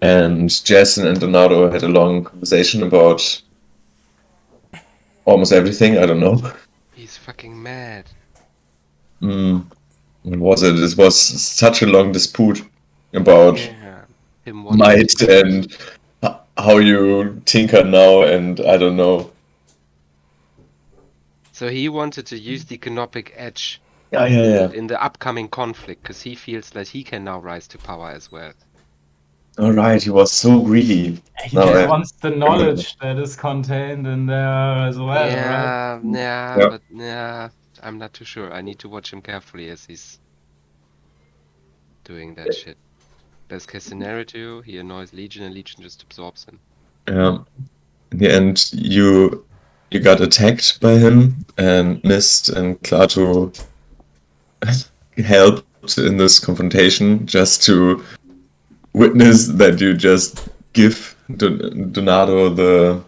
And Jason and Donato had a long conversation about almost everything. I don't know. He's fucking mad. What was it? It was such a long dispute about Yeah. Him wanting to might use. and how you tinker now, and I don't know. So he wanted to use the Canopic Edge Yeah, yeah, yeah. in the upcoming conflict because he feels that he can now rise to power as well. All right, he was so greedy. He Now just I wants the remember. knowledge that is contained in there as well, right? Yeah, Yeah. but yeah, I'm not too sure. I need to watch him carefully as he's doing that shit. Best case scenario too, he annoys Legion and Legion just absorbs him. Yeah. In the end, you got attacked by him, and Mist and Klaatu helped in this confrontation just to witness that you just give Donato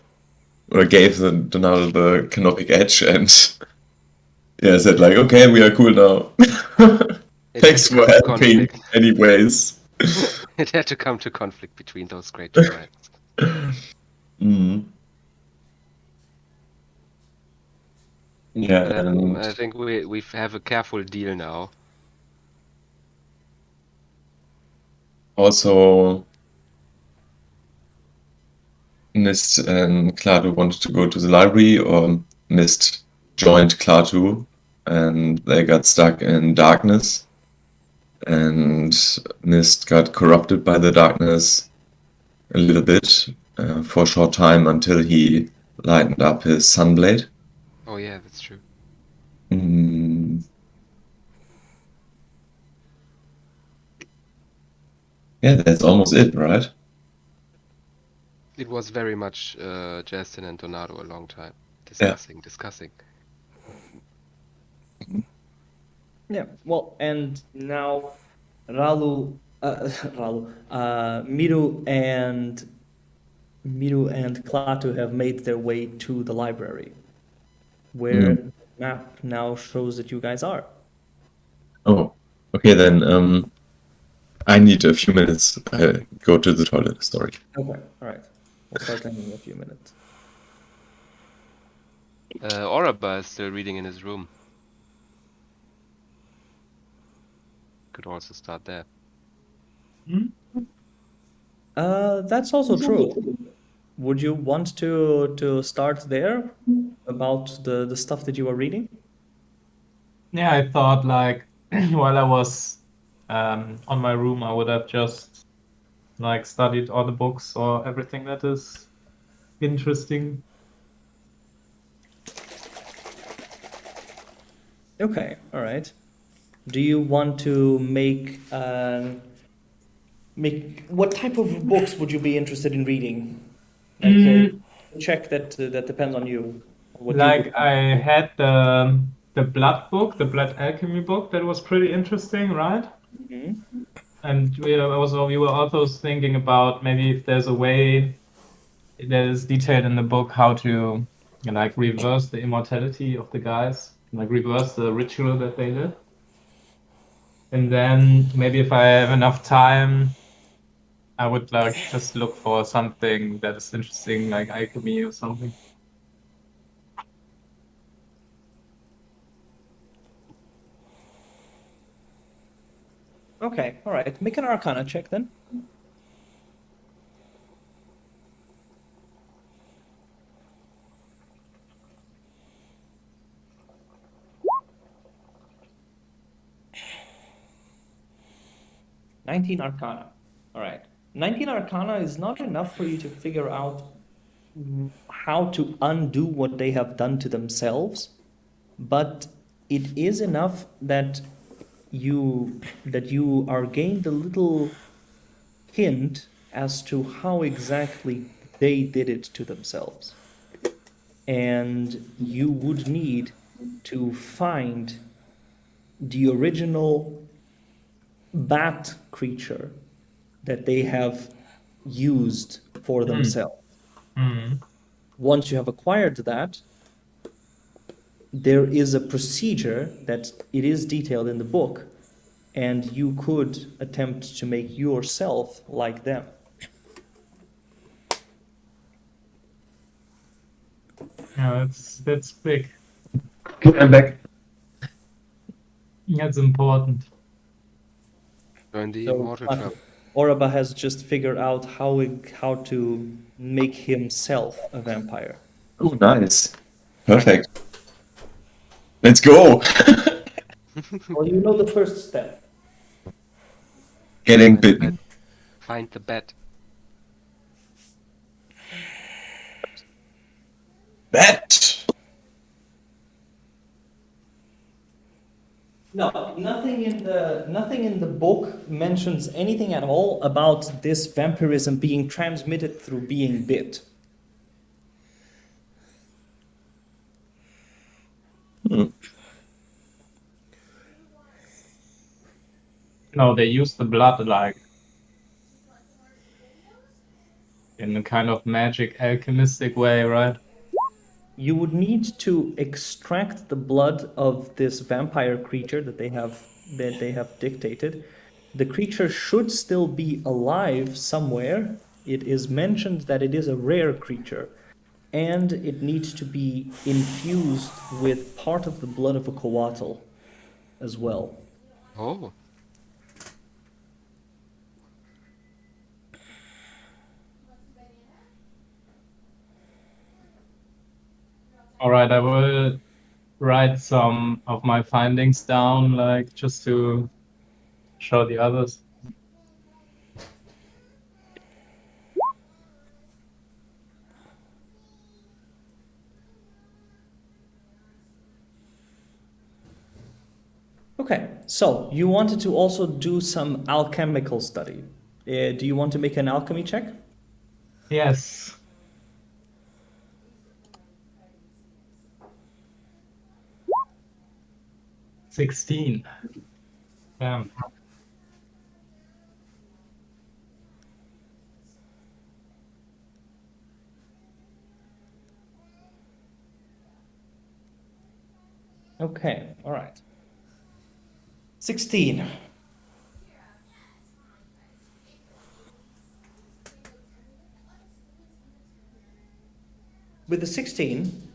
or gave Donato the Canopic Edge, and yeah, said like, okay, we are cool now. It had Thanks to for come to helping conflict. anyways. It had to come to conflict between those great two friends. Mm. Yeah, But and I think we have a careful deal now. also Mist and Klaatu wanted to go to the library, or Mist joined Klaatu, and they got stuck in darkness, and Mist got corrupted by the darkness a little bit for a short time until he lightened up his sunblade. Oh yeah, that's true. Mm. Yeah, that's almost it, right? It was very much Justin and Donato a long time Yeah. discussing. Yeah, well, and now Miru and Klaatu have made their way to the library, where Mm. the map now shows that you guys are. Oh, okay then. I need a few minutes. I go to the toilet. Sorry. Okay, all right. We'll start in a few minutes. Oraba is still reading in his room. Could also start there. That's also true. Would you want to start there about the stuff that you are reading? Yeah, I thought like while I was on my room, I would have just like studied all the books or everything that is interesting. Okay, all right. Do you want to make what type of books would you be interested in reading? Like check that depends on you. What you would. Like I had the blood book, the blood alchemy book, that was pretty interesting, right? Mhm. And we were also thinking about maybe if there's a way that is detailed in the book how to like reverse the immortality of the guys, like reverse the ritual that they did. And then maybe if I have enough time, I would like just look for something that is interesting, like alchemy or something. Okay, all right. Make an Arcana check then. '19 Arcana. All right. 19 Arcana is not enough for you to figure out how to undo what they have done to themselves, but it is enough that you are gained a little hint as to how exactly they did it to themselves. And you would need to find the original bat creature that they have used for themselves. Mm. Once you have acquired that, there is a procedure that it is detailed in the book, and you could attempt to make yourself like them. Yeah, that's big. I'm back. That's important. Join the So Immortal Club. Oraba has just figured out how to make himself a vampire. Oh, nice. Perfect. Let's go. Well, you know the first step. Getting Find the bitten. bat. Find the bat. Bet. No, nothing in the book mentions anything at all about this vampirism being transmitted through being bit. No, they use the blood like in a kind of magic alchemistic way, right? You would need to extract the blood of this vampire creature that they have dictated. The creature should still be alive somewhere. It is mentioned that it is a rare creature, and it needs to be infused with part of the blood of a coatl as well. Oh, All right, I will write some of my findings down, like just to show the others. Okay, so you wanted to also do some alchemical study. Do you want to make an alchemy check? Yes. 16. Damn. Okay, all right. 16. With the 16,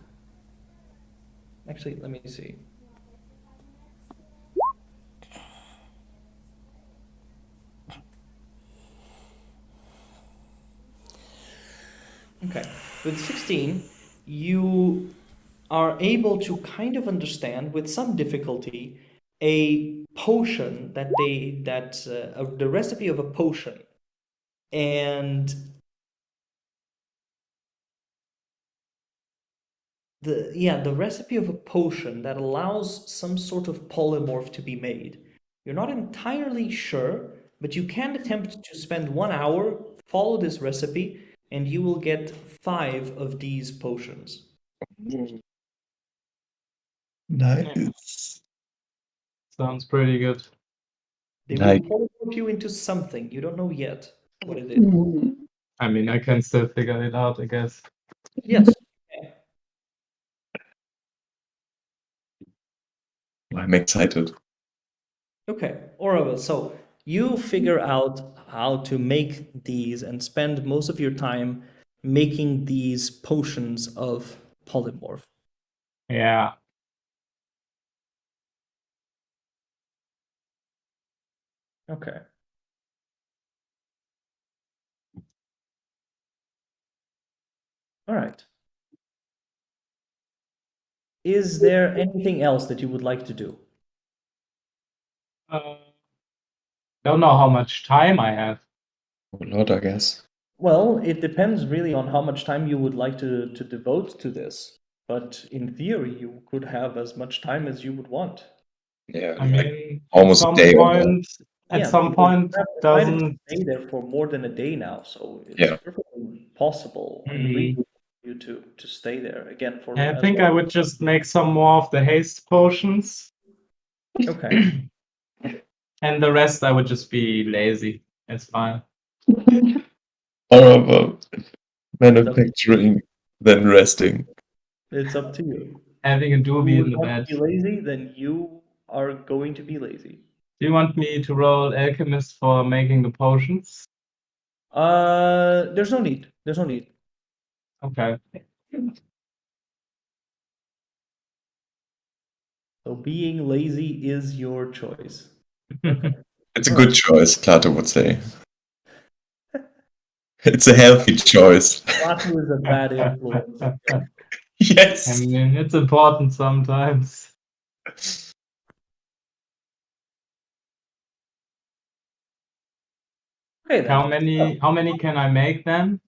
actually, let me see. Okay, with 16, you are able to kind of understand with some difficulty a potion the recipe of a potion, and the recipe of a potion that allows some sort of polymorph to be made. You're not entirely sure, but you can attempt to spend 1 hour, follow this recipe, and you will get 5 of these potions. Nice. Sounds pretty good. They will Like. polymorph you into something. You don't know yet what it is. I mean, I can still figure it out, I guess. Yes. I'm excited. Okay, Orwell. So you figure out how to make these and spend most of your time making these potions of polymorph. Yeah. Okay. All right. Is there anything else that you would like to do? Don't know how much time I have. A lot, I guess. Well, it depends really on how much time you would like to devote to this. But in theory, you could have as much time as you would want. Yeah, I like mean, almost a day or more. Yeah, at some you point, have decided to doesn't. stay there for more than a day now, so it's Yeah. perfectly possible and reasonable for you to stay there again for I as think long. I would just make some more of the haste potions, Okay. and the rest I would just be lazy. It's fine. Or about manufacturing, then resting. It's up to you. Having a If you doobie in would the want bed. to be lazy, then you are going to be lazy. Do you want me to roll alchemist for making the potions? There's no need. There's no need. Okay. So being lazy is your choice. It's a good choice, Klaatu would say. It's a healthy choice. Klaatu is a bad influence. I Yes. mean, it's important sometimes. Okay, then. How many can I make then?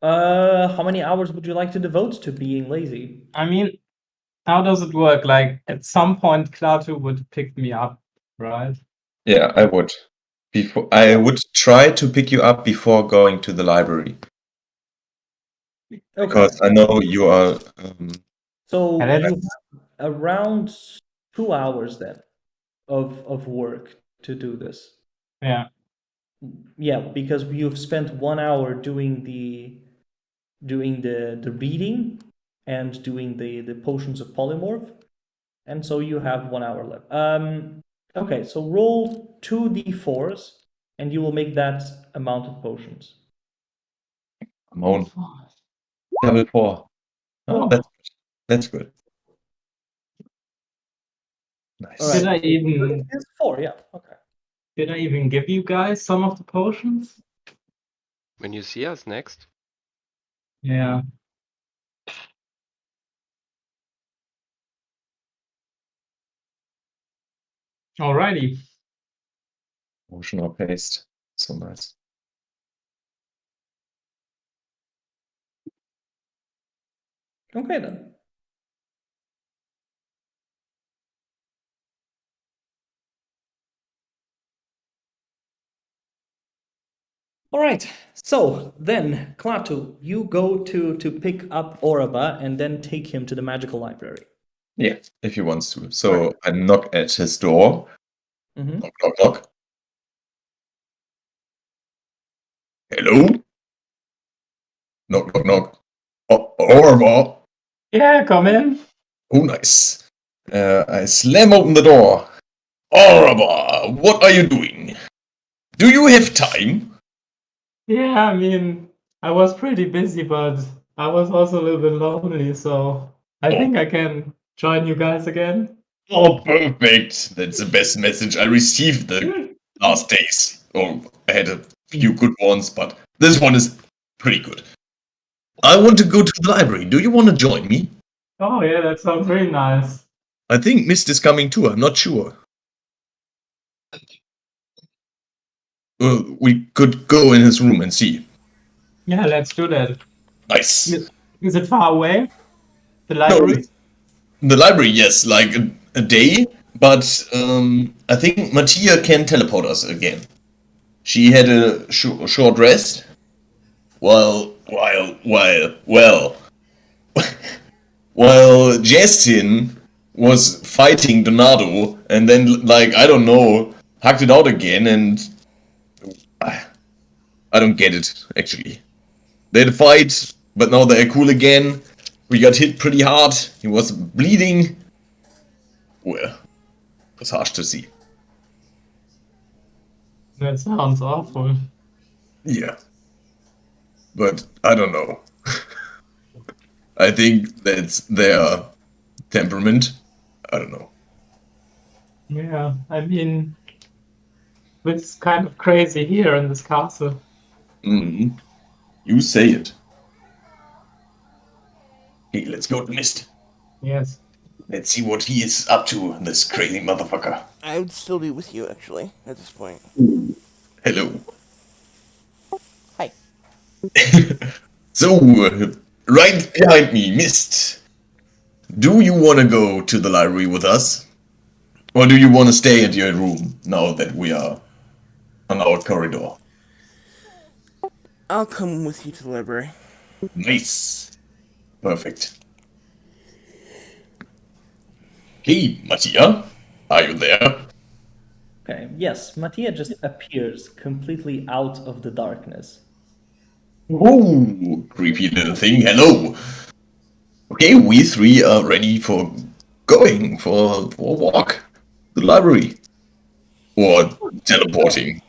How many hours would you like to devote to being lazy? I mean, how does it work? Like at some point, Klaatu would pick me up, right? Yeah, I would. I would try to pick you up before going to the library. Okay. Because I know you are. So And you it's, have around 2 hours then of work to do this. yeah. Yeah, because you've spent 1 hour doing the reading and doing the potions of polymorph, and so you have 1 hour left. Okay, so roll 2d4s, and you will make that amount of potions. Come on. Level 4. Oh, that's good. Nice. All right. Did I even It's 4, yeah. Okay. did I even give you guys some of the potions? When you see us next, Yeah. Alrighty. Motion or paste. So nice. Okay then. All right. So then, Klaatu, you go to pick up Oraba and then take him to the magical library. Yeah, if he wants to. So I knock at his door. Mm-hmm. Knock, knock, knock. Hello? Knock, knock, knock. Oh, Orva. Yeah, come in. Oh, nice. I slam open the door. Orva, what are you doing? Do you have time? Yeah, I mean, I was pretty busy, but I was also a little bit lonely, so I think I can join you guys again. Oh, perfect. That's the best message I received the last days. Oh, I had a few good ones, but this one is pretty good. I want to go to the library. Do you want to join me? Oh yeah, that sounds really nice. I think Mist is coming too. I'm not sure. We could go in his room and see. Yeah, let's do that. Nice. Is it far away? The No, library? the library, yes, like a day. But I think Mattia can teleport us again. She had a short rest. Well, while Justin was fighting Donato, and then, like, I don't know, hacked it out again, and I don't get it, actually. They had a fight, but now they're cool again. We got hit pretty hard. He was bleeding. Well, it was harsh to see. That sounds awful. Yeah. But I don't know. I think that's their temperament. I don't know. Yeah, I mean, it's kind of crazy here in this castle. Mm-hmm. You say it. Hey, let's go to Mist. Yes. Let's see what he is up to, this crazy motherfucker. I would still be with you, actually, at this point. Hello. Hi. So, right behind me, Mist. Do you want to go to the library with us? Or do you want to stay at your room now that we are on our corridor? I'll come with you to the library. Nice. Perfect. Hey, Mattia. Are you there? Okay. Yes, Mattia just appears completely out of the darkness. Oh, creepy little thing. Hello. Okay, we three are ready for going for a walk to the library. Or teleporting.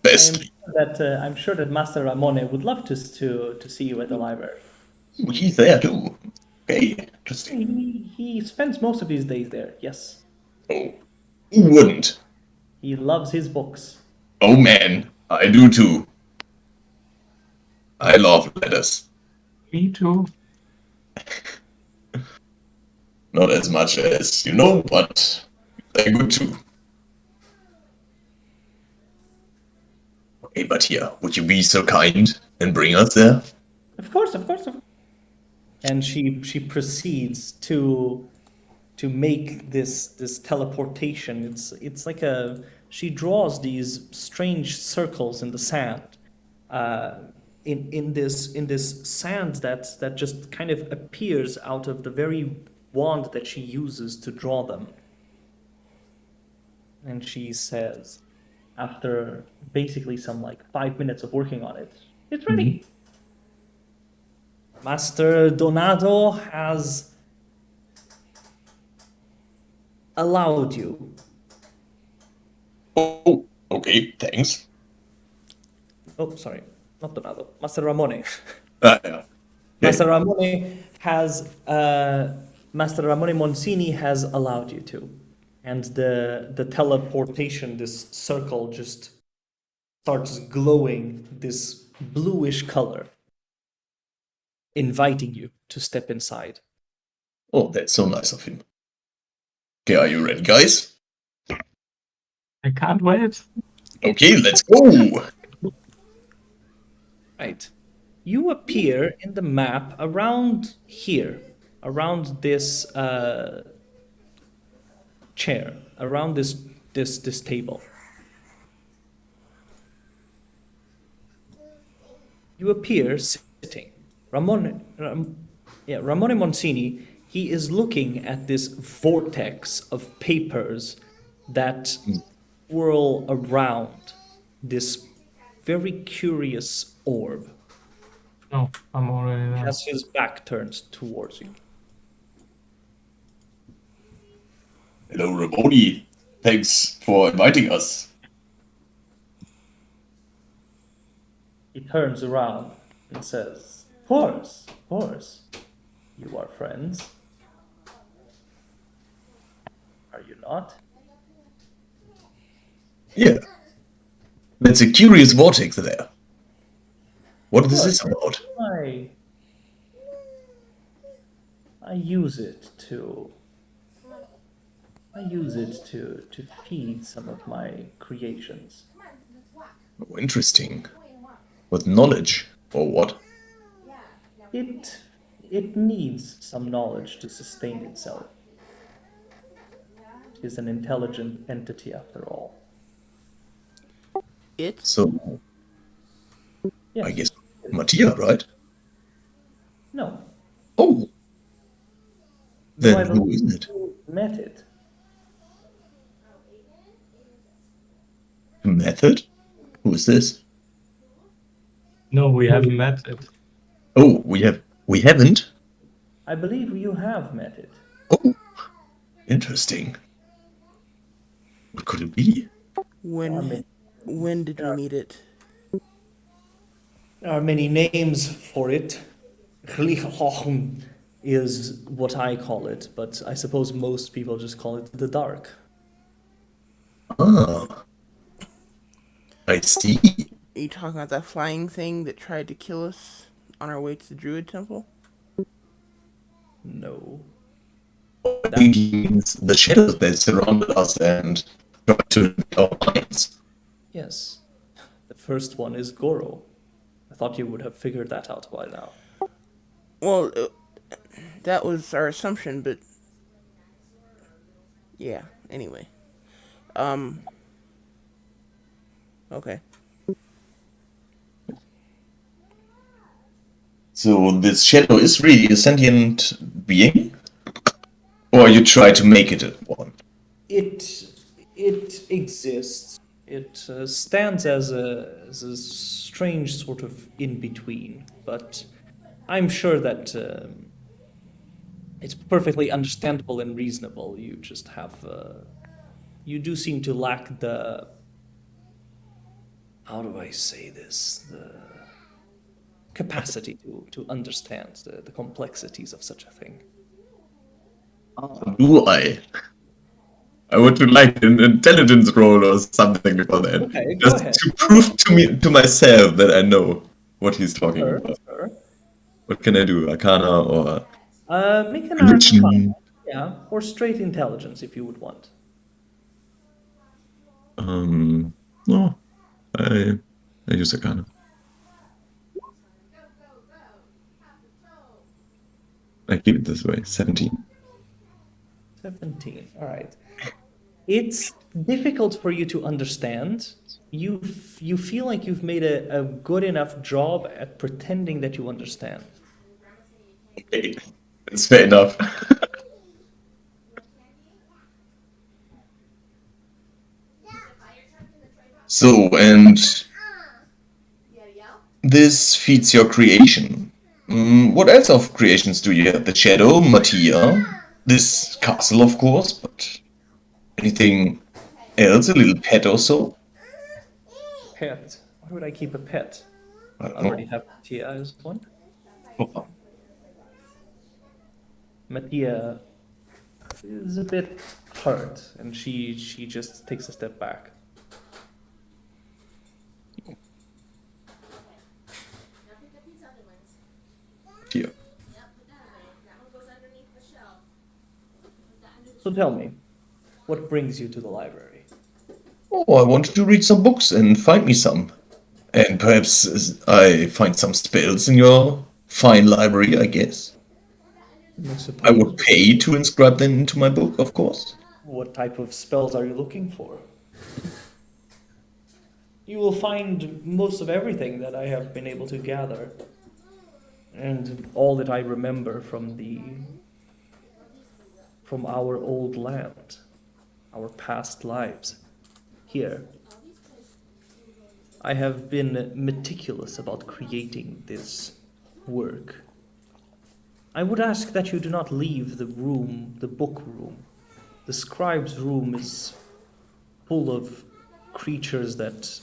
Bestly. I'm sure that Master Ramone would love to see you at the library. He's there too. Okay, interesting. He spends most of his days there, yes. Oh, who wouldn't? He loves his books. Oh man, I do too. I love letters. Me too. Not as much as but they're good too. Okay, but here, would you be so kind and bring us there? Of course, of course, of course. And she proceeds to make this teleportation. It's like a she draws these strange circles in the sand, in this sand that just kind of appears out of the very wand that she uses to draw them. And she says, after basically some like 5 minutes of working on it, it's ready. Master Donato has allowed you. Oh, okay, thanks. Oh, sorry, not Donato. Master Ramone. Yeah. Master Ramone has Master Ramone Monsini has allowed you to, and the teleportation, this circle just starts glowing this bluish color, inviting you to step inside. Oh, that's so nice of him. Okay, are you ready, guys? I can't wait. Okay, let's go. Right. You appear in the map around here, around this chair, around this table. You appear sitting. Ramone Monsini, he is looking at this vortex of papers that whirl around this very curious orb. No, I'm already He there. has his back turned towards you. Hello, Ramoni. Thanks for inviting us. He turns around and says, of course, you are friends. Are you not? Yeah. That's a curious vortex there. What is this about? I I use it to to feed some of my creations. Oh, interesting. With knowledge, or what? It it needs some knowledge to sustain itself. It is an intelligent entity after all. It? So, Yes. I guess Mattia, right? No. Oh, Though I then who believe is it? you met it. Method? Who is this? No, we haven't met it. Oh, we haven't? I believe you have met it. Oh, interesting. What could it be? When did we meet it? There are many names for it. Glihochen is what I call it, but I suppose most people just call it the dark. Ah, I see. Are you talking about that flying thing that tried to kill us on our way to the Druid Temple? No. I think he means the shadows that surrounded us and tried to invade our minds. Yes. The first one is Goro. I thought you would have figured that out by now. Well, that was our assumption, but yeah. Anyway, okay. So this shadow is really a sentient being? Or you try to make it a one? It exists. It stands as a strange sort of in between, but I'm sure that it's perfectly understandable and reasonable. You just have you do seem to lack the how do I say this capacity to understand the complexities of such a thing. Do I? I would like an intelligence roll or something for that. Okay, go Just ahead. to prove to myself that I know what he's talking Sure, about. sure. What can I do? Arcana or Make an arcana, religion? yeah, or straight intelligence if you would want. No, I use Arcana. I keep it this way. 17. 17. All right. It's difficult for you to understand. You feel like you've made a good enough job at pretending that you understand. Okay, it's fair enough. So, and this feeds your creation. What else of creations do you have? The shadow, Mattia, this castle, of course, but anything else? A little pet or so? Pet. Why would I keep a pet? I I don't already know. have Mattia as one. Oh, Mattia is a bit hurt, and she just takes a step back. Mattia. So tell me, what brings you to the library? Oh, I wanted to read some books and find me some. And perhaps I find some spells in your fine library, I guess. I I would suppose. pay to inscribe them into my book, of course. What type of spells are you looking for? You will find most of everything that I have been able to gather, and all that I remember from our old land, our past lives. Here, I have been meticulous about creating this work. I would ask that you do not leave the room, the book room. The scribe's room is full of creatures that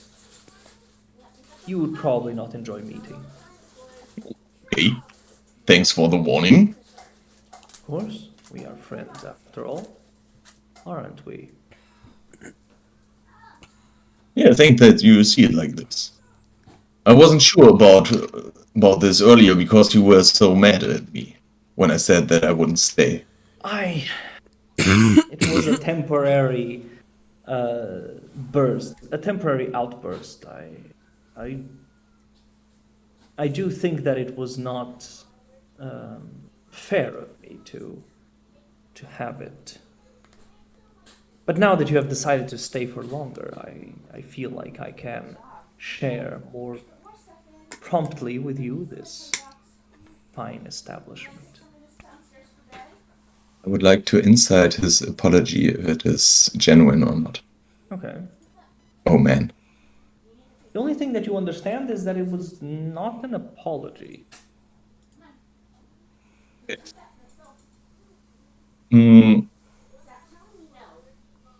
you would probably not enjoy meeting. Okay. Thanks for the warning. Of course, we are friends after all, aren't we? Yeah, I think that you see it like this. I wasn't sure about this earlier because you were so mad at me when I said that I wouldn't stay. It was a temporary burst, a temporary outburst. I, I do think that it was not fair of me to have it. But now that you have decided to stay for longer, I feel like I can share more promptly with you this fine establishment. I would like to insight his apology if it is genuine or not. Okay. Oh man. The only thing that you understand is that it was not an apology.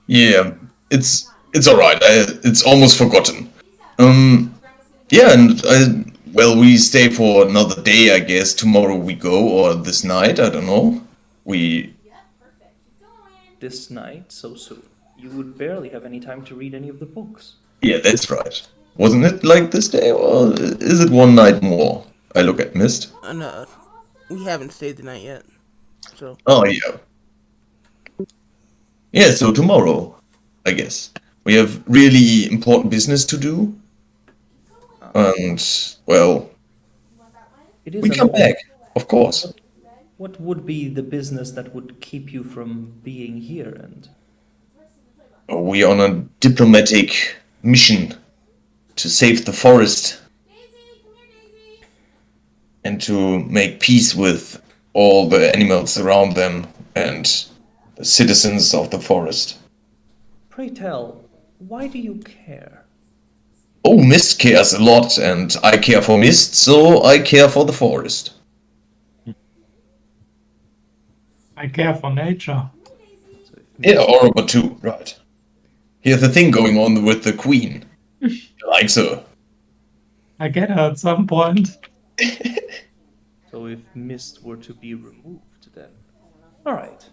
Yeah, it's alright. It's almost forgotten. Yeah, and well, we stay for another day, I guess. Tomorrow we go, or this night, I don't know. This night, so soon. You would barely have any time to read any of the books. Yeah, that's right. Wasn't it like this day, or is it one night more? I look at Mist. No, we haven't stayed the night yet. So Oh, yeah. Yeah, so tomorrow, I guess. We have really important business to do. And, well, It is we a come long- back, of course. What would be the business that would keep you from being here? And We are on a diplomatic mission to save the forest and to make peace with all the animals around them and the citizens of the forest. pray tell, why do you care? Oh, Mist cares a lot, and I care for Mist, so I care for the forest. I care for nature. So if Yeah, Oroba too, right. Here's the thing going on with the queen. He likes her. I get her at some point. So if mist were to be removed, then. Alright.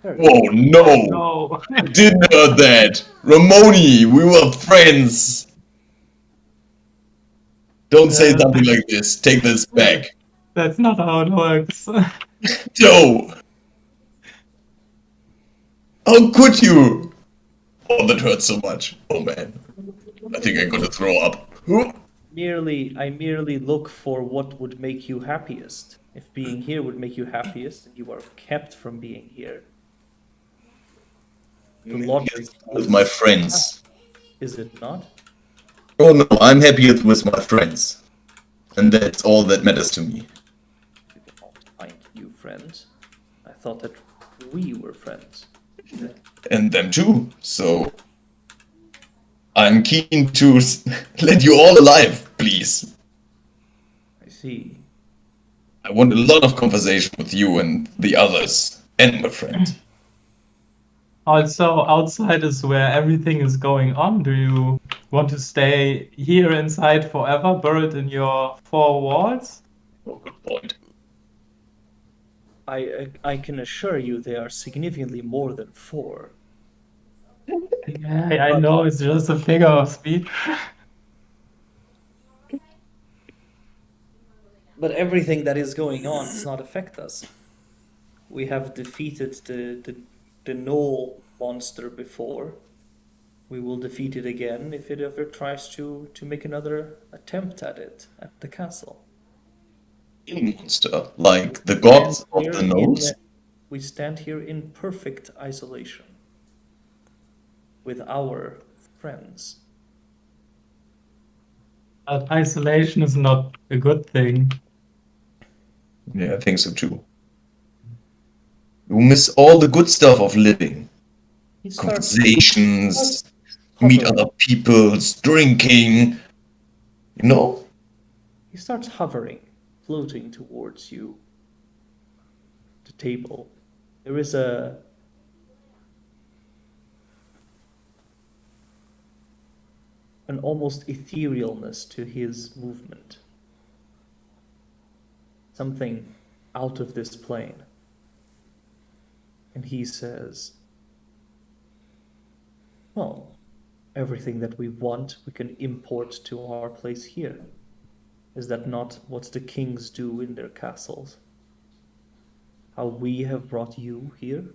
Very Whoa, good. no! No. I didn't know that! Ramoni, we were friends! Don't say something like this. Take this back. That's not how it works. No! How could you? Oh, that hurts so much. Oh man. I think I'm gonna throw up. I merely look for what would make you happiest. If being here would make you happiest, and you are kept from being here. The logic With my friends. is it not? Oh no, I'm happiest with my friends. And that's all that matters to me. You cannot find new friends. I thought that we were friends. And them too, so I'm keen to let you all alive, please. I see. I want a lot of conversation with you and the others, and my friends. Also, outside is where everything is going on. Do you want to stay here inside forever, buried in your four walls? Oh, good point. I can assure you they are significantly more than 4. Yeah, I know it's just a figure of speech. But everything that is going on does not affect us. We have defeated the Knoll monster before. We will defeat it again if it ever tries to make another attempt at it at the castle. Monster, like the gods of Here the Knolls. we stand here in perfect isolation with our friends. But isolation is not a good thing. Yeah, I think so too. You miss all the good stuff of living. He starts Conversations, meet hovering. other people, drinking. You know? He starts hovering, floating towards you. The table. There is an almost etherealness to his movement. Something out of this plane. And he says, well, everything that we want, we can import to our place here. Is that not what the kings do in their castles? How we have brought you here?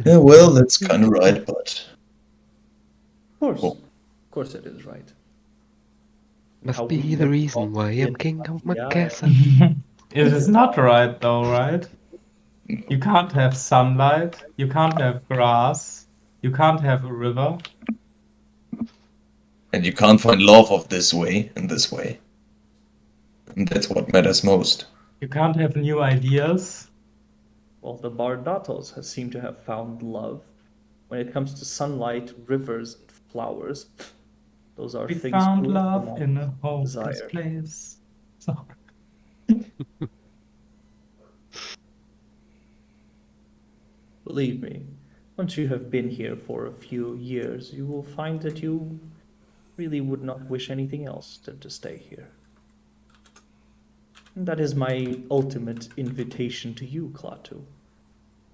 Yeah, well, that's kind of right, but Of course it is right. Must How be we the have reason brought why in I'm king of my D&DI. castle. It is not right, though, right? You can't have sunlight, you can't have grass, you can't have a river. and you can't find love of this way and this way. And that's what matters most. You can't have new ideas. Well, the Bardatos seem to have found love. When it comes to sunlight, rivers, and flowers, those are We things found we love cannot in a hopeless desire. place. So, Believe me, once you have been here for a few years, you will find that you really would not wish anything else than to stay here. And that is my ultimate invitation to you, Klaatu,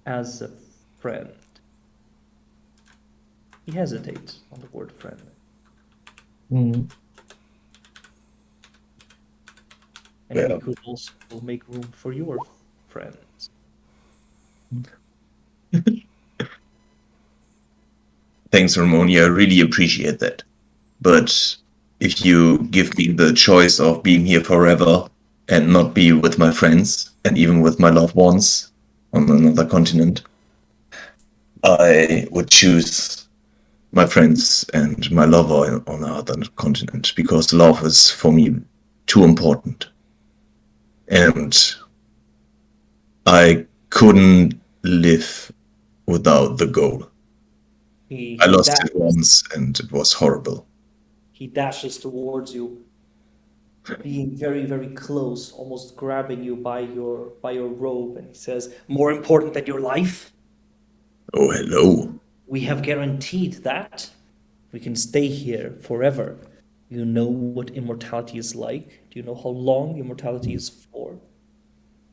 as a friend. He hesitates on the word friend. And Yeah. we could also make room for your friends. Thanks, Ramoni. I really appreciate that. But if you give me the choice of being here forever and not be with my friends and even with my loved ones on another continent, I would choose my friends and my lover on another continent because love is for me too important. And I couldn't live without the goal. I lost it once and it was horrible. He dashes towards you, being very, very close, almost grabbing you by your robe, and he says, "More important than your life? Oh, hello. We have guaranteed that. We can stay here forever. You know what immortality is like? Do you know how long immortality is for?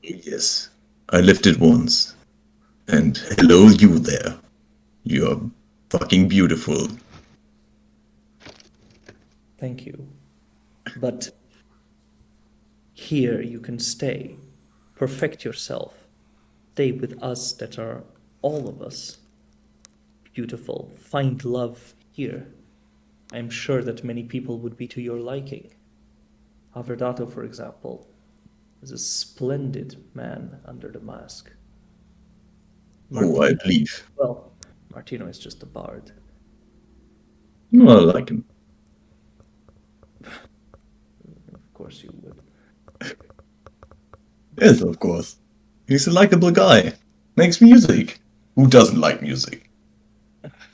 Yes, I lived it once. And hello, you there. You're fucking beautiful. Thank you. But here you can stay, perfect yourself, stay with us that are all of us beautiful, find love here. I'm sure that many people would be to your liking. Haverdato, for example, is a splendid man under the mask. Oh, I believe. Well, Martino is just a bard. No, I like him. Of course you would. Yes, of course. He's a likable guy. Makes music. Who doesn't like music?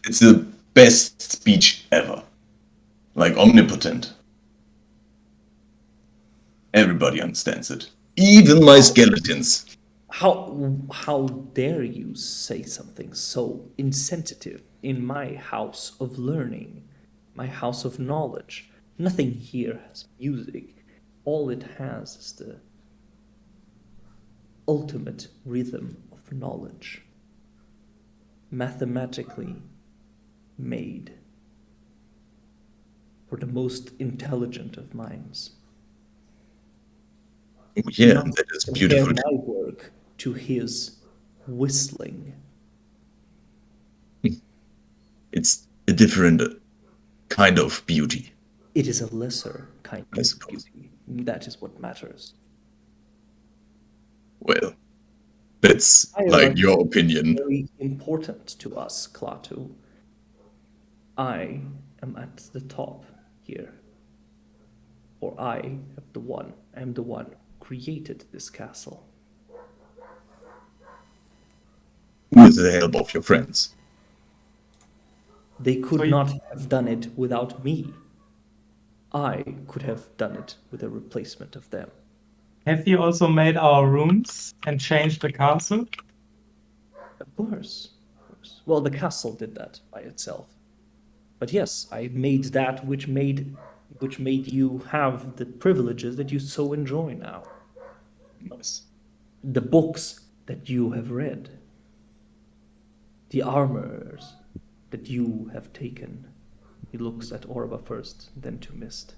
It's the best speech ever. Like omnipotent. Everybody understands it. Even my skeletons. How dare you say something so insensitive in my house of learning, my house of knowledge? Nothing here has music. All it has is the ultimate rhythm of knowledge, mathematically made for the most intelligent of minds. Oh, yeah, Not that is compare beautiful. my work to his whistling. It's a different kind of beauty. It is a lesser kind I of suppose. beauty. That is what matters. Well, that's like Hierarchy your is opinion. very important to us, Klaatu. I am at the top here. Or I am the one who created this castle. With the help of your friends. They could So you- not have done it without me. I could have done it with a replacement of them. Have you also made our rooms and changed the castle? Of course. Well, the castle did that by itself. But yes, I made that which made you have the privileges that you so enjoy now. Nice. The books that you have read. The armors that you have taken. He looks at Orba first, then to Mist.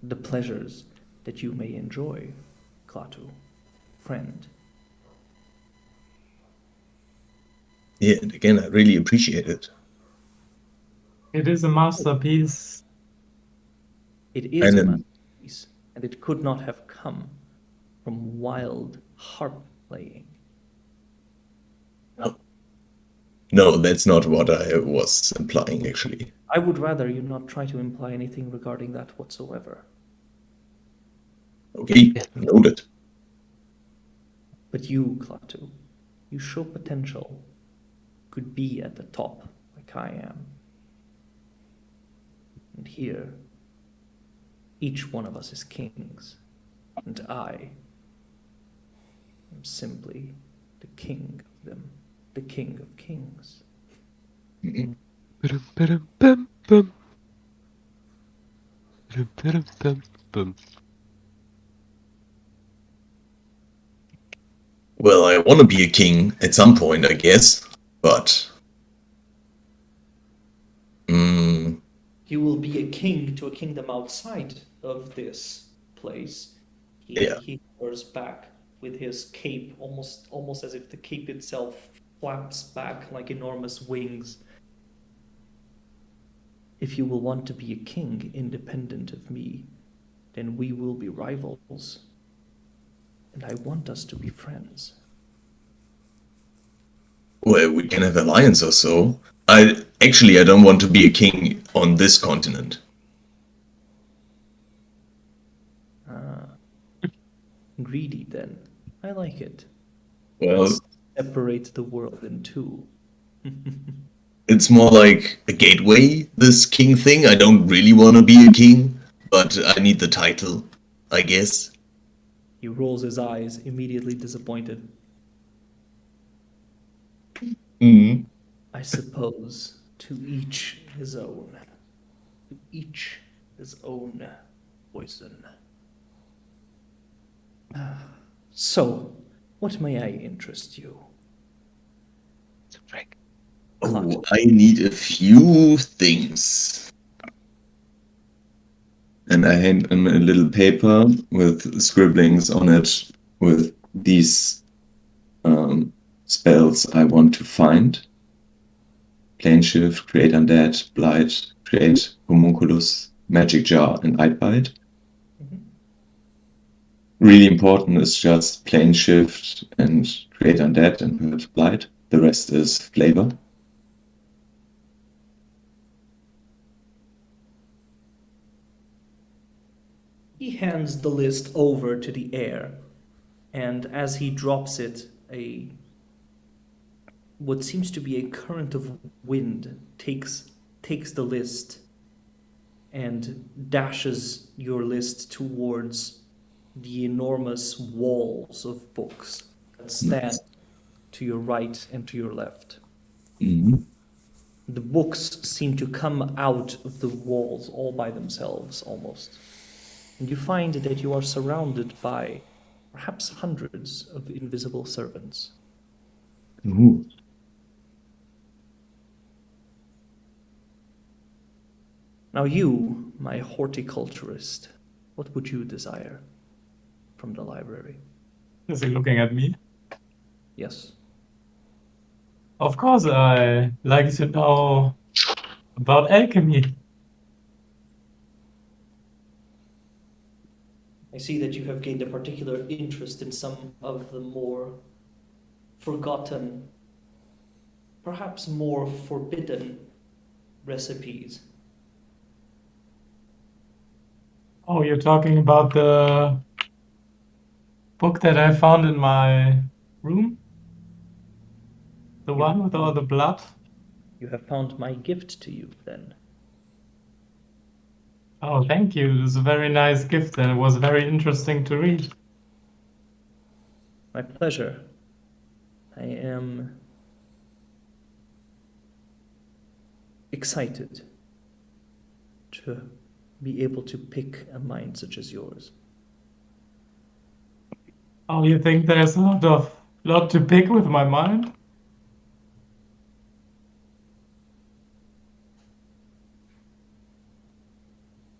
The pleasures that you may enjoy, Klaatu, friend. Yeah, and again, I really appreciate it. It is a masterpiece. It is And a then, masterpiece, and it could not have come from wild harp playing. no, that's not what I was implying, actually. I would rather you not try to imply anything regarding that whatsoever. Okay, noted. But you, Klaatu, you show potential. Could be at the top, like I am. And here, each one of us is kings, and I am simply the king of them, the king of kings. Mhm. Ba-dum-ba-dum-bum-bum. Ba-dum-ba-dum-bum-bum. Well, I want to be a king at some point, I guess, but He will be a king to a kingdom outside of this place. yeah. He hovers back with his cape, almost as if the cape itself flaps back like enormous wings. If you will want to be a king independent of me, then we will be rivals. And I want us to be friends. Well, we can have alliance or so. I don't want to be a king on this continent. Greedy, then. I like it. Well, Let's separate the world in two. it's more like a gateway, this king thing. I don't really want to be a king, but I need the title, I guess. He rolls his eyes, immediately disappointed. Mm. I suppose To each his own. To each his own poison. So, what may I interest you? So Frank. Oh, I need a few things. And I hand him a little paper with scribblings on it with these spells I want to find. Plane Shift, Create Undead, Blight, Create Homunculus, Magic Jar, and Nightbite. Really important is just Plane Shift and Create Undead and Hurt Blight. The rest is flavor. He hands the list over to the air, and as he drops it, what seems to be a current of wind takes the list and dashes your list towards the enormous walls of books that stand to your right and to your left. Mhm. The books seem to come out of the walls all by themselves, almost. And you find that you are surrounded by perhaps hundreds of invisible servants. Ooh. Now you, my horticulturist, what would you desire from the library? Is he looking at me? Yes. Of course, I like to know about alchemy. I see that you have gained a particular interest in some of the more forgotten, perhaps more forbidden recipes. Oh, you're talking about the book that I found in my room? The one with all the blood? You have found my gift to you, then. Oh, thank you. It was a very nice gift and it was very interesting to read. My pleasure. I am excited to be able to pick a mind such as yours. Oh, you think there's a lot to pick with my mind?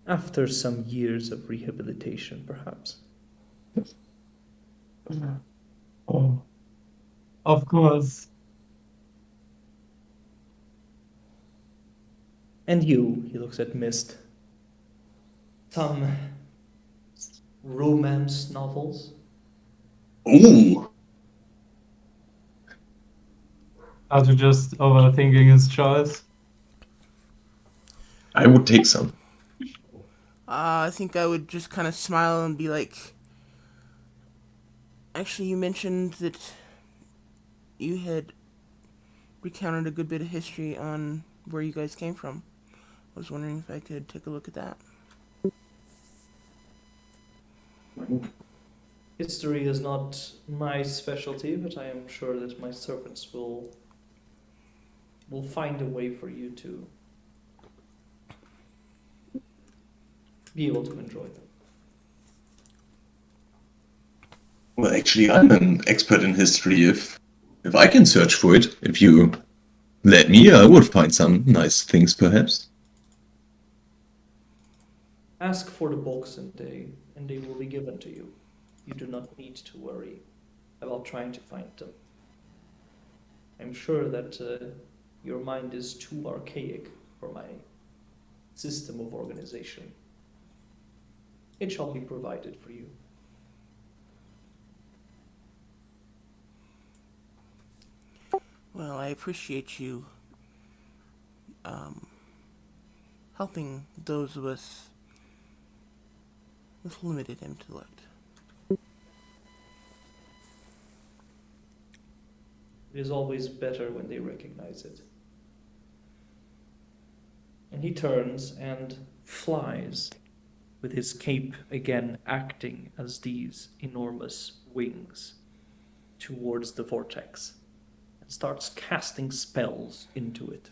After some years of rehabilitation, perhaps. Oh, of course. And you, he looks at Mist. Some romance novels? Ooh. After just overthinking his choice. I would take some. I think I would just kind of smile and be like, actually, you mentioned that you had recounted a good bit of history on where you guys came from. I was wondering if I could take a look at that. History is not my specialty, but I am sure that my servants will find a way for you to be able to enjoy them. Well, actually, I'm an expert in history. If I can search for it, if you let me, I would find some nice things, perhaps. Ask for the books and they will be given to you. You do not need to worry about trying to find them. I'm sure that your mind is too archaic for my system of organization. It shall be provided for you. Well, I appreciate you helping those of us with limited intellect. It is always better when they recognize it. And he turns and flies, with his cape again acting as these enormous wings towards the vortex, and starts casting spells into it.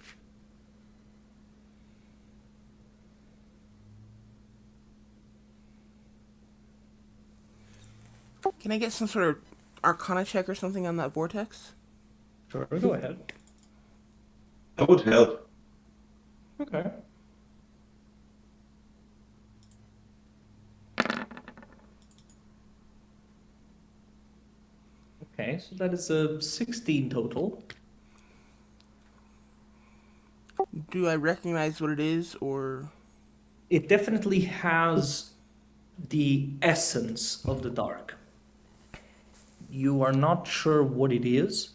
Can I get some sort of Arcana check or something on that vortex? Sure, go ahead. That would help. Okay. Okay, so that is a 16 total. Do I recognize what it is, or It definitely has the essence of the dark. You are not sure what it is,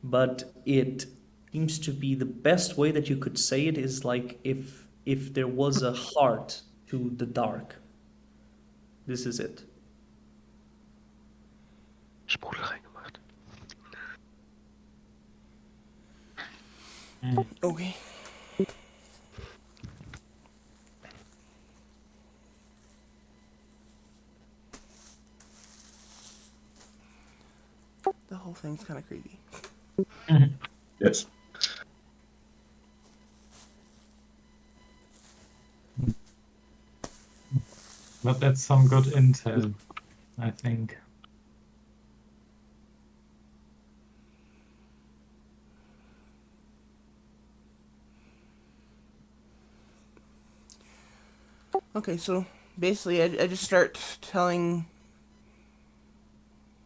but it seems to be the best way that you could say it is like if there was a heart to the dark. This is it. Sprudel reingemacht. okay? The whole thing's kind of creepy. Yes. But that's some good intel, I think. Okay, so basically, I just start telling.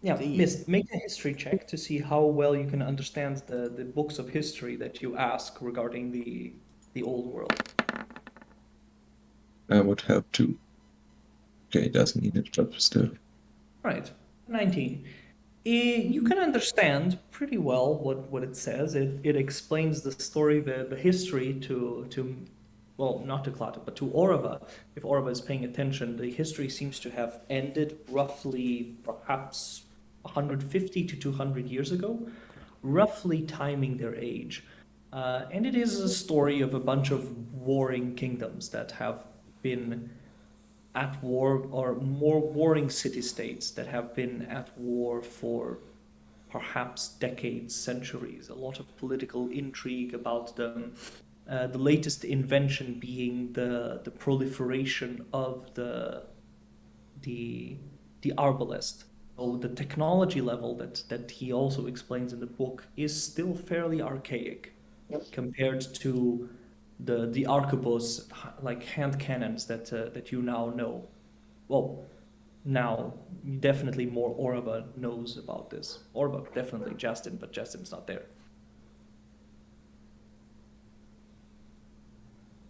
Yeah, The- Mist, make a history check to see how well you can understand the books of history that you ask regarding the old world. That would help too. Okay, doesn't need it, but still. Right, 19. You can understand pretty well what it says. It explains the story, the history to well, not to Klaatu, but to Orava. If Orava is paying attention, the history seems to have ended roughly perhaps 150 to 200 years ago, roughly timing their age. And it is a story of a bunch of warring kingdoms that have been at war, or more warring city-states that have been at war for perhaps decades, centuries, a lot of political intrigue about them. The latest invention being the proliferation of the arbalest. So the technology level that he also explains in the book is still fairly archaic compared to the arquebus, like hand cannons that you now know. Well, now definitely more Orba knows about this. Orba definitely Justin, but Justin's not there.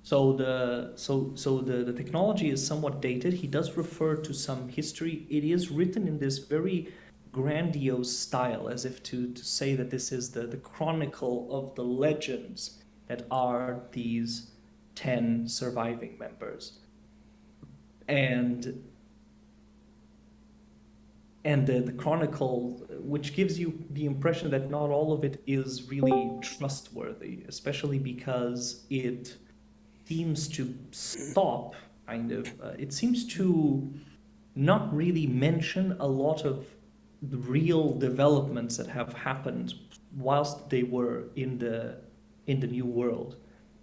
So the technology is somewhat dated. He does refer to some history. It is written in this very grandiose style, as if to say that this is the chronicle of the legends that are these 10 surviving members. And the chronicle, which gives you the impression that not all of it is really trustworthy, especially because it seems to stop, kind of. It seems to not really mention a lot of the real developments that have happened whilst they were in the new world.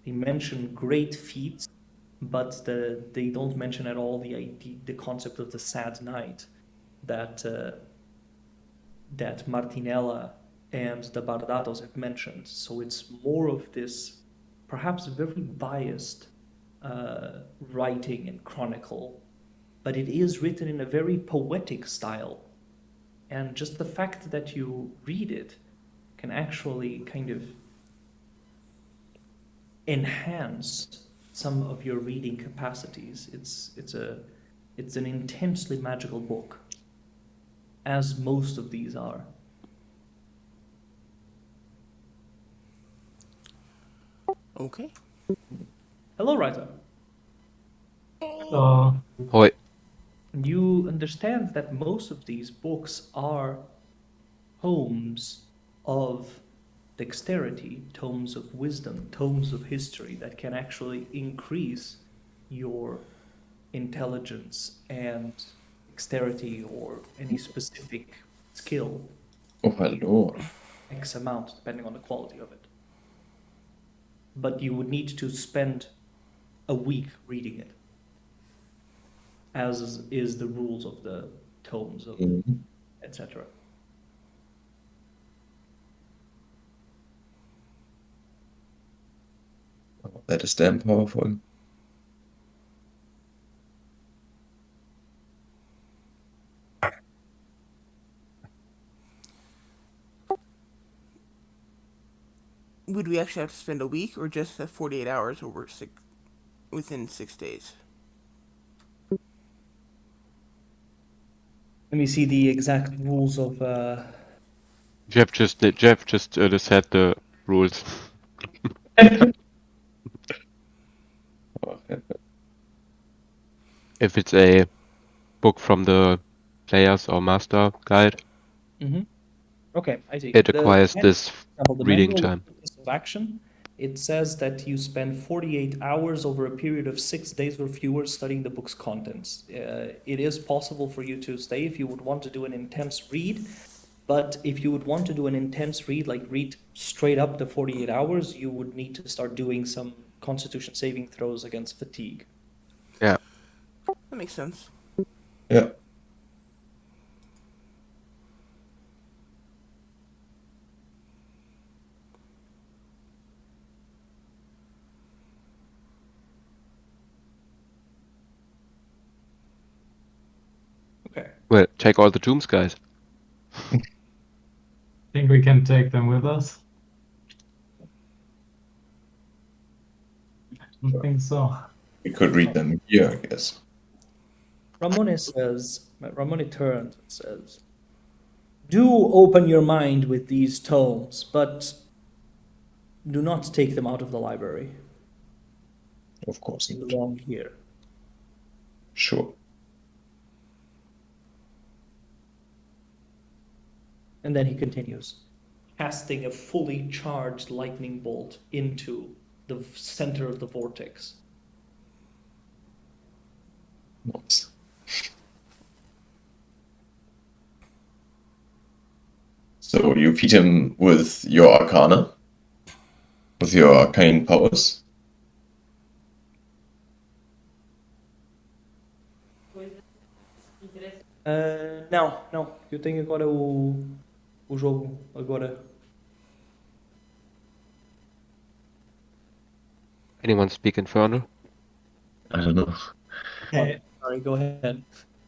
They mention great feats, but they don't mention at all the concept of the sad night that that Martinella and the Bardatos have mentioned. So it's more of this perhaps very biased writing and chronicle, but it is written in a very poetic style. And just the fact that you read it can actually kind of enhance some of your reading capacities. It's an intensely magical book, as most of these are. Okay. Hello, writer. So, Hoi. You understand that most of these books are tomes of dexterity, tomes of wisdom, tomes of history that can actually increase your intelligence and dexterity or any specific skill Oh, hello. X amount, depending on the quality of it. But you would need to spend a week reading it, as is the rules of the tomes of Mhm. etc. That is damn powerful. Would we actually have to spend a week or just have 48 hours within 6 days? Let me see the exact rules of. Jeff just said the rules. If it's a book from the player's or master guide, Okay, I see. it requires The this reading manual time. of action, it says that you spend 48 hours over a period of 6 days or fewer studying the book's contents. It is possible for you to stay if you would want to do an intense read, but if you would want to do an intense read, like read straight up the 48 hours, you would need to start doing some constitution saving throws against fatigue. Yeah. That makes sense. Yeah. Okay. Well, take all the tombs, guys. Think we can take them with us? I don't think so. We could read them here, I guess. Ramone turns and says, "Do open your mind with these tomes, but do not take them out of the library. Of course They not. belong here." Sure. And then he continues, casting a fully charged lightning bolt into the center of the vortex. Nice. So you feed him with your arcana? With your arcane powers? Não, não. Eu tenho agora o jogo. Agora. Anyone speak Infernal? I don't know. Okay. Sorry, go ahead.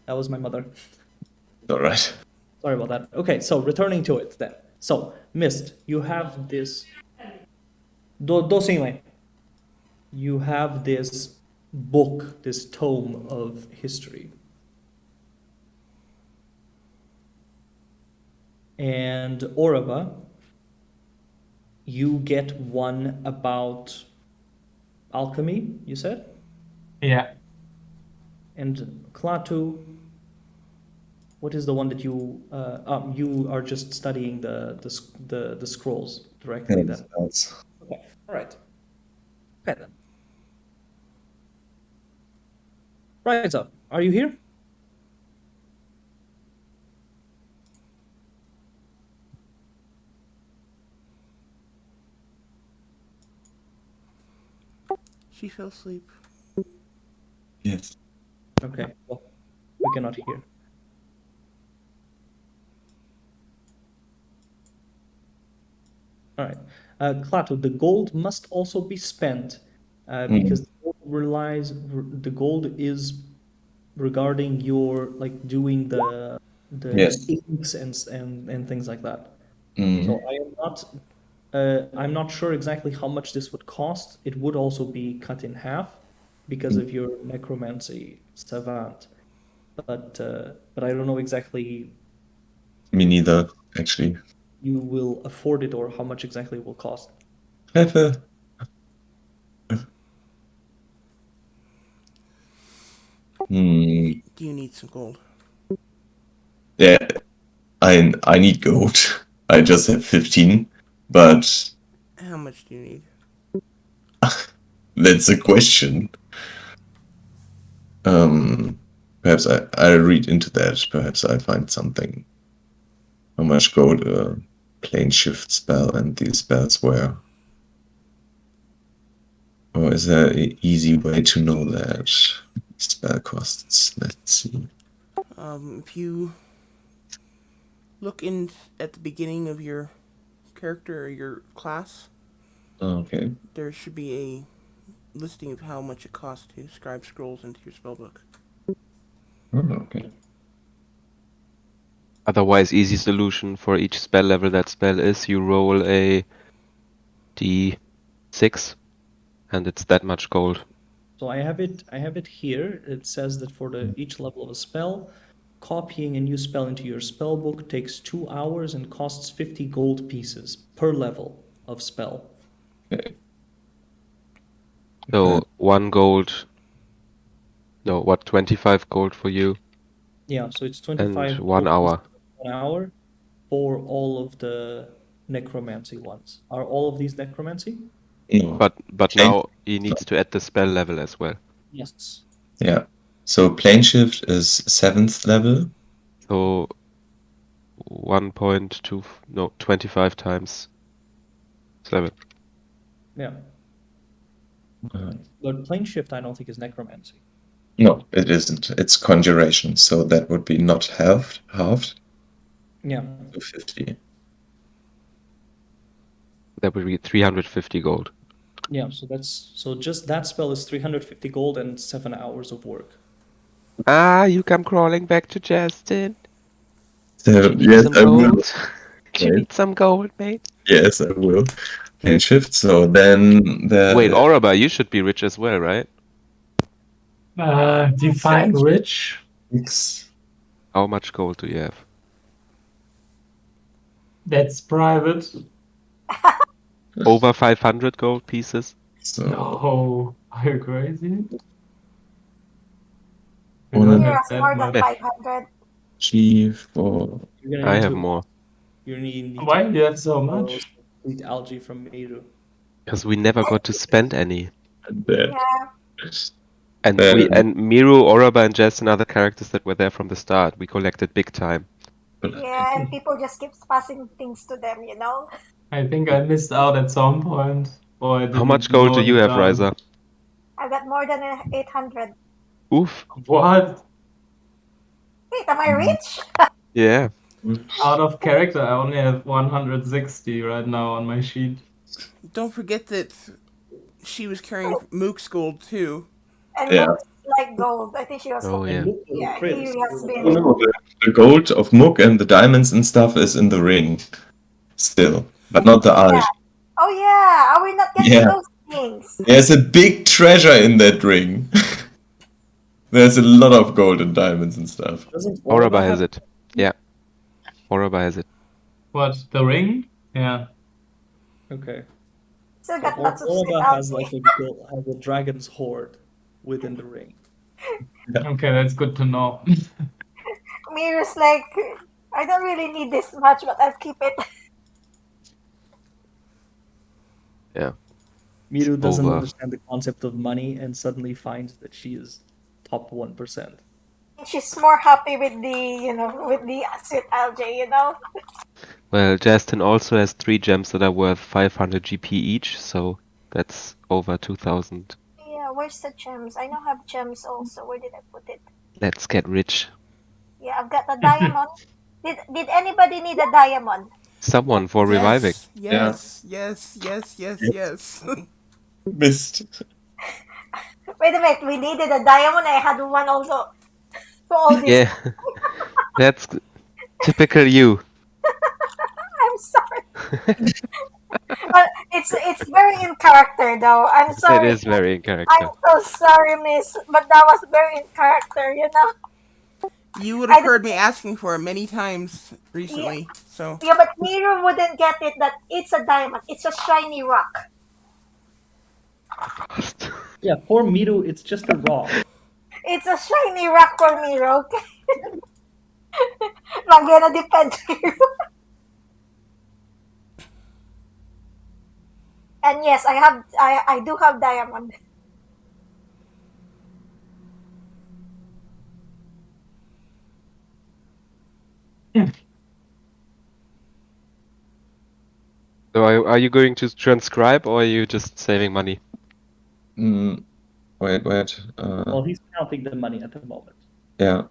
That was my mother. Alright. Sorry about that. Okay, so returning to it then. So, Mist, you have this. Dosinle. You have this book, this tome of history. And Oraba, you get one about alchemy, you said? Yeah. And Klaatu, what is the one that you are just studying the scrolls directly then? That's Okay, all right. Okay then. Right, so are you here? She fell asleep. yes. Okay, well, we cannot hear. All right. Klaatu, the gold must also be spent because the gold is regarding your like doing the Yes. inks and things like that. Mm. So I'm not sure exactly how much this would cost. It would also be cut in half because of your necromancy savant. But I don't know exactly Me neither, actually. you will afford it or how much exactly it will cost. Have a Do you need some gold? Yeah, I need gold. I just have 15, but How much do you need? that's a question. Perhaps I read into that. Perhaps I find something. How much gold a plane shift spell and these spells were. Or is there an easy way to know that? Spell costs. Let's see. If you look in at the beginning of your character or your class. Okay. There should be a listing of how much it costs to scribe scrolls into your spellbook. Oh, okay. Otherwise, easy solution for each spell level that spell is you roll a d6 and it's that much gold. So I have it here. It says that for each level of a spell, copying a new spell into your spell book takes 2 hours and costs 50 gold pieces per level of spell. Okay. So 1 gold. No, what, 25 gold for you Yeah, so it's and 25 1 gold hour. pieces per 1 hour for all of the necromancy ones. Are all of these necromancy? No. But Plane- now he needs to add the spell level as well. Yes. Yeah. So plane shift is 7th level. So 1.2, no, 25 times 7. Yeah. Uh, But plane shift I don't think is necromancy. no, it isn't. It's conjuration, so that would be not halved Yeah. to 50. That would be 350 gold. Yeah, so just that spell is 350 gold and 7 hours of work. Ah, you come crawling back to Justin. So Do you need yes, some I will. gold? Do you Wait. need some gold, mate? Yes, I will. Plane shift. So then there Wait, is Oraba, you should be rich as well, right? Define rich. 6. How much gold do you have? That's private. Over 500 gold pieces? So No, are you crazy? We One don't and- have Heroes that more than much. 500. G4. You're gonna I need have to more. You're gonna need Why to do you have so borrow much? some sweet algae from Miru. Because we never got to spend any. That. Yeah, And Then- and Miru, Oraba, and Justin are the characters that were there from the start. We collected big time. yeah, and people just keep passing things to them, you know? I think I missed out at some point, or I How didn't much gold do note you it have, down. Riza? I got more than 800. Oof. What? Wait, am I rich? Yeah. Out of character, I only have 160 right now on my sheet. Don't forget that she was carrying Mook's gold too. And Yeah. Mook's like gold. I think she was. Oh, And yeah. Mook was a Yeah, prince. he has been. No, the gold of Mook and the diamonds and stuff is in the ring still, but not the art. Oh, yeah. Are we not getting Yeah. those things? There's a big treasure in that ring. There's a lot of gold and diamonds and stuff. Doesn't Oraba Orba has have it. Yeah. Oraba has it. What, the ring? Yeah. Okay. Still So got lots of sweet Orba has algae. has a dragon's hoard within the ring. Okay, that's good to know. Miru's like, I don't really need this much, but I'll keep it. Yeah. Miru doesn't over. understand the concept of money and suddenly finds that she is top 1%. She's more happy with with the sweet algae, you know? Well, Justin also has 3 gems that are worth 500 GP each, so that's over 2000. Yeah, where's the gems? I now have gems also. Where did I put it? Let's get rich. Yeah, I've got a diamond. Did anybody need a diamond? Someone for reviving. Yes, yes, yes, yes, yes, yes. Missed. Wait a minute, we needed a diamond. I had one also. So all this. Yeah. That's typical you. I'm sorry. But it's very in character though. I'm It sorry. is very in I'm character. so sorry, miss. But that was very in character, you know? You would have heard me asking for it many times recently. So Yeah, but Miru wouldn't get it that it's a diamond. It's a shiny rock. Yeah, for Miru, it's just a rock. It's a shiny rock for Miru, okay? I'm gonna defend you. And yes, I do have diamond. So are you going to transcribe or are you just saving money? Wait. Well, he's counting the money at the moment. Yeah.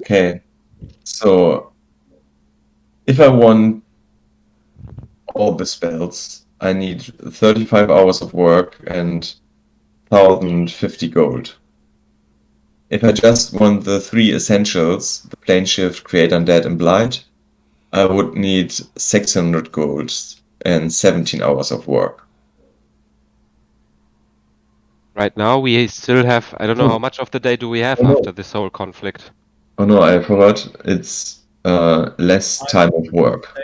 Okay. So, if I want all the spells, I need 35 hours of work and 1050 gold. If I just want the 3 essentials, the plane shift, create undead, and blight, I would need 600 gold and 17 hours of work. Right now, we still have. I don't know how much of the day do we have Oh, no. after this whole conflict. Oh no, I forgot. It's less time of work.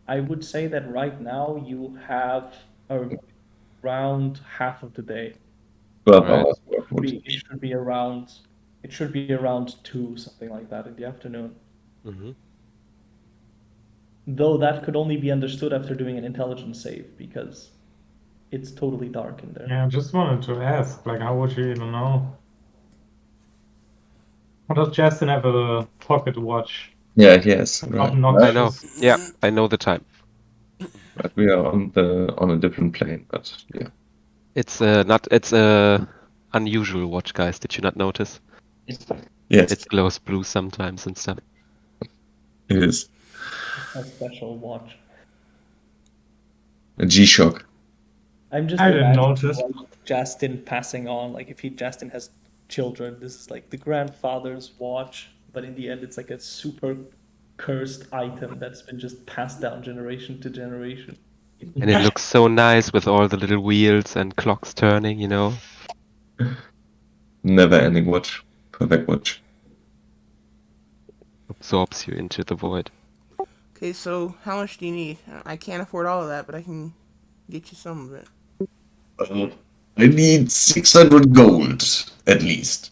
I would say that right now you have around half of the day. 12 Right. hours work would It should be around 2, something like that in the afternoon. Mhm. Though that could only be understood after doing an intelligence save because it's totally dark in there. Yeah, I just wanted to ask, like, how would you even know? Or does Justin have a pocket watch? Yeah, yes, right. Obnoxious. I know. Yeah, I know the time. But we are on a different plane, but yeah. It's not. It's a unusual watch, guys. Did you not notice? Yes, It glows blue sometimes and stuff. it is. A special watch. A G-Shock. I'm just I didn't imagining notice. like Justin passing on, like if Justin has children, this is like the grandfather's watch, but in the end it's like a super cursed item that's been just passed down generation to generation. And it looks so nice with all the little wheels and clocks turning, you know? Never-ending watch. Perfect watch. Absorbs you into the void. Okay, so how much do you need? I can't afford all of that, but I can get you some of it. I need 600 gold, at least.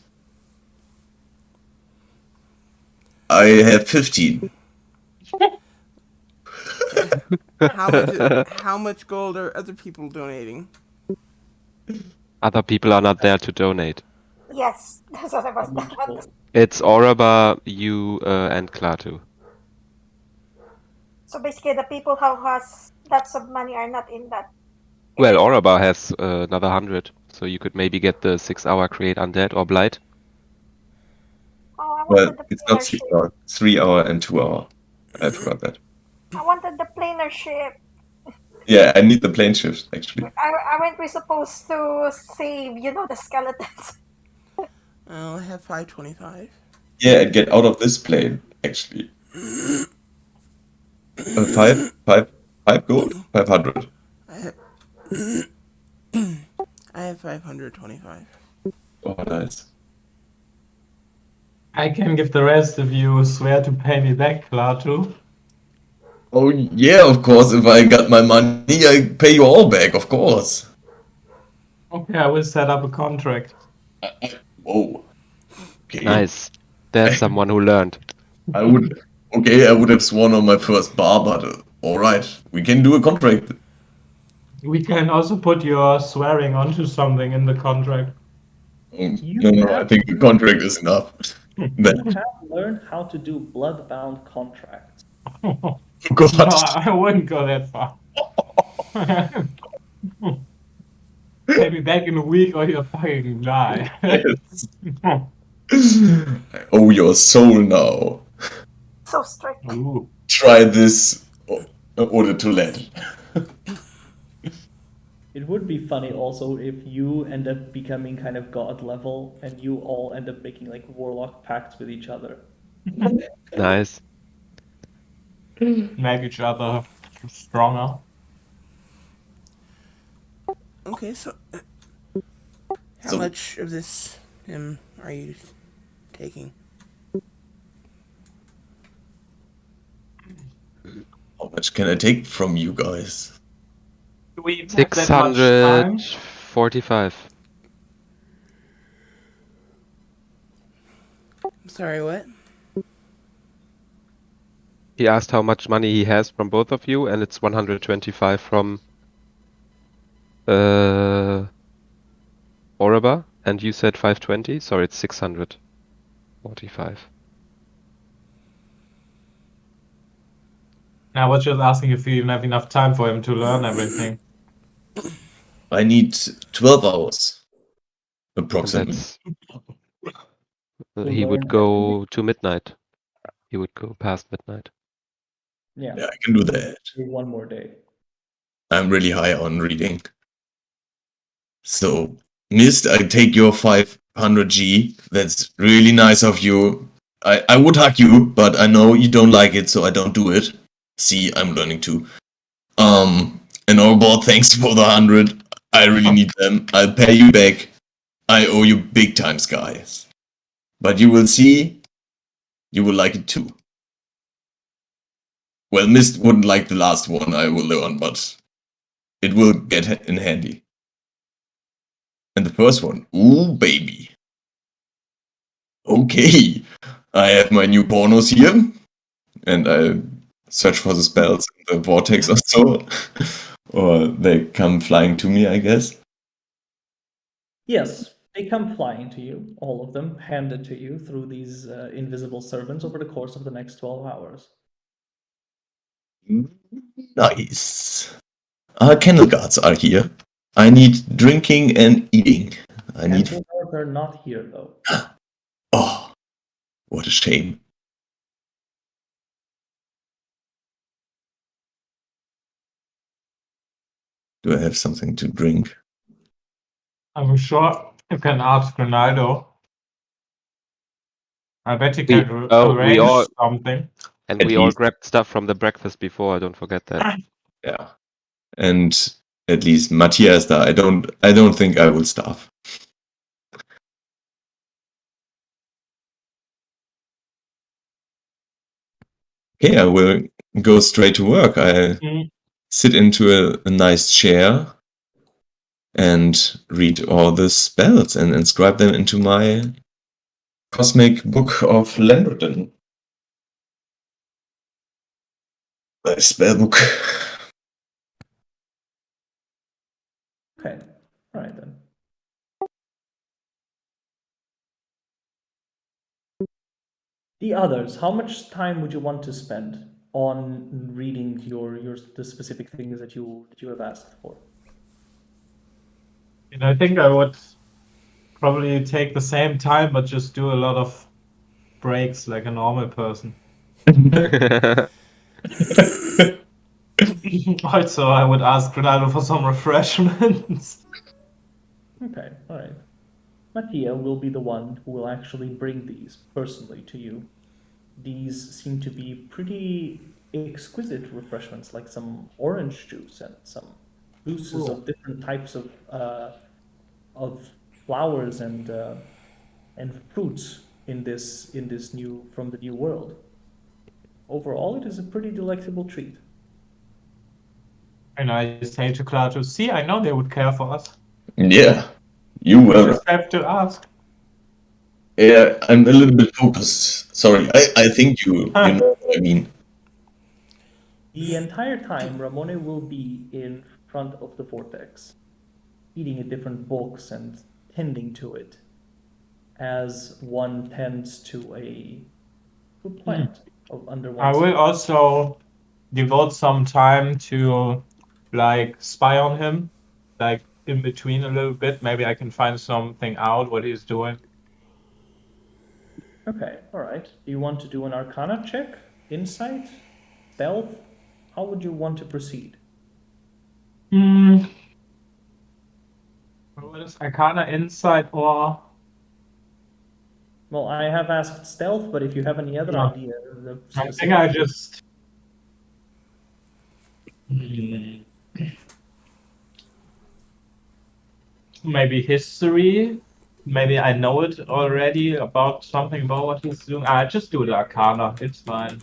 I have 15. How much gold are other people donating? Other people are not there to donate. Yes, that's what I was about to say. It's Oraba, you, and Klaatu. So basically, the people who has lots of money are not in that. Well, Oraba has another 100, so you could maybe get the 6-hour create undead or blight. Oh, I Well, wanted the it's not planar 6 ship. hours. 3 hour and 2 hour. I forgot that. I wanted the planar ship. Yeah, I need the plane shift, actually. Aren't we supposed to save, the skeletons? I have 525. Yeah, and get out of this plane, actually. 5 gold? 500. I have 525. Oh, nice. I can give the rest of you swear to pay me back, Klaatu. Oh, yeah, of course. If I got my money, I pay you all back, of course. Okay, I will set up a contract. Whoa. Okay. Nice. There's someone who learned. I would have sworn on my first bar, but alright. We can do a contract. We can also put your swearing onto something in the contract. No, I think the contract is enough. You have learned how to do blood-bound contracts. No, God. I wouldn't go that far. Pay me back in a week or you'll fucking die. Yes. I owe your soul now. So strict. Ooh. Try this order to let. It would be funny also if you end up becoming kind of god level and you all end up making like warlock pacts with each other. Nice. Make each other stronger. Okay, so how So- much of this are you taking? How much can I take from you guys? Do we even have that much time? 645. Sorry, what? He asked how much money he has from both of you, and it's 125 from Oraba, and you said 520, so it's 645. I was just asking if you even have enough time for him to learn everything. I need 12 hours. Approximately. That's He would go to midnight. He would go past midnight. Yeah. Yeah, I can do that. One more day. I'm really high on reading. So, Mist, I take your 500G. That's really nice of you. I would hug you, but I know you don't like it, so I don't do it. See, I'm learning too. And overall, thanks for the 100. I really need them. I'll pay you back. I owe you big times, guys. But you will see, you will like it too. Well, Mist wouldn't like the last one, I will learn, but it will get in handy. And the first one, ooh, baby. Okay, I have my new pornos here, and I search for the spells in the vortex or so, or they come flying to me, I guess. Yes, they come flying to you, all of them, handed to you through these invisible servants over the course of the next 12 hours. Nice. Candle guards are here. I need drinking and eating. I need. Candle guards are not here, though. Oh, what a shame. Do I have something to drink? I'm sure you can ask Ronaldo. I bet he can we arrange all something. and At we all least. grabbed stuff from the breakfast before. Don't forget that. Yeah. And at least Matthias there. I don't think I will starve. Okay, I will go straight to work. I sit into a nice chair and read all the spells and inscribe them into my cosmic book of Lendreden. My spell book. Okay, all right then. The others, how much time would you want to spend on reading the specific things that you have asked for? And I think I would probably take the same time, but just do a lot of breaks like a normal person. Also, I would ask Ronaldo for some refreshments. Okay, all right. Mattia will be the one who will actually bring these personally to you. These seem to be pretty exquisite refreshments, like some orange juice and some juices of different types of flowers and fruits in this new from the new world. Overall, it is a pretty delectable treat. And I say to Claudio, see, I know they would care for us. Yeah, you We will. just have to ask. Yeah, I'm a little bit focused. Sorry, I think you know what I mean. The entire time, Ramone will be in front of the vortex, eating at different books and tending to it, as one tends to a plant under I one's will feet. also devote some time to like spy on him, like in between a little bit. Maybe I can find something out what he's doing. Okay, all right. Do you want to do an Arcana check, insight, stealth? How would you want to proceed? What is Arcana, Insight, or? Well, I have asked stealth, but if you have any other Yeah. idea, I think I just. Maybe history. Maybe I know it already about something about what he's doing. I just do the Arcana. It's fine.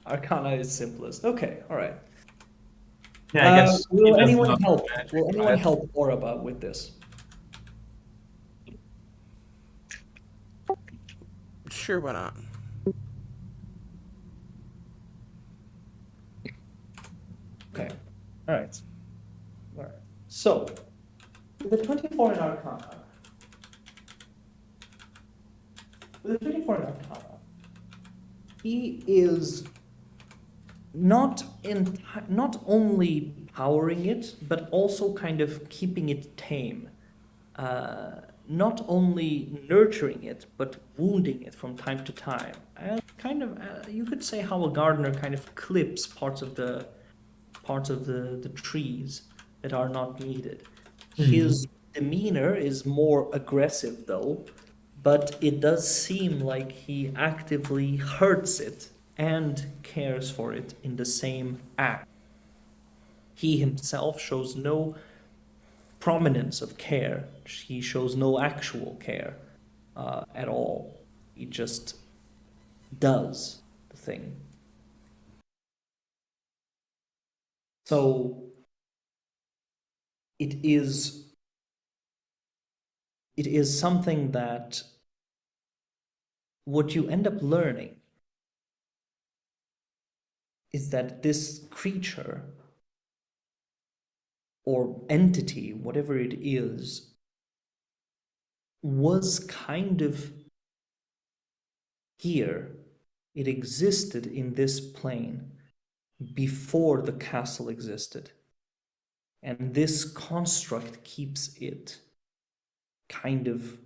Arcana is simplest. Okay, all right. Yeah, I guess. he Will doesn't anyone know help? magic, Will anyone right? help Oraba with this? Sure, why not? Okay, all right. All right. So, the 24 in Arcana. With the 24 in Arcana, he is not only powering it, but also kind of keeping it tame. not only nurturing it, but wounding it from time to time. And kind of, you could say how a gardener kind of clips parts of the trees that are not needed. His demeanor is more aggressive, though, but it does seem like he actively hurts it and cares for it in the same act. He himself shows no prominence of care. He shows no actual care at all. He just does the thing. So it is something that what you end up learning is that this creature or entity, whatever it is, was kind of here. It existed in this plane before the castle existed. And this construct keeps it kind of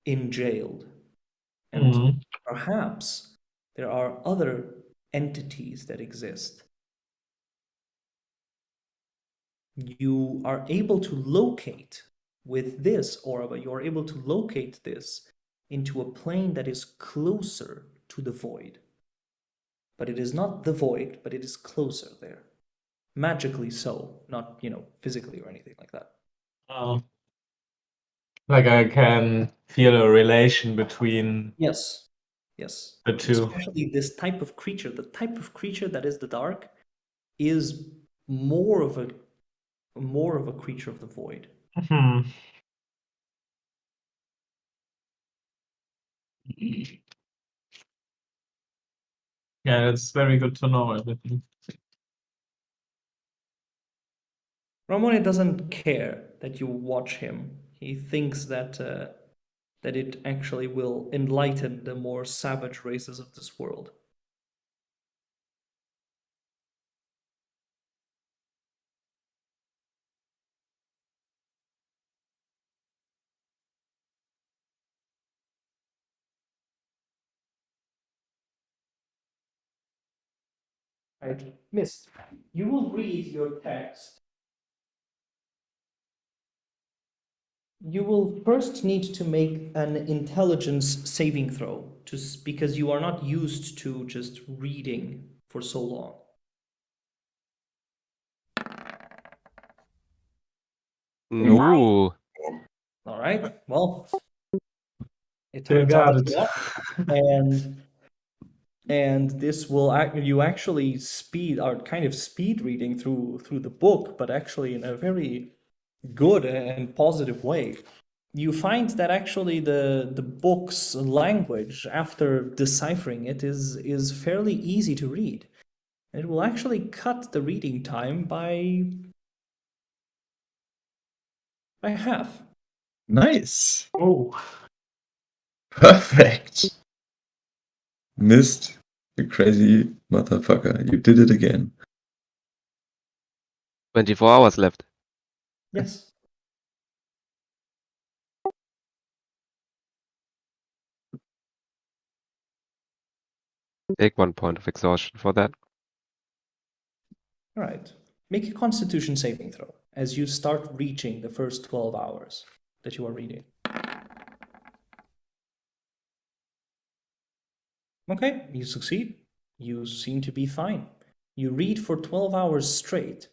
enjailed. And perhaps there are other entities that exist. You are able to locate with this aura, you are able to locate this into a plane that is closer to the void. But it is not the void, but it is closer there. Magically so, not, physically or anything like that. Like I can feel a relation between Yes. the two. Especially this type of creature. The type of creature that is the dark is more of a creature of the void. Yeah, it's very good to know everything. Ramone doesn't care that you watch him. He thinks that it actually will enlighten the more savage races of this world. Right, Miss, you will read your text. You will first need to make an intelligence saving throw, because you are not used to just reading for so long. Ooh. All right. Well, it Still turns out got that it. you are. And this will you actually kind of speed reading through the book, but actually in a very good and positive way. You find that actually the book's language, after deciphering it, is fairly easy to read. It will actually cut the reading time by half. Nice. Oh, Perfect. Missed, you crazy motherfucker. You did it again. 24 hours left. Yes. Take 1 point of exhaustion for that. All right. Make a Constitution saving throw as you start reaching the first 12 hours that you are reading. Okay, you succeed. You seem to be fine. You read for 12 hours straight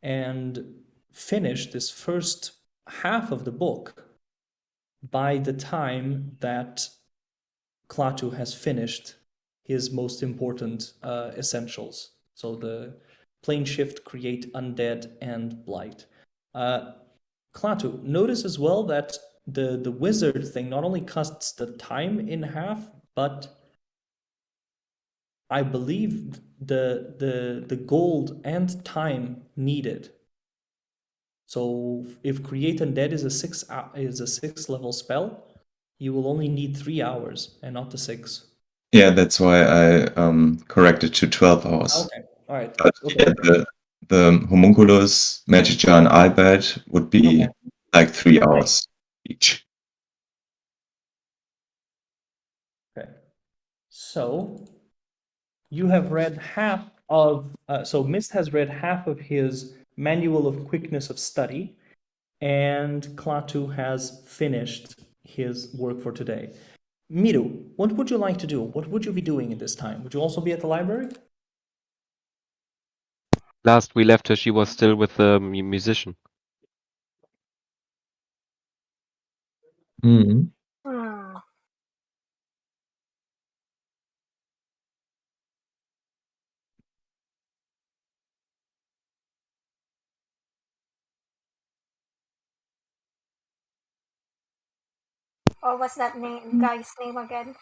and finish this first half of the book by the time that Klaatu has finished his most important essentials. So the plane shift, create undead, and blight. Klaatu, notice as well that the wizard thing not only cuts the time in half, but I believe the gold and time needed. So if create undead is a 6 level spell, you will only need 3 hours and not the 6. Yeah, that's why I corrected to 12 hours. Okay, all right. But Okay. yeah, the homunculus, magic jar, and eyebite would be Okay. like 3 hours. each. Okay. So you have read half of, so Mist has read half of his Manual of Quickness of Study, and Klaatu has finished his work for today. Miru, what would you like to do? What would you be doing at this time? Would you also be at the library? Last we left her, she was still with the musician. Mm-hmm. Hmm. Or what's that name guy's name again?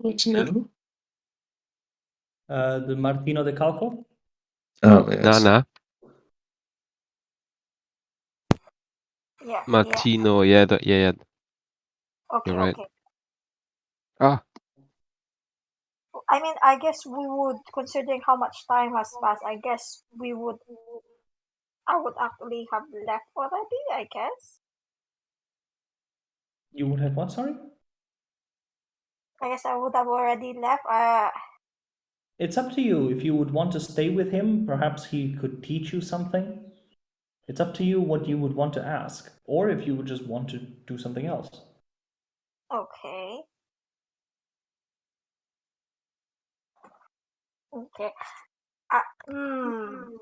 Martinello? The Martino de Calco? Oh, yes. Nana, Yeah. Martino, yeah, yeah. Okay, You're right. okay. Ah, I mean, I guess we would, considering how much time has passed, I guess I would actually have left already, I guess. You would have what, sorry? I guess I would have already left. It's up to you. If you would want to stay with him, perhaps he could teach you something. It's up to you what you would want to ask, or if you would just want to do something else. Okay. Okay. Um,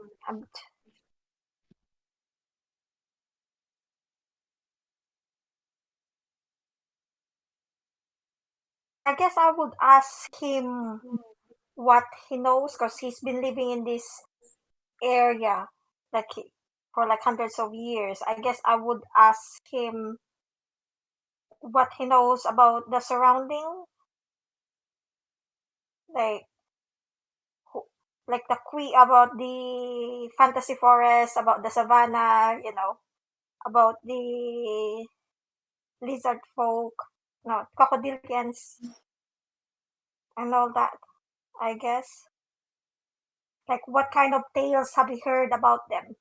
I guess I would ask him what he knows because he's been living in this area like for like hundreds of years. I guess I would ask him what he knows about the surrounding, like who- like the about the fantasy forest, about the savannah, about the lizard folk, no, crocodilians, and all that. I guess. Like, what kind of tales have you heard about them?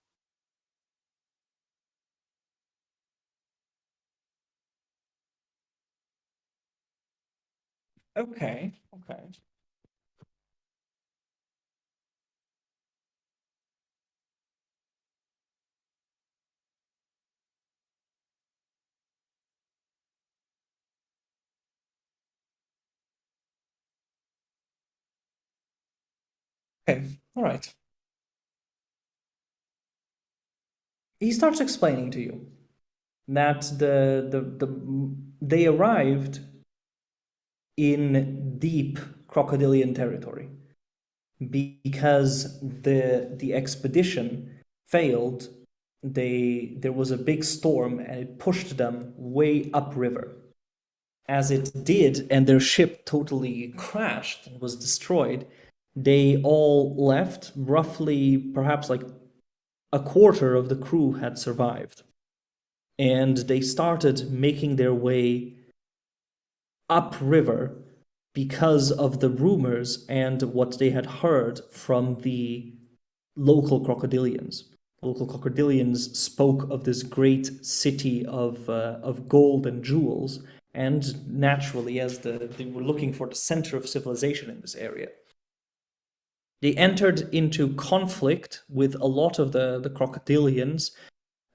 Okay, okay. Okay, all right. He starts explaining to you that they arrived in deep crocodilian territory because the expedition failed. There was a big storm and it pushed them way upriver. As it did, and their ship totally crashed and was destroyed, they all left. Roughly, perhaps like a quarter of the crew had survived. And they started making their way upriver because of the rumors and what they had heard from the local crocodilians. Local crocodilians spoke of this great city of gold and jewels, and naturally, as they were looking for the center of civilization in this area, they entered into conflict with a lot of the crocodilians,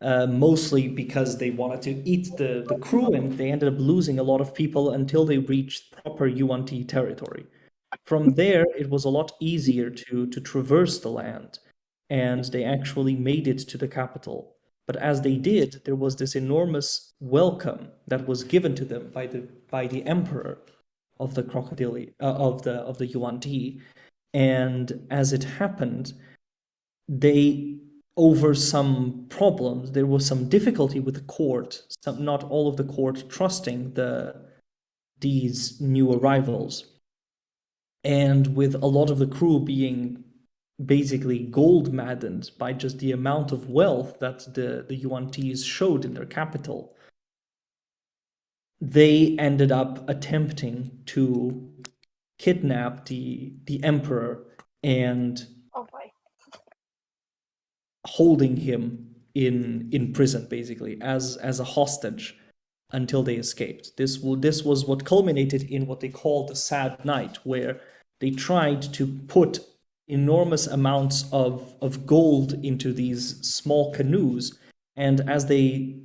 mostly because they wanted to eat the crew, and they ended up losing a lot of people until they reached proper UNT territory. From there, it was a lot easier to traverse the land, and they actually made it to the capital. But as they did, there was this enormous welcome that was given to them by the emperor of the of the UNT. And as it happened, they, over some problems, there was some difficulty with the court, not all of the court trusting these new arrivals, and with a lot of the crew being basically gold maddened by just the amount of wealth that the UNTs showed in their capital, they ended up attempting to kidnap the emperor and Oh boy. holding him in prison, basically, as a hostage until they escaped. This was what culminated in what they call the Sad Night, where they tried to put enormous amounts of gold into these small canoes, and as they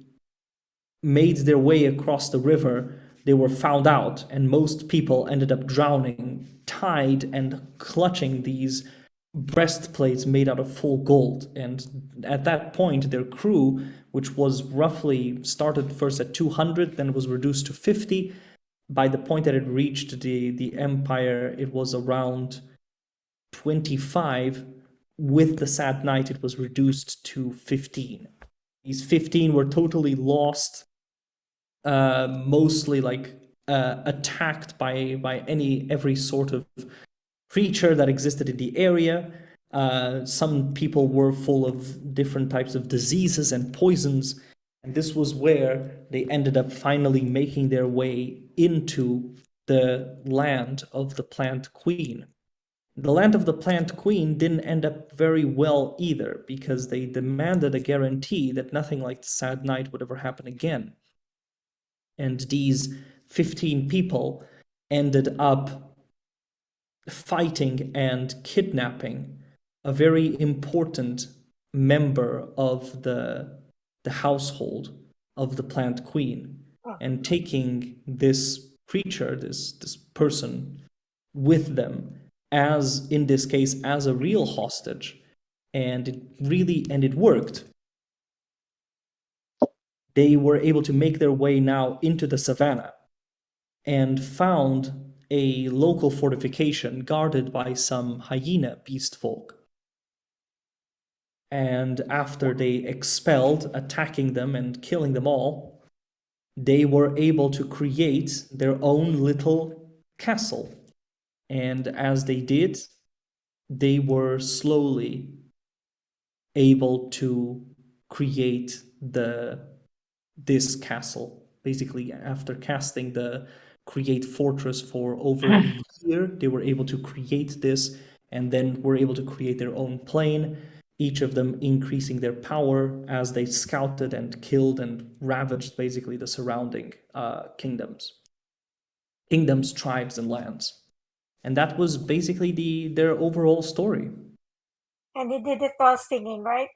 made their way across the river, they were found out, and most people ended up drowning, tied and clutching these breastplates made out of full gold. And at that point, their crew, which was roughly started first at 200, then was reduced to 50. By the point that it reached the empire, it was around 25. With the Sad Night, it was reduced to 15. These 15 were totally lost, mostly attacked by every sort of creature that existed in the area. Some people were full of different types of diseases and poisons, and this was where they ended up finally making their way into the land of the Plant Queen. The land of the Plant Queen didn't end up very well either, because they demanded a guarantee that nothing like the Sad Night would ever happen again. And these 15 people ended up fighting and kidnapping a very important member of the household of the Plant Queen, and taking this creature, this person, with them, as in this case as a real hostage. And it worked. They were able to make their way now into the savannah and found a local fortification guarded by some hyena beast folk. And after they expelled, attacking them and killing them all, they were able to create their own little castle. And as they did, they were slowly able to create this castle. Basically, after casting the create fortress for over a year, they were able to create this, and then were able to create their own plane, each of them increasing their power as they scouted and killed and ravaged basically the surrounding kingdoms, tribes, and lands. And that was basically their overall story. And he did it while singing, right?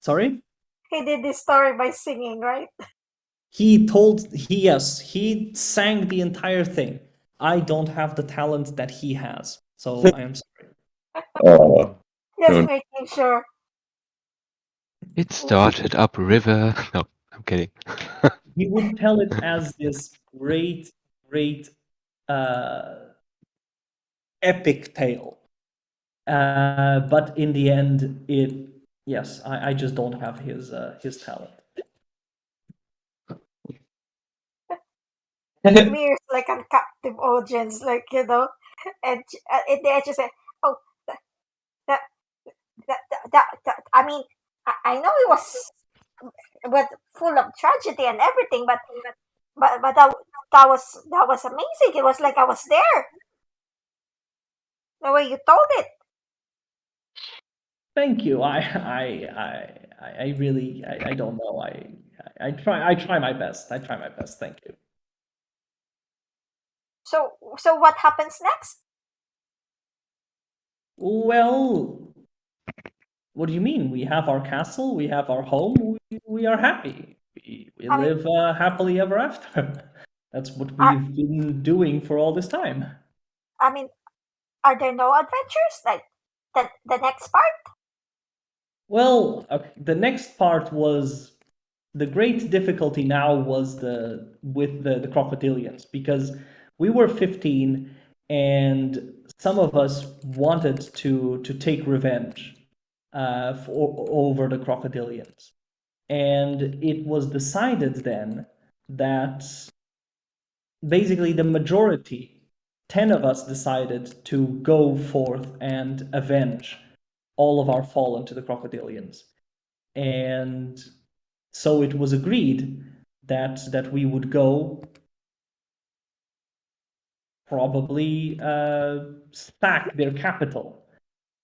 Sorry? He did this story by singing, right? He sang the entire thing. I don't have the talent that he has, so I am sorry. Oh, Just don't. making sure. It started upriver. No, I'm kidding. He would tell it as this great, epic tale. But in the end, I just don't have his talent. Mirrors like a captive audience, like, and at the edge you say, "Oh, that, that, I mean, I know it was full of tragedy and everything, but that was amazing. It was like I was there. The way you told it." Thank you. I really I don't know. I try my best. I try my best. Thank you. So what happens next? Well, what do you mean? We have our castle, we have our home, we are happy. We I mean, live happily ever after. That's what are we've been doing for all this time. I mean, are there no adventures like the next part? Well, the next part was the great difficulty now was with the crocodilians, because we were 15 and some of us wanted to take revenge over the crocodilians. And it was decided then that basically the majority, 10 of us, decided to go forth and avenge all of our fallen to the crocodilians. And so it was agreed that we would go probably sack their capital.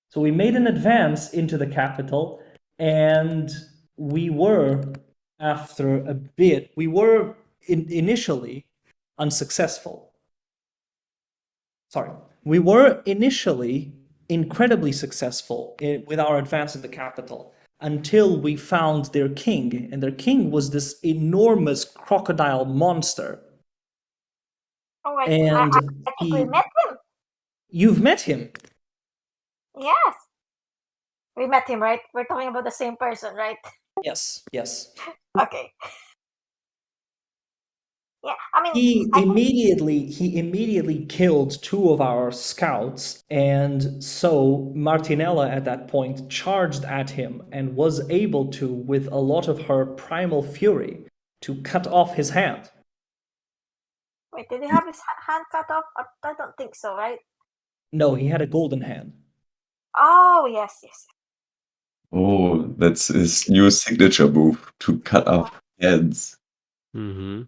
So we made an advance into the capital, and we were, after a bit, we were initially unsuccessful. Sorry, we were initially incredibly successful with our advance in the capital until we found their king, and their king was this enormous crocodile monster. Oh, I And think we met him. you've met him. Yes, we met him, right? We're talking about the same person, right? Yes, yes. Okay. Yeah, I mean, He I think immediately killed two of our scouts, and so Martinella at that point charged at him and was able to, with a lot of her primal fury, to cut off his hand. wait, did he have his hand cut off? I don't think so, right? No, he had a golden hand. Oh, yes, yes. Oh, that's his new signature move, to cut off heads. Mm-hmm.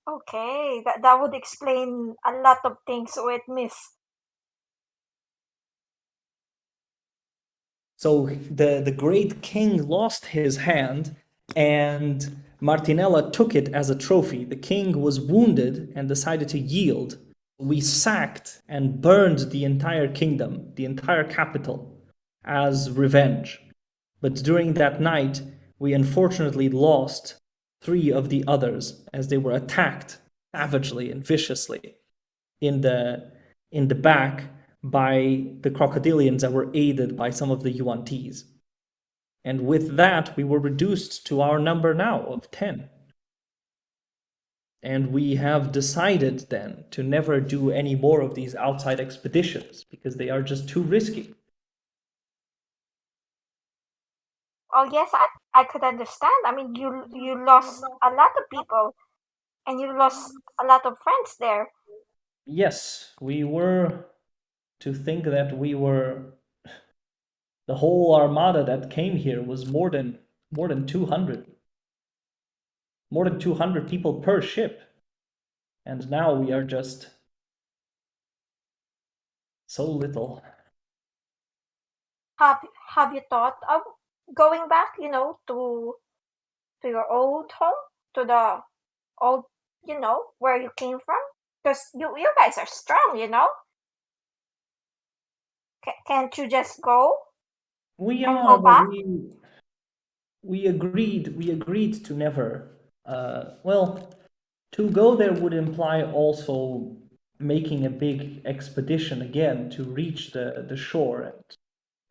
Okay, that would explain a lot of things with Miss. So the great king lost his hand, and Martinella took it as a trophy. The king was wounded and decided to yield. We sacked and burned the entire kingdom, the entire capital, as revenge. But during that night, we unfortunately lost three of the others as they were attacked savagely and viciously in the back by the crocodilians that were aided by some of the Yuan-Tis. And with that, we were reduced to our number now of 10. And we have decided then to never do any more of these outside expeditions because they are just too risky. Oh, yes, I could understand. I mean, you lost a lot of people, and you lost a lot of friends there. Yes, we were to think that we were the whole armada that came here was more than 200. More than 200 people per ship. And now we are just so little. Have you thought of going back? To your old home, to the old, where you came from? Because you guys are strong. Can't you just go We and are, go but back? we agreed to never. Well, to go there would imply also making a big expedition again to reach the shore,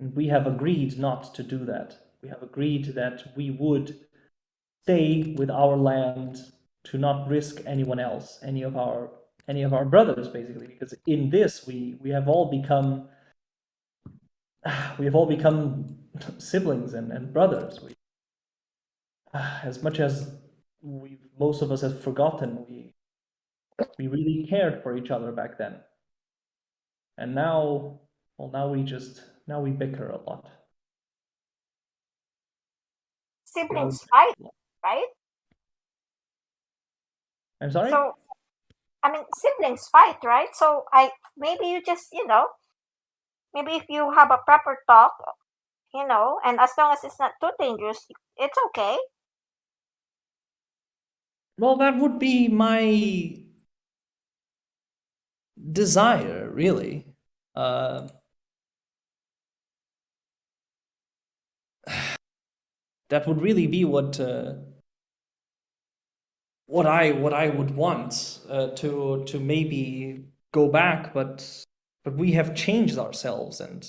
and we have agreed not to do that. We have agreed that we would stay with our land, to not risk anyone else, any of our brothers, basically, because in this we have all become siblings and brothers. As much as most of us have forgotten, we really cared for each other back then. And now, well, now we bicker a lot. Siblings fight, right? I'm sorry? So, I mean, siblings fight, right? So, maybe you just, maybe if you have a proper talk, and as long as it's not too dangerous, it's okay. Well, that would be my desire, really. That would really be what I would want, to maybe go back, but we have changed ourselves, and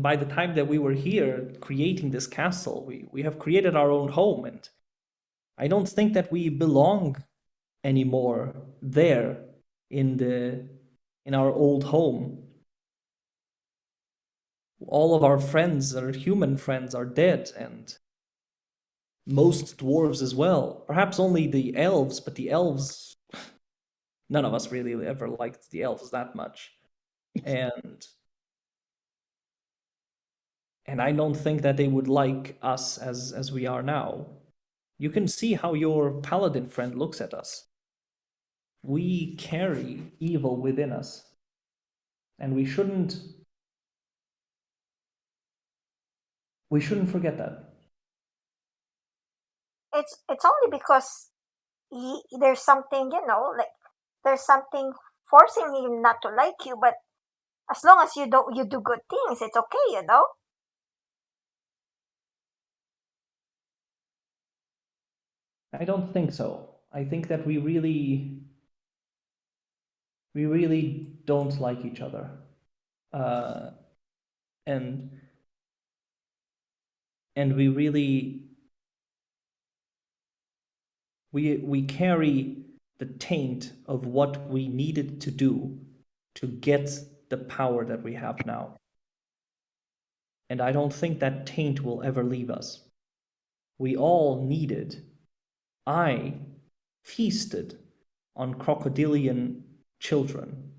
by the time that we were here creating this castle, we have created our own home, and I don't think that we belong anymore there in our old home. All of our friends, our human friends, are dead, and most dwarves as well. Perhaps only the elves, but the elves, none of us really ever liked the elves that much. And I don't think that they would like us as we are now. You can see how your paladin friend looks at us. We carry evil within us, and we shouldn't forget that. it's only because there's something, like there's something forcing him not to like you, but as long as you do good things, it's okay. I don't think so. I think that we really don't like each other, and we really we carry the taint of what we needed to do to get the power that we have now. And I don't think that taint will ever leave us. We all needed. I feasted on crocodilian children,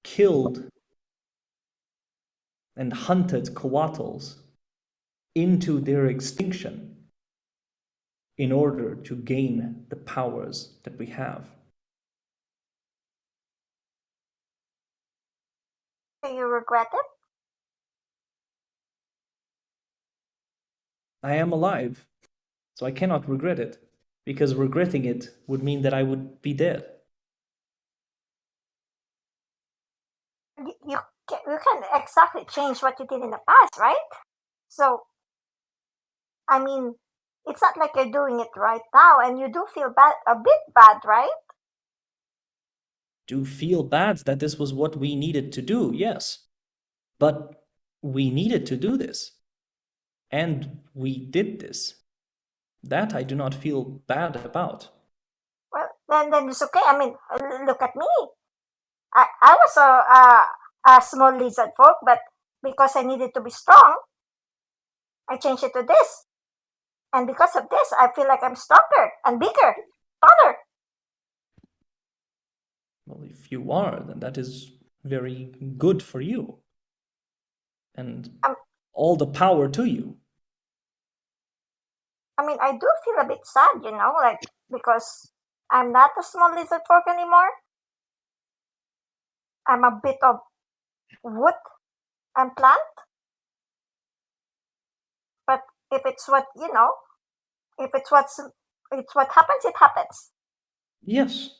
killed and hunted coatls into their extinction in order to gain the powers that we have. Do you regret it? I am alive, so I cannot regret it, because regretting it would mean that I would be dead. You can't exactly change what you did in the past, right? So, I mean, it's not like you're doing it right now, and you do feel bad, a bit bad, right? Do feel bad that this was what we needed to do, yes. But we needed to do this. And we did this. That I do not feel bad about. Well, then it's okay. I mean, look at me. I was a small lizard folk, but because I needed to be strong, I changed it to this. And because of this, I feel like I'm stronger and bigger, taller. Well, if you are, then that is very good for you. And Um, all the power to you. I mean, I do feel a bit sad, like because I'm not a small lizard folk anymore. I'm a bit of wood and plant. But if it's what if it's what happens, it happens. Yes,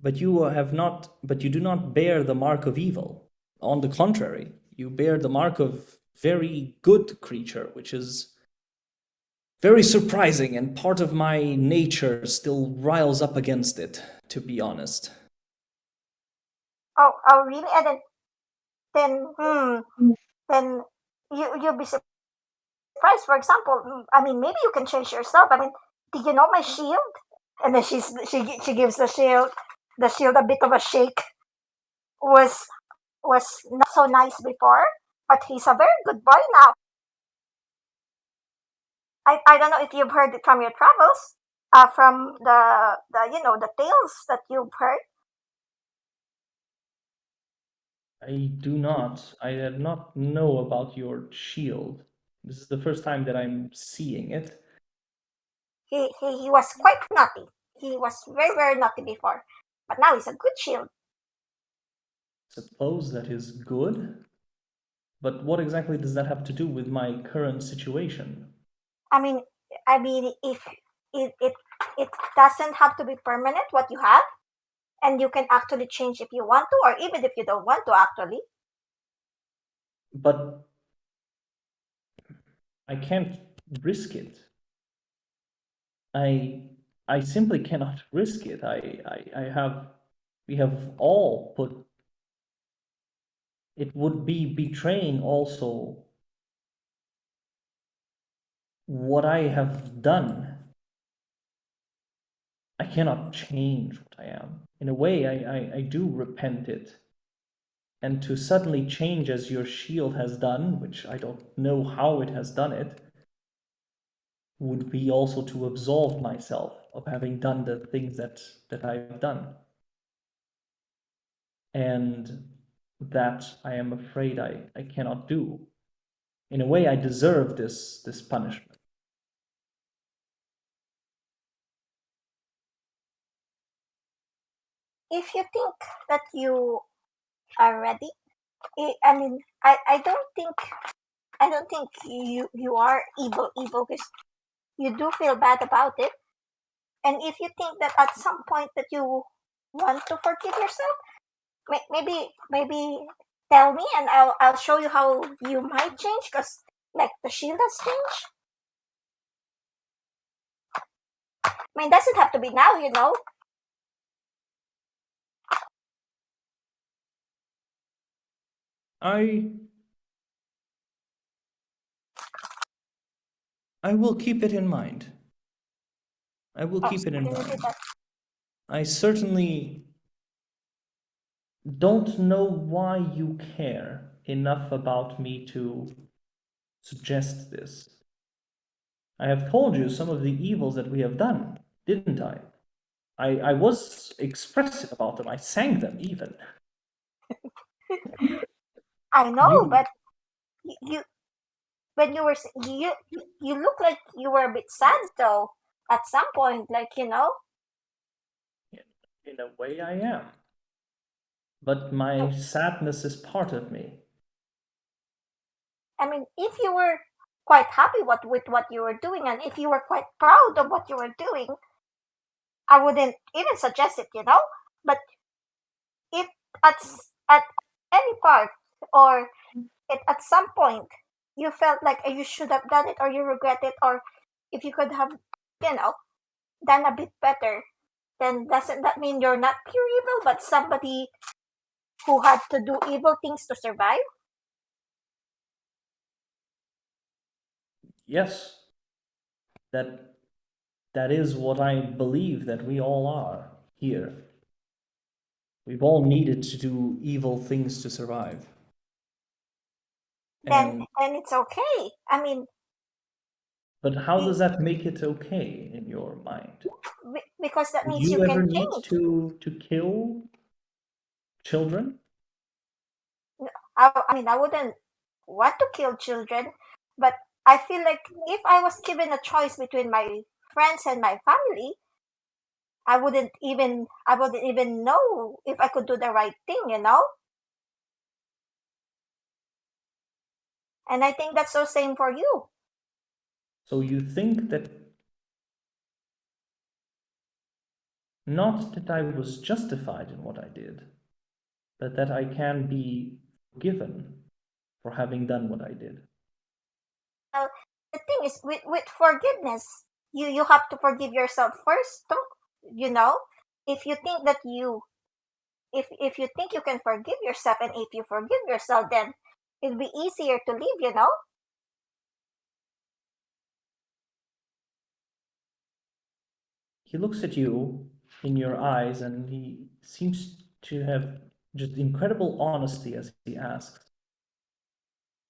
but you do not bear the mark of evil. On the contrary, you bear the mark of very good creature, which is very surprising, and part of my nature still riles up against it, to be honest. Oh, really? And then you'll be surprised. For example, I mean, maybe you can change yourself. I mean, did you know my shield? And then she gives the shield a bit of a shake. Was not so nice before, but he's a very good boy now. I don't know if you've heard it from your travels, from the tales that you've heard. I do not. I did not know about your shield. This is the first time that I'm seeing it. He was quite naughty. He was very, very naughty before, but now he's a good shield. Suppose that is good. But what exactly does that have to do with my current situation? I mean, if it it doesn't have to be permanent what you have, and you can actually change if you want to, or even if you don't want to actually. But I can't risk it. I simply cannot risk it. We have all put, it would be betraying also what I have done. I cannot change what I am. In a way, I do repent it. And to suddenly change as your shield has done, which I don't know how it has done it, would be also to absolve myself of having done the things that I've done. And that I am afraid I cannot do. In a way, I deserve this punishment. If you think that you are ready, I don't think I don't think you are evil because you do feel bad about it. And if you think that at some point that you want to forgive yourself, maybe tell me and I'll show you how you might change. Because like the shield has changed. I mean, doesn't have to be now, you know. I will keep it in mind. I will keep it in mind. I certainly don't know why you care enough about me to suggest this. I have told you some of the evils that we have done, didn't I? I was expressive about them. I sang them even. I know, You, but you when you were you look like you were a bit sad though at some point, like you know. in a way, I am. But my sadness is part of me. I mean, if you were quite happy with what you were doing, and if you were quite proud of what you were doing, I wouldn't even suggest it, you know. But if at at any part or at some point you felt like you should have done it or you regret it, or if you could have, you know, done a bit better, then doesn't that mean you're not pure evil, but somebody who had to do evil things to survive? Yes, that is what I believe that we all are here. We've all needed to do evil things to survive. And Then it's okay. I mean, but how does that make it okay in your mind? because that Do means you you can ever need change. to kill children? I mean, I wouldn't want to kill children, but I feel like if I was given a choice between my friends and my family, I wouldn't even know if I could do the right thing, you know? And I think that's the same for you. So you think that not that I was justified in what I did, but that I can be forgiven for having done what I did. Well, the thing is with forgiveness, you have to forgive yourself first, you know? If you think that if you think you can forgive yourself, and if you forgive yourself, then it'll be easier to live, you know? He looks at you in your eyes and he seems to have just incredible honesty as he asks,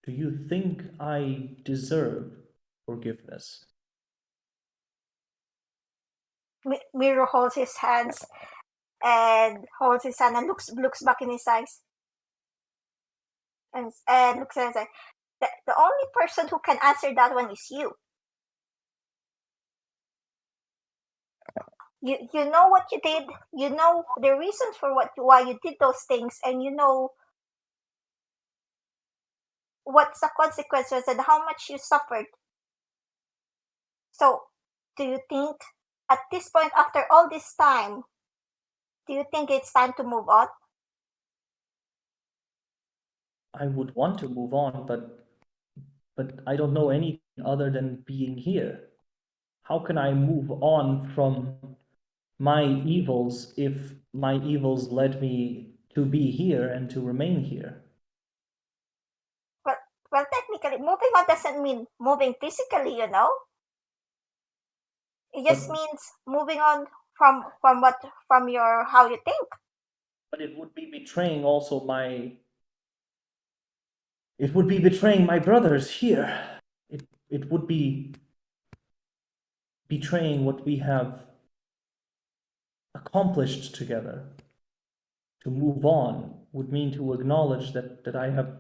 do you think I deserve forgiveness? Miro holds his hands and holds his hand and looks back in his eyes and looks at his eyes. The only person who can answer that one is you. You know what you did. You know the reasons for why you did those things, and you know what's the consequences and how much you suffered. So, do you think at this point, after all this time, do you think it's time to move on? I would want to move on, but I don't know anything other than being here. How can I move on from my evils if my evils led me to be here and to remain here? Well, well, technically, moving on doesn't mean moving physically. You know, it just But means moving on from your how you think. but it would be betraying also it would be betraying my brothers here. It would be betraying what we have accomplished together. To move on would mean to acknowledge that I have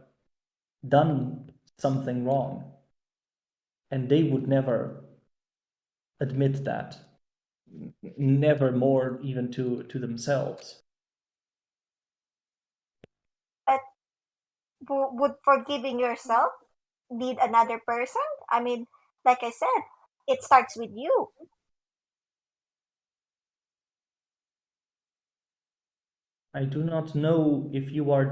done something wrong. And they would never admit that. Never more even to themselves. But would forgiving yourself need another person? I mean, like I said, it starts with you. I do not know if you are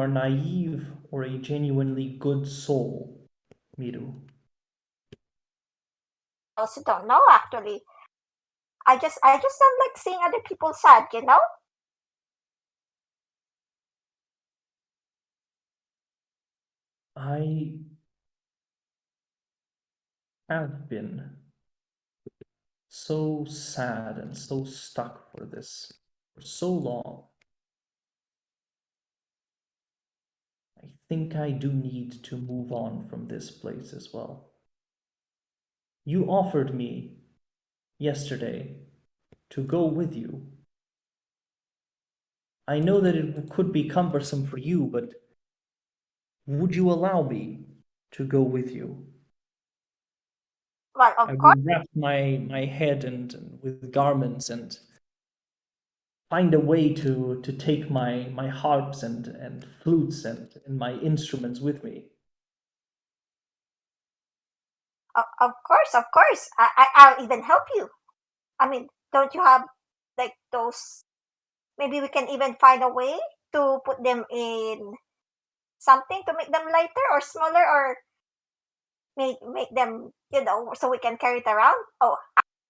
naive or a genuinely good soul, Miru. I also don't know actually. I just don't like seeing other people sad, you know? I have been so sad and so stuck for this for so long. I think I do need to move on from this place as well. You offered me yesterday to go with you. I know that it could be cumbersome for you, but would you allow me to go with you? Well, I of course. will wrap my head and with garments and find a way to take my harps and flutes and my instruments with me. Of course, of course. I'll even help you. I mean, don't you have like those? Maybe we can even find a way to put them in something to make them lighter or smaller, or make them, so we can carry it around. Oh,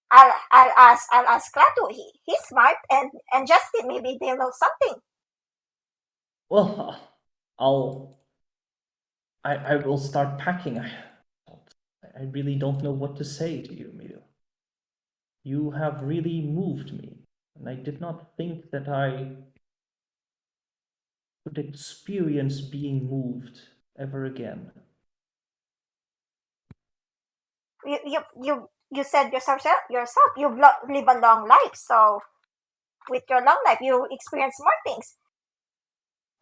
I'll ask Klaatu. He's smart, and Justin, maybe they'll know something. Well, I will start packing. I really don't know what to say to you, Miru. You have really moved me, and I did not think that I could experience being moved ever again. You said yourself you've live a long life, so with your long life you experience more things.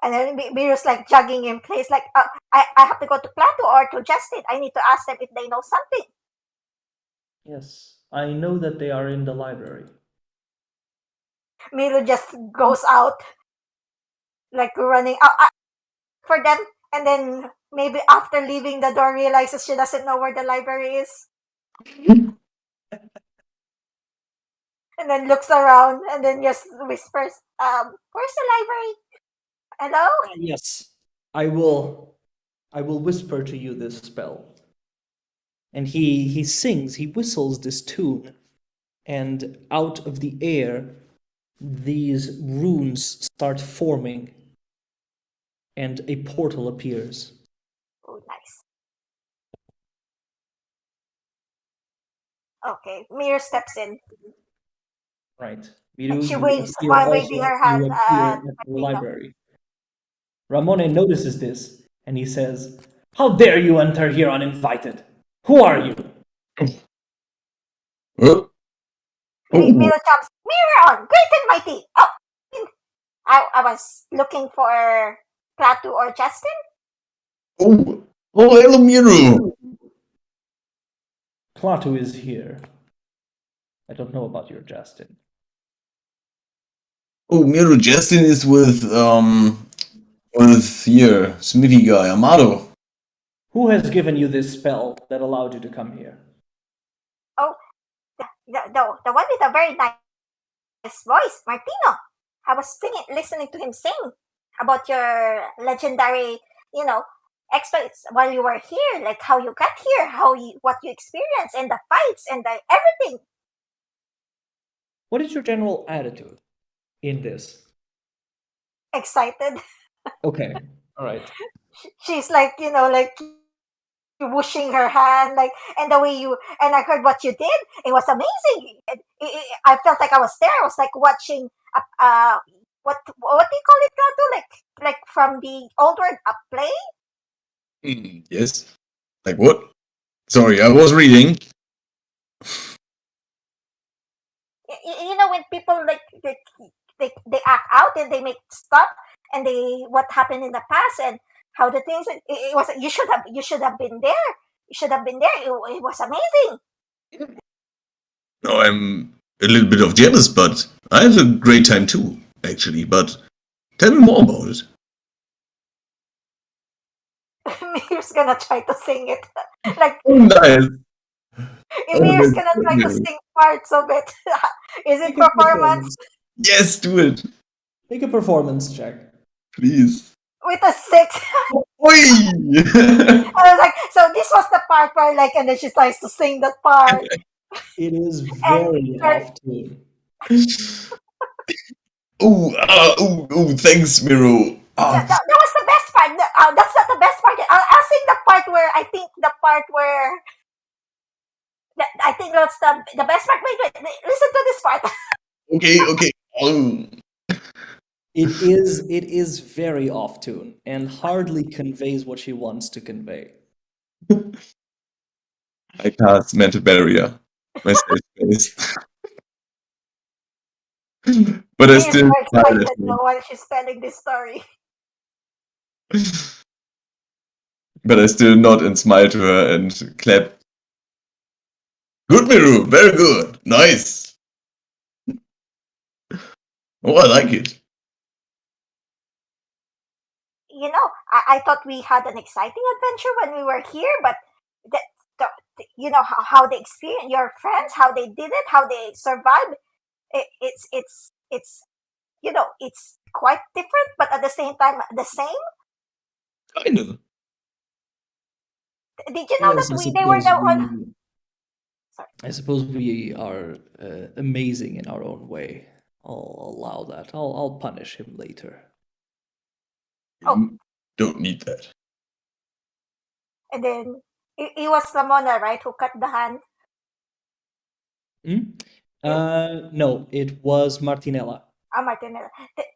And then Miru's like jogging in place, like, I have to go to Plato or to Justin. I need to ask them if they know something. Yes, I know that they are in the library. Miru just goes out, like running out for them, and then maybe after leaving the door realizes she doesn't know where the library is, and then looks around and then just whispers, "Where's the library? Hello?" Yes, I will whisper to you this spell. And he sings, he whistles this tune, and out of the air these runes start forming and a portal appears. Oh, nice. Okay, Miru steps in. Right. And Miru, she you waves appear while also, waving her you hand appear at at the Martino. library. Ramone notices this and he says, "How dare you enter here uninvited? Who are you?" Oh, Miru jumps. Miron, great and mighty. Oh, I was looking for Klaatu or Justin. oh, oh, hello, Miru. Klaatu is here. I don't know about your Justin. Oh, Miru, Justin is with here, Smithy guy, Amado. Who has given you this spell that allowed you to come here? Oh, the one with a very nice voice, Martino. I was listening to him sing about your legendary, you know, exploits while you were here, like how you got here, what you experienced, and the fights and the everything. What is your general attitude in this? Excited. Okay, all right. She's like, like whooshing her hand, like, and the way and I heard what you did. It was amazing. I felt like I was there. I was like watching, what do you call it, Gato? Like from the old word, a play. Yes. Like what? Sorry, I was reading. When people they act out and they make stuff, and they what happened in the past and how the things it was. You should have been there. You should have been there. It was amazing. No, I'm a little bit of jealous, but I had a great time too, actually. But tell me more about it. Mir's gonna try to sing it. Like, Oh, nice. Mir's That's gonna good try to news. sing parts of it. Is it Make a performance? performance. Yes, do it, Make a performance check. please. With a 6. Oi! I was like, so this was the part where, like, and then she tries to sing that part. It is And very her, off tune. Thanks, Miro. that was the best part. That's not the best part. I'll sing the part where I think the part where I think that's the best part. Wait, listen to this part. Okay. It is very off tune and hardly conveys what she wants to convey. I cast mental barrier. My safe space. But I He is still so smile at excited her. now while she's telling this story. But I still nod and smile to her and clap. Good, Miru. Very good. Nice. Oh, I like it. You know, I thought we had an exciting adventure when we were here, but that, you know how they experience your friends, how they did it, how they survived. It's you know it's quite different, but at the same time the same. I know. Did you know Yes, that they were the one? Sorry. I suppose we are amazing in our own way. I'll allow that. I'll punish him later. Oh, Don't need that. and then it was Ramona, right, who cut the hand. Hmm? No, it was Martinella. Martinez.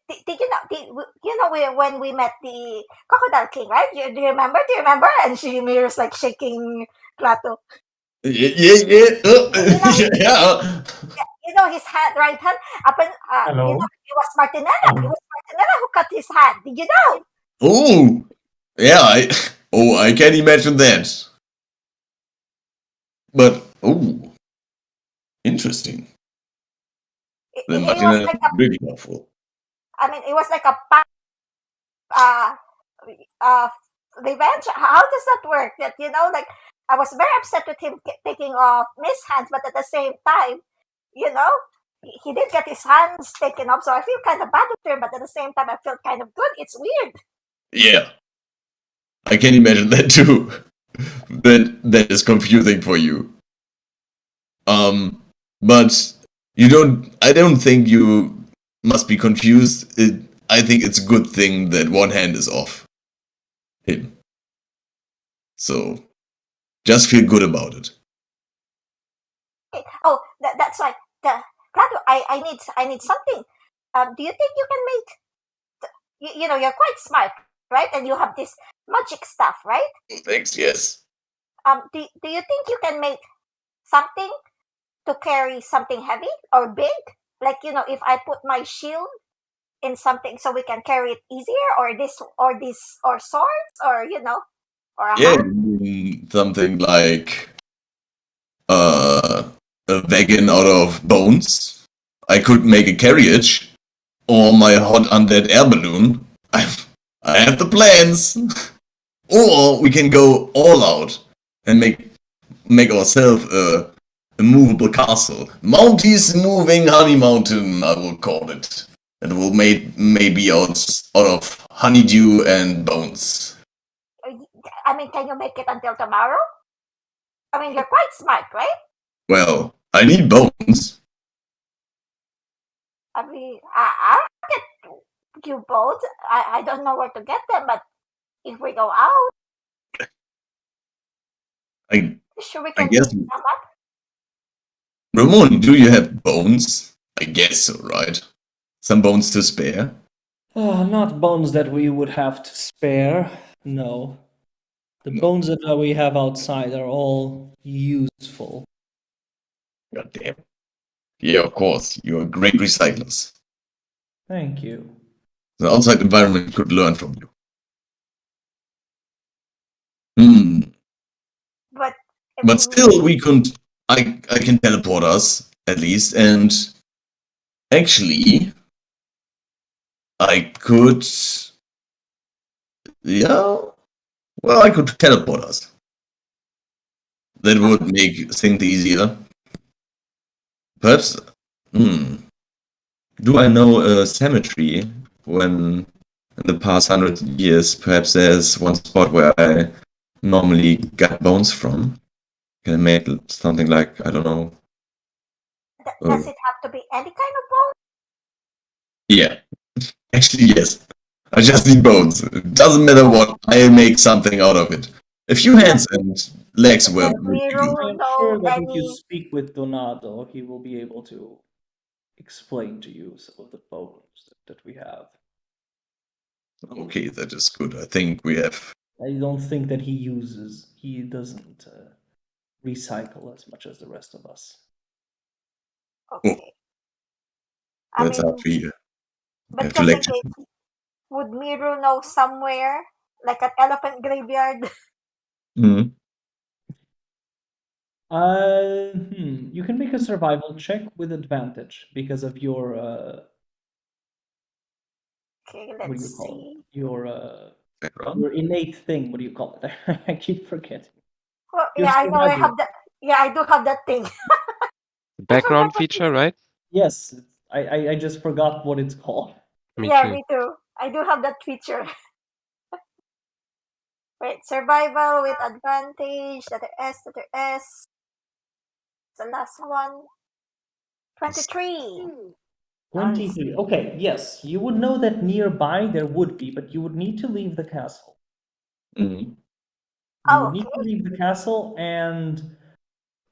Did you know? You know when we met the Crocodile King, right? Do you remember? Do you remember? And she mirrors like shaking Plato. Yeah. You know, Yeah. his hand, right hand. Up and Hello. it was Martinella. It was Martinella who cut his hand. Did you know? Oh, yeah. I can imagine that. But interesting. Then It was Martina like is really helpful. it was like a uh, uh, revenge. How does that work? That like I was very upset with him taking off Miss hands, but at the same time, you know, he did get his hands taken off, so I feel kind of bad with him, but at the same time, I feel kind of good. It's weird. Yeah, I can imagine that too. That is confusing for you. But you don't. I don't think you must be confused. I think it's a good thing that one hand is off him. So just feel good about it. Okay. Oh, that's why. Claudio, I need something. Do you think you can make? You're quite smart, right? And you have this magic stuff, right? Thanks. Yes. Do you think you can make something to carry something heavy or big? Like if I put my shield in something so we can carry it easier, or swords, or a Yeah. hat. Something like uh, a wagon out of bones. I could make a carriage or my hot undead air balloon. I have the plans. Or we can go all out and make ourselves a movable castle. Mounties moving honey mountain, I will call it. And will maybe out of honeydew and bones. I mean, can you make it until tomorrow? I mean, you're quite smart, right? Well, I need bones. I mean, I'll get you both. I don't know where to get them, but if we go out, I sure we I can guess. dig some up. Ramon, do you have bones? I guess so, right? Some bones to spare? Not bones that we would have to spare. No. The No. bones that we have outside are all useful. God damn. Yeah, of course. You're great recyclers. Thank you. The outside environment could learn from you. Hmm. But I But mean, still, we could. I can teleport us at least, and actually, I could. Yeah. Well, I could teleport us. That would make things easier. Perhaps. Do I know a cemetery when in the past 100 years, perhaps there's one spot where I normally get bones from? Can I make something like, I don't know. Does it have to be any kind of bone? Yeah. Actually, yes. I just need bones. It doesn't matter what. I'll make something out of it. A few hands and legs Does would be good. Miro I'm know sure that if you any? speak with Donato, he will be able to explain to you some of the bones that we have. Okay, that is good. I think we have. I don't think that he doesn't recycle as much as the rest of us. Okay. I That's up mean, to you. I but have to just in lecture. case, would Miro know somewhere, like an elephant graveyard? Mhm. You can make a survival check with advantage because of your Okay, what do let's you call see. it? Background. Your innate thing. What do you call it? I keep forgetting. Well, Your yeah, I know I survival. have that. Yeah, I do have that thing. I forgot Background what feature, right? Yes, I just forgot what it's called. Me Yeah, too. me too. I do have that feature. Wait, survival with advantage. Letter S, letter S. The last one. 23. Nice. 23. Okay, yes, you would know that nearby there would be, but you would need to leave the castle. Mhm. You Oh, would need okay. to leave the castle, and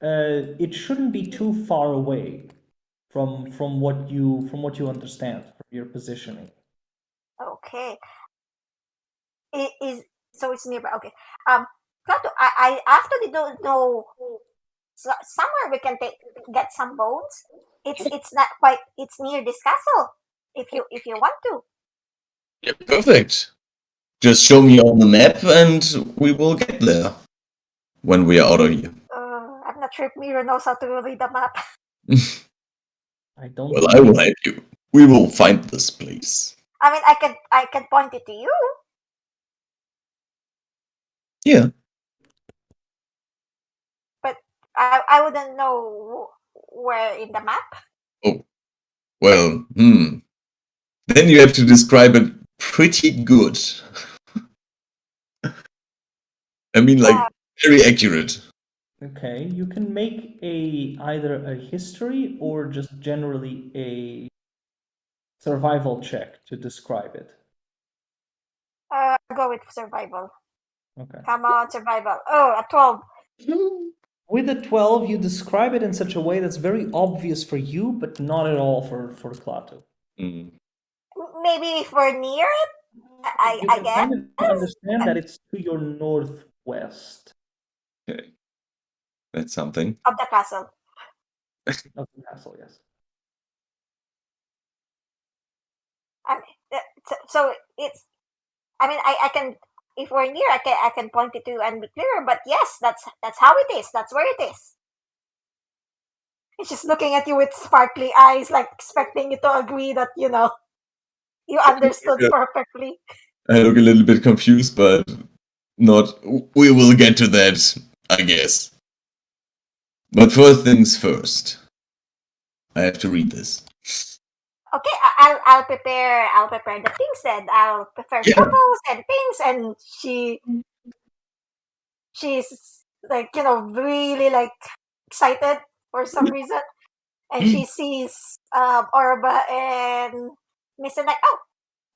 it shouldn't be too far away from what you understand from your positioning. Okay. It is so it's nearby. Okay. Kato, I actually don't know. Somewhere we can get some bones. It's not quite. It's near this castle. If you want to. Yeah, perfect. Just show me on the map and we will get there when we are out of here. I'm not sure if Miro knows how to read the map. I don't Well, I think will help you. We will find this place. I mean, I can point it to you, Yeah. but I wouldn't know where in the map. Oh, well, Then you have to describe it pretty good. I mean, like, very accurate. Okay, you can make either a history or just generally a survival check to describe it. I'll go with survival. Okay. Come on, survival. Oh, a 12. With a 12, you describe it in such a way that's very obvious for you, but not at all for Klaatu. Mm, Maybe if we're near it, You I can guess, kind of understand that it's to your northwest okay, that's something. of the castle. of the castle, yes. I mean, so it's. I mean, I can. If we're near, I can point it to you and be clearer. But yes, that's how it is. That's where it is. It's just looking at you with sparkly eyes, like expecting you to agree that you understood perfectly. I look a little bit confused, but not. We will get to that, I guess. But first things first. I have to read this. Okay, I'll prepare the things then. I'll prepare Yeah. shovels and things, and she's like really like excited for some reason, and she sees Orba and Miss and like oh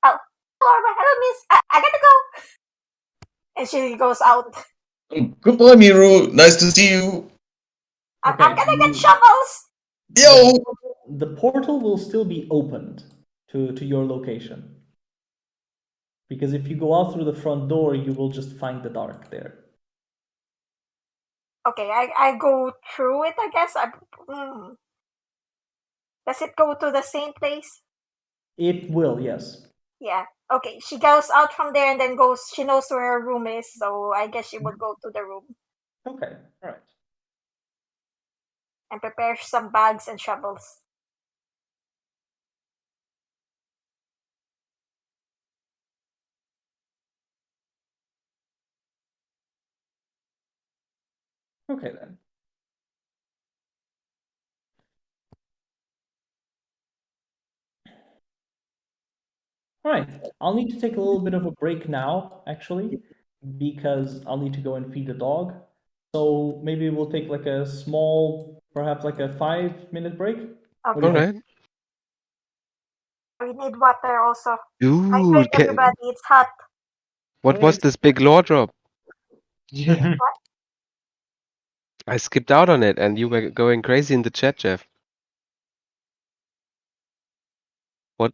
Orba, hello Miss, I gotta go, and she goes out. Goodbye, Miru. Nice to see you. I'm Okay, gonna get shovels. Yo! the portal will still be opened to your location. Because if you go out through the front door, you will just find the dark there. Okay, I go through it. I guess. Does it go to the same place? It will, yes. Yeah. Okay, she goes out from there and then goes. She knows where her room is, so I guess she would go to the room Okay, all right. and prepare some bags and shovels. Okay then. All right, I'll need to take a little bit of a break now, actually, because I'll need to go and feed the dog. So maybe we'll take like a small, perhaps like a 5-minute break. What do you Okay. think? Alright. We need water also. Ooh, Hydrate everybody. It's hot. what was Alright. this big lore drop? Yeah. I skipped out on it and you were going crazy in the chat, Jeff.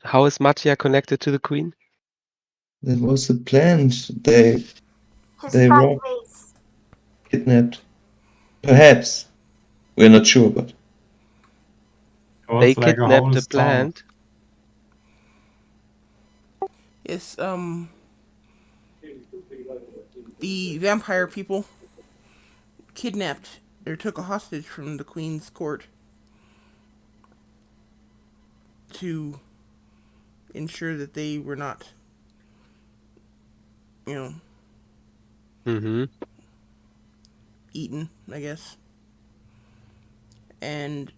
How is Mattia connected to the Queen? That was the plan. They She's They were plant-based. kidnapped. Perhaps. We're not sure, but It They was like a kidnapped whole the storm. plant. Yes, the vampire people kidnapped or took a hostage from the Queen's court to ensure that they were not, Mm-hmm. eaten, I guess. And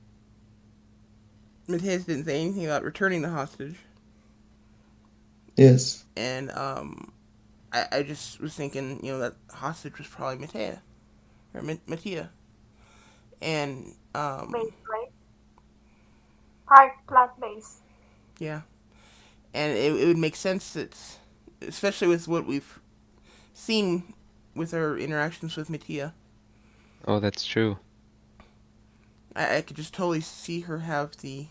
Matthias didn't say anything about returning the hostage. yes. And I just was thinking, that hostage was probably Mattia. Or Mattia. And, Based, right? Part plant-based. yeah. And it would make sense that, especially with what we've seen with our interactions with Mattia, Oh, that's true. I could just totally see her have the,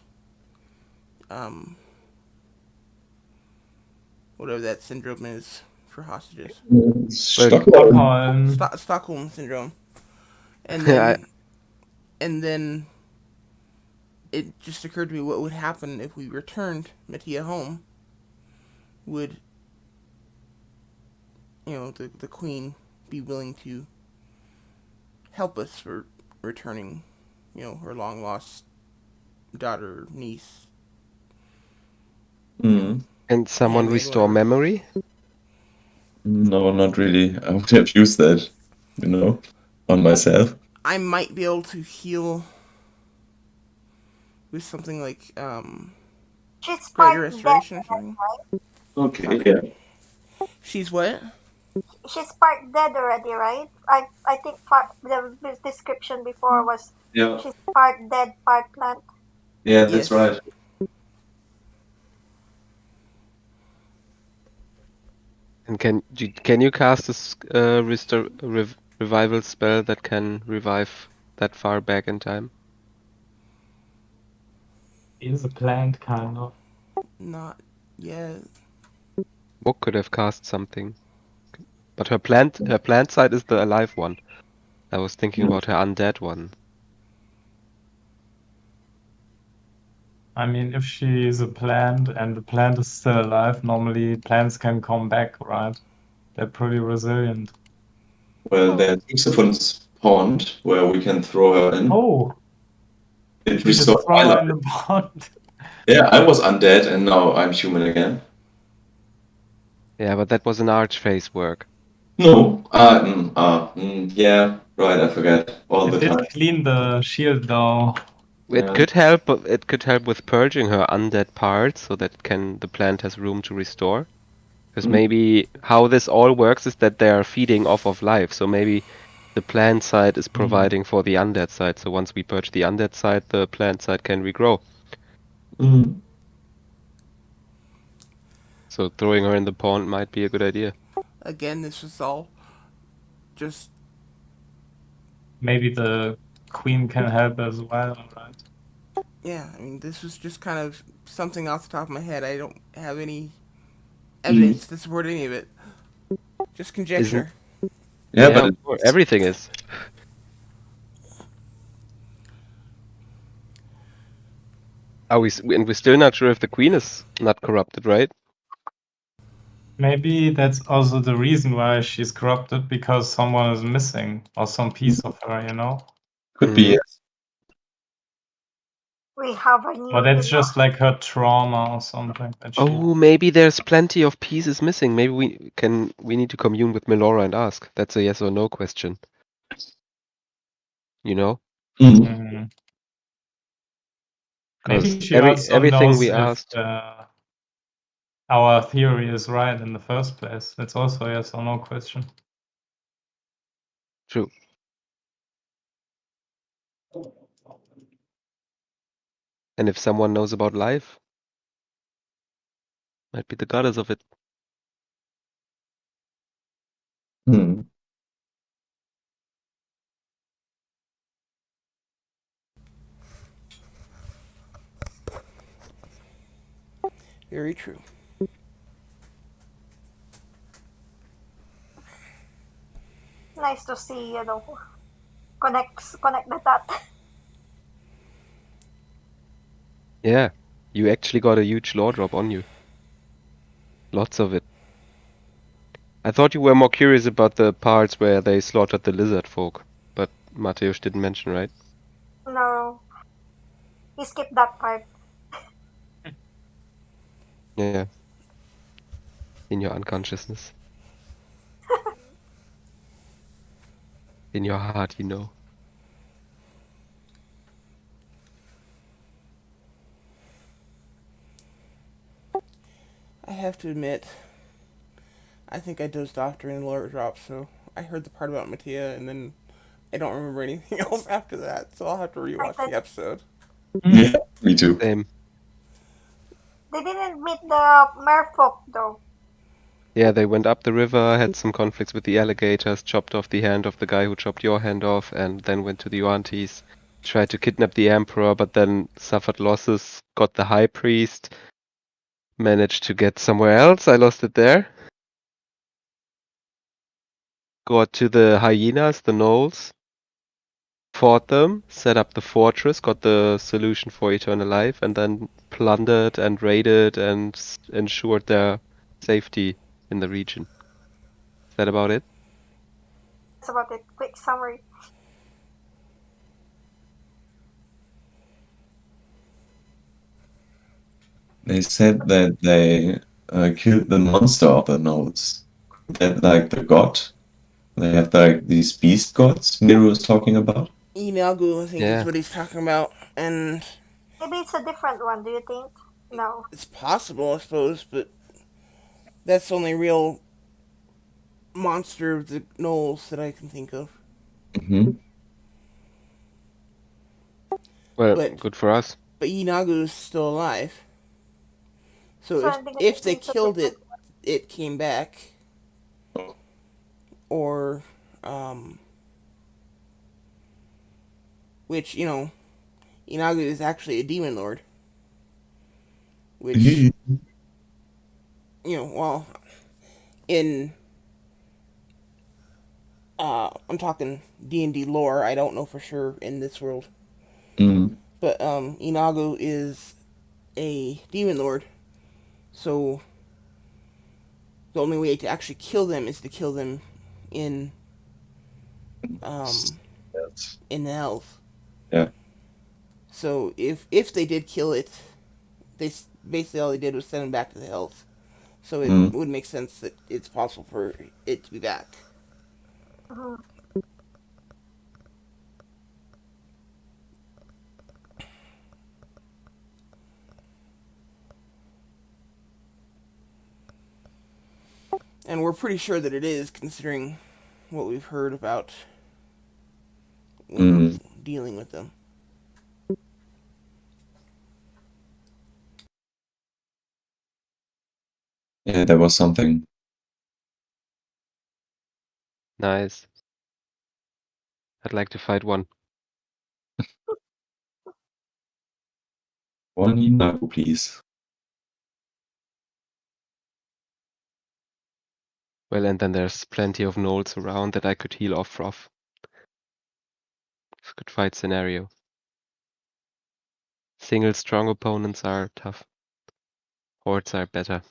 whatever that syndrome is for hostages. Stockholm. Stockholm. Stockholm syndrome. And I, then it just occurred to me what would happen if we returned Mattia home. Would, the Queen be willing to help us for returning, her long lost daughter, niece, can someone handmaid, restore whatever. memory? No, not really. I would have used that, on myself. I might be able to heal with something like She's greater part dead, restoration or something. right? Okay, yeah. She's what? She's part dead already, right? I think the description before was Yeah. she's part dead, part plant. Yeah, that's Yes. right. And can you cast a revival spell that can revive that far back in time? Is a plant, kind of. Not yet. Book could have cast something, but her plant side is the alive one. I was thinking about her undead one. I mean, if she is a plant and the plant is still alive, normally plants can come back, right? They're pretty resilient. Well, there's Lucifer's pond where we can throw her in. Oh, It we just restored my throw her life. in the pond. Yeah, I was undead and now I'm human again. Yeah, but that was an archphase work. No, yeah, right, I forget all the It did time. clean the shield, though. It Yeah. could help, but it could help with purging her undead parts so that the plant has room to restore. Because maybe how this all works is that they are feeding off of life. So maybe the plant side is providing for the undead side. So once we purge the undead side, the plant side can regrow. Mm. So throwing her in the pond might be a good idea. Again, this is all just Maybe the queen can help as well, right? yeah. I mean, this was just kind of something off the top of my head. I don't have any evidence to support any of it. Just conjecture. Yeah, Yeah, but of course. Everything is. And we're still not sure if the queen is not corrupted, right? Maybe that's also the reason why she's corrupted, because someone is missing, or some piece of her, you know? could be, yes. We have a new, But that's just like her trauma or something that she. Oh, maybe there's plenty of pieces missing. Maybe we need to commune with Melora and ask. That's a yes or no question. you know? Mm. Mhm. Maybe Because she also everything knows we if asked. our theory is right in the first place. That's also a yes or no question. True. And if someone knows about life, might be the goddess of it. Hmm. Very true. Nice to see, connect the dot. Yeah, you actually got a huge lore drop on you. Lots of it. I thought you were more curious about the parts where they slaughtered the lizard folk, but Mateusz didn't mention, right? No, he skipped that part. Yeah, in your unconsciousness. In your heart, you know. I have to admit, I think I dozed off during the lower drop, so I heard the part about Mattia, and then I don't remember anything else after that, so I'll have to I rewatch thought the episode. Yeah, me too. Same. they didn't meet the merfolk though. Yeah, they went up the river, had some conflicts with the alligators, chopped off the hand of the guy who chopped your hand off, and then went to the Yuan-Tis, tried to kidnap the emperor, but then suffered losses, got the high priest, managed to get somewhere else. I lost it there. Got to the hyenas, the gnolls, fought them, set up the fortress, got the solution for eternal life, and then plundered and raided and ensured their safety in the region. Is that about it? That's about it. Quick summary. They said that they killed the monster of the nodes. That like the god. They have like these beast gods Miru was talking about. Inagu, I think, is Yeah. what he's talking about, and Maybe it's a different one. Do you think? No. it's possible, I suppose, but that's the only real monster of the gnolls that I can think of. Hmm. Well, But good for us. Inagu is still alive. So So if I think if they it's a killed different it, it came back, Oh. or which Inagu is actually a demon lord, which well, in I'm talking D&D lore. I don't know for sure in this world, Mm. but Inagu is a demon lord. So the only way to actually kill them is to kill them in um Yes. in the hells. Yeah. So if they did kill it, basically all they did was send him back to the hells. So it Mm. would make sense that it's possible for it to be back. Mhm. And we're pretty sure that it is, considering what we've heard about when Mm. dealing with them. Yeah, there was something. Nice. I'd like to fight one. One Inagu, please. Well, and then there's plenty of gnolls around that I could heal off of. It's a good fight scenario. Single strong opponents are tough. Hordes are better.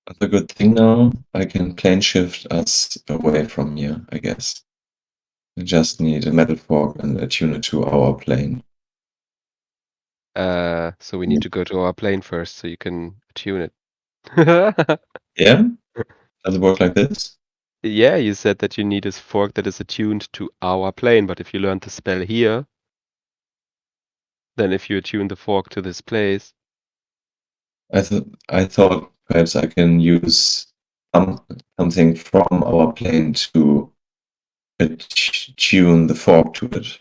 But the good thing now, I can plane shift us away from here, I guess. We just need a metal fork and attune it to our plane. So we need to go to our plane first so you can tune it. Yeah? Does it work like this? Yeah, you said that you need a fork that is attuned to our plane, but if you learn the spell here, then if you attune the fork to this place, I thought perhaps I can use something from our plane to tune the fork to it.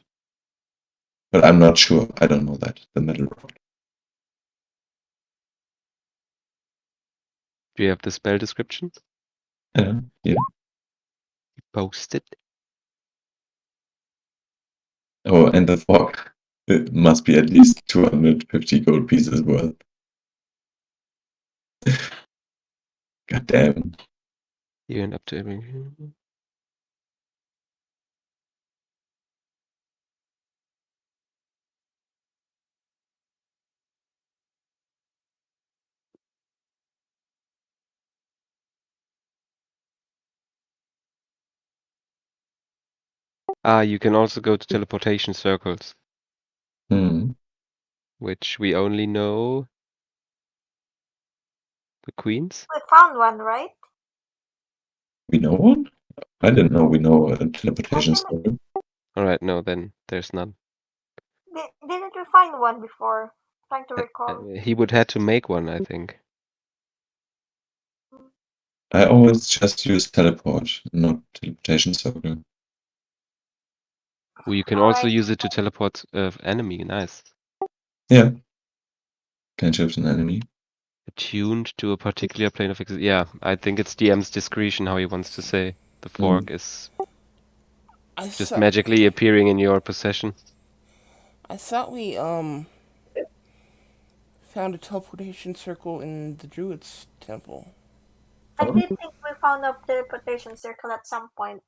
But I'm not sure. I don't know that. The metal rod. do you have the spell description? Yeah. Post it. Oh, and the fork. It must be at least 250 gold pieces worth. God damn. You end up to you can also go to teleportation circles, which we only know the queens. We found one, right? We know one? I didn't know we know a teleportation I think- circle. Alright, no, then there's none. Didn't we find one before? Trying to recall. He would have to make one, I think. I always just use teleport, not teleportation circle. Well, you can also Alright. use it to teleport enemy. Nice. Yeah. Can shift an enemy. Attuned to a particular plane of existence. Yeah, I think it's DM's discretion how he wants to say the fork is I just thought magically appearing in your possession. we found a teleportation circle in the Druid's temple. I did think we found a teleportation circle at some point.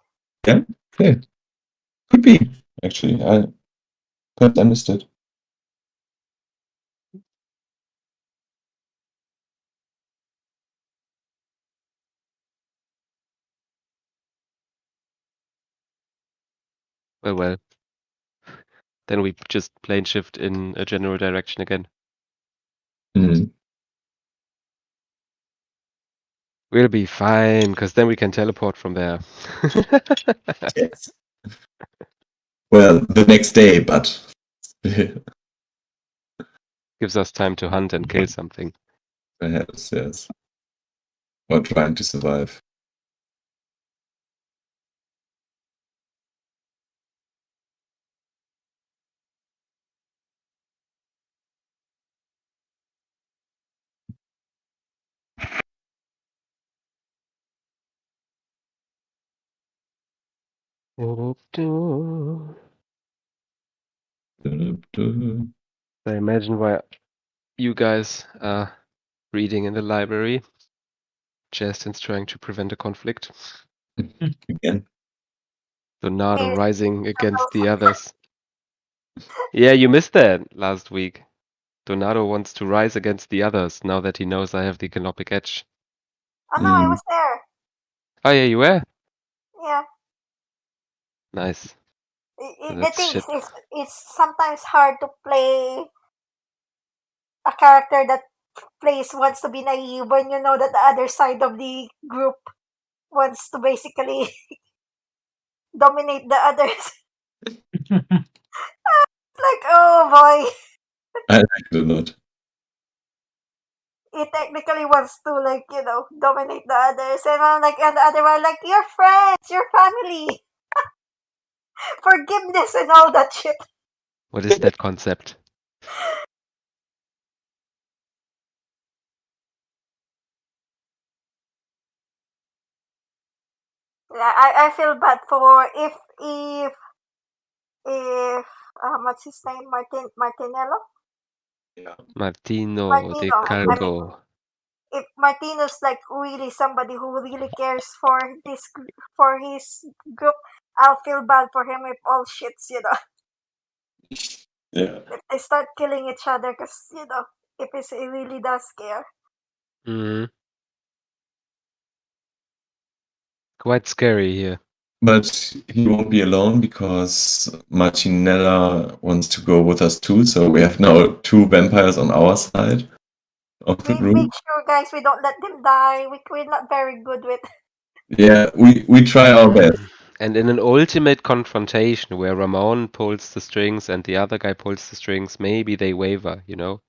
Yeah, okay. Could be, actually. Perhaps I missed it. Well. Then we just plane shift in a general direction again. Mm. We'll be fine, because then we can teleport from there. Yes. Well, the next day, but Gives us time to hunt and kill something. perhaps, yes. Or trying to survive. I imagine why you guys are reading in the library. Justin's trying to prevent a conflict. Again. Donado Maybe rising against the others. Yeah, you missed that last week. Donado wants to rise against the others now that he knows I have the Canopic Edge. Oh no, I was there. Oh yeah, you were? Yeah. Nice. The That's thing shit. is, it's sometimes hard to play a character that wants to be naive when you know that the other side of the group wants to basically dominate the others. Like, oh boy, I like it a lot. he technically wants to, like, dominate the others. And I'm like, and the other one, like, your friends, your family, forgiveness and all that shit. What is that concept? Yeah, I feel bad for if what's his name, Martinello. Martino de Martino. I mean, Calco. if Martino's like really somebody who really cares for for his group, I'll feel bad for him if all shits, Yeah. if they start killing each other, because if he really does care. Quite scary here. But he won't be alone because Martinella wants to go with us too. So we have now 2 vampires on our side of the Make group. sure, guys, we don't let them die. We're not very good with Yeah, we try our best. And in an ultimate confrontation where Ramon pulls the strings and the other guy pulls the strings, maybe they waver, you know?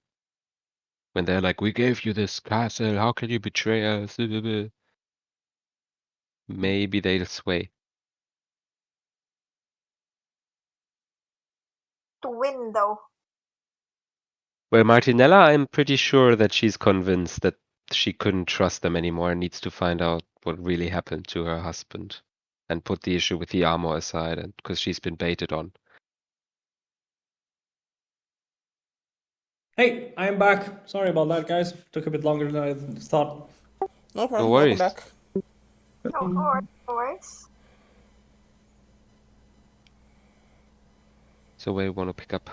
When they're like, we gave you this castle, how can you betray us? Maybe they'll sway. To win, though. Well, Martinella, I'm pretty sure that she's convinced that she couldn't trust them anymore and needs to find out what really happened to her husband and put the issue with the armor aside, and because she's been baited on. Hey, I'm back. Sorry about that, guys. Took a bit longer than I thought. No No problem. Welcome worries. back. No worries. No worries. So where you want to pick up?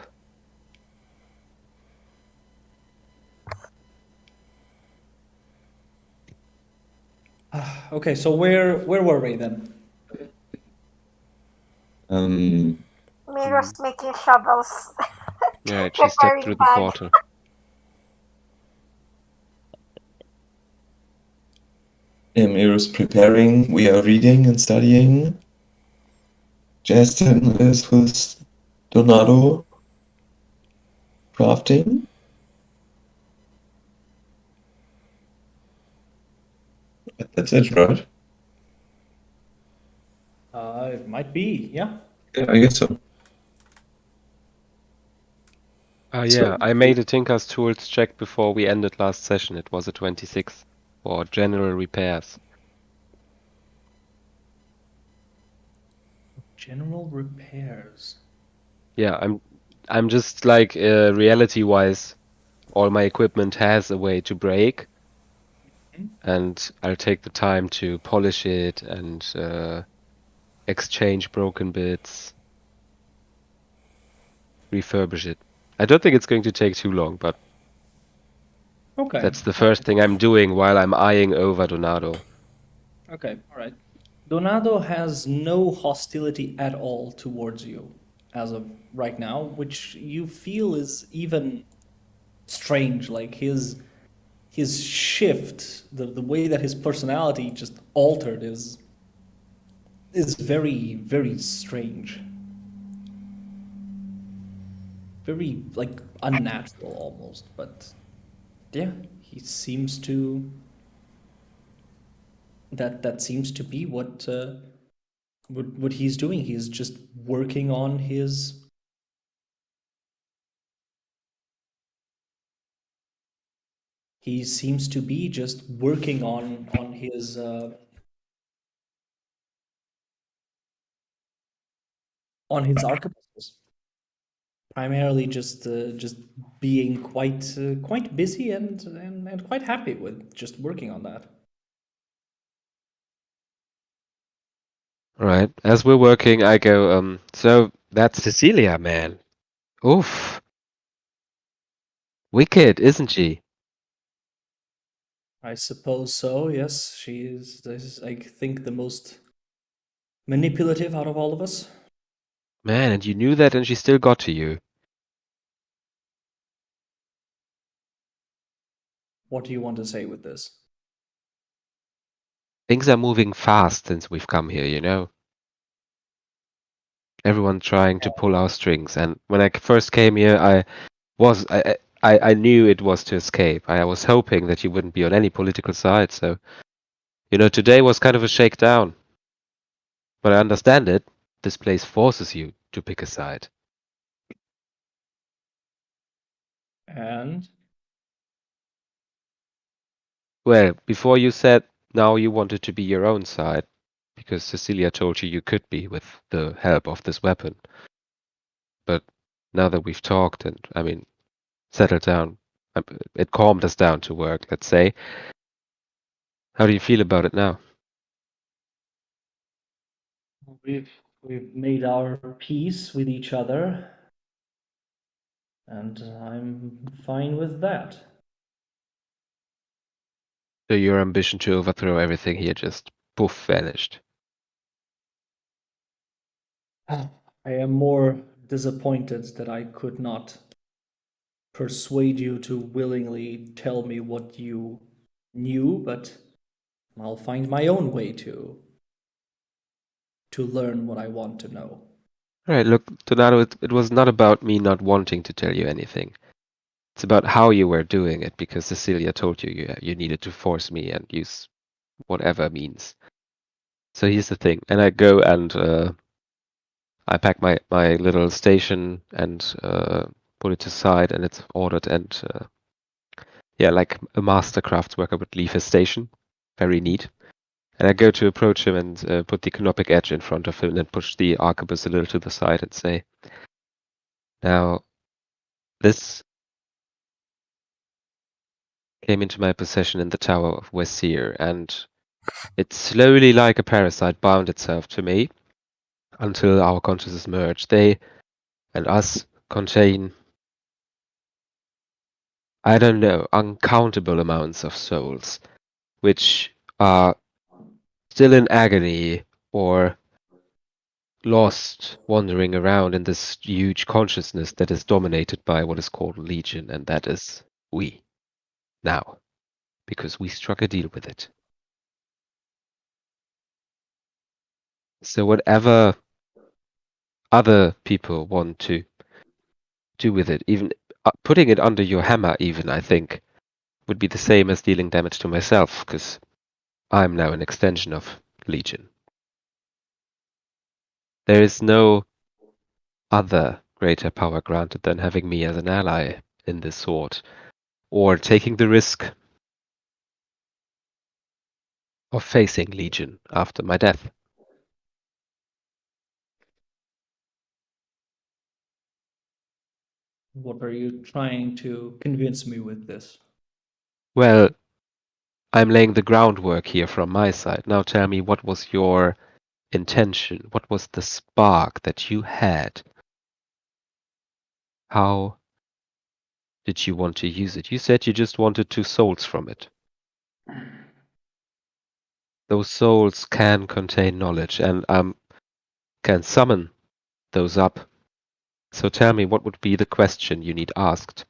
Okay, so where were we then? Mira's making shovels. Right, she stepped through Preparing the bag. portal. Emir preparing. We are reading and studying. Justin is with Donato crafting. That's it, right? It might be, yeah. Yeah, I guess so. Yeah, I made a Tinker's Tools check before we ended last session. It was a 26 for general repairs. General repairs. Yeah, I'm just like reality-wise, all my equipment has a way to break, and I'll take the time to polish it and exchange broken bits, refurbish it. I don't think it's going to take too long, but Okay. that's the first thing I'm doing while I'm eyeing over Donato. Okay, all right. Donato has no hostility at all towards you as of right now, which you feel is even strange. Like his shift, the way that his personality just altered is very, very strange. Very like unnatural almost, but yeah, he seems to that seems to be what he's doing. He's just working on his he seems to be just working on his arquebuses. Primarily just being quite busy and quite happy with just working on that. All right. As we're working, I go, so that's Cecilia, man. Oof. Wicked, isn't she? I suppose so, yes. She is, this is, I think, the most manipulative out of all of us. Man, and you knew that and she still got to you. What do you want to say with this? Things are moving fast since we've come here, you know? Everyone trying to pull our strings, and when I first came here, I knew it was to escape. I was hoping that you wouldn't be on any political side, so you know, today was kind of a shakedown. But I understand it. This place forces you to pick a side. And Well, before you said now you wanted to be your own side, because Cecilia told you you could be with the help of this weapon. But now that we've talked and, I mean, settled down, it calmed us down to work, let's say. How do you feel about it now? we've made our peace with each other, and I'm fine with that. So your ambition to overthrow everything here just poof vanished. I am more disappointed that I could not persuade you to willingly tell me what you knew, but I'll find my own way to learn what I want to know. Right, look, Donato, it was not about me not wanting to tell you anything. It's about how you were doing it, because Cecilia told you needed to force me and use whatever means. So here's the thing, and I go and I pack my little station and put it aside, and it's ordered, and yeah, like a master crafts worker would leave his station. Very neat. And I go to approach him and put the canopic edge in front of him and then push the arquebus a little to the side and say, now, this came into my possession in the Tower of Wesir, and it slowly, like a parasite, bound itself to me until our consciousness merged. They and us contain, I don't know, uncountable amounts of souls, which are still in agony or lost, wandering around in this huge consciousness that is dominated by what is called Legion, and that is we. Now, because we struck a deal with it. So whatever other people want to do with it, even putting it under your hammer, even, I think, would be the same as dealing damage to myself, because I'm now an extension of Legion. There is no other greater power granted than having me as an ally in this sort, or taking the risk of facing Legion after my death. What are you trying to convince me with this? Well, I'm laying the groundwork here from my side. Now tell me, what was your intention? What was the spark that you had? How did you want to use it? You said you just wanted 2 souls from it. Those souls can contain knowledge, and can summon those up. So tell me, what would be the question you need asked?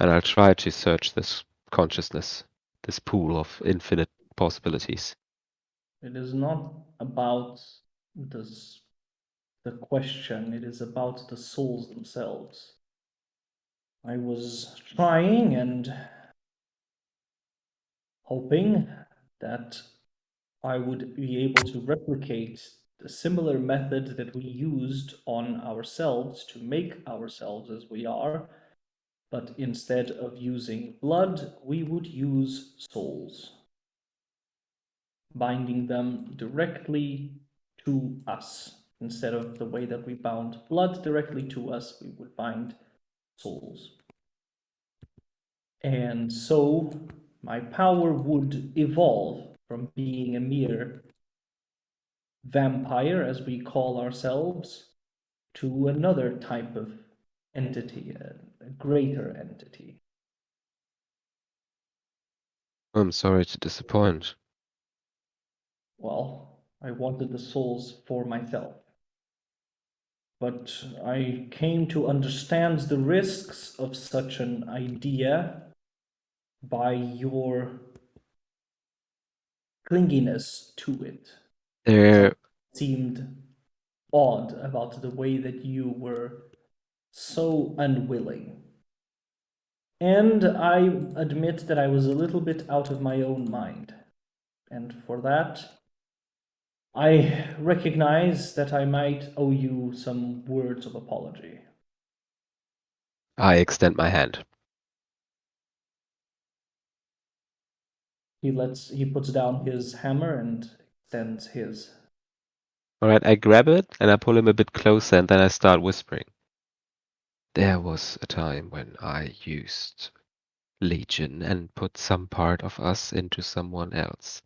And I'll try to search this consciousness, this pool of infinite possibilities. It is not about this, the question, it is about the souls themselves. I was trying and hoping that I would be able to replicate the similar method that we used on ourselves to make ourselves as we are, but instead of using blood, we would use souls, binding them directly to us. Instead of the way that we bound blood directly to us, we would bind souls. And so my power would evolve from being a mere vampire, as we call ourselves, to another type of entity, a greater entity. I'm sorry to disappoint. Well, I wanted the souls for myself. But I came to understand the risks of such an idea by your clinginess to it. There, Something seemed odd about the way that you were so unwilling. And I admit that I was a little bit out of my own mind. And for that, I recognize that I might owe you some words of apology. I extend my hand. He puts down his hammer and extends his. All right, I grab it and I pull him a bit closer, and then I start whispering. There was a time when I used Legion and put some part of us into someone else.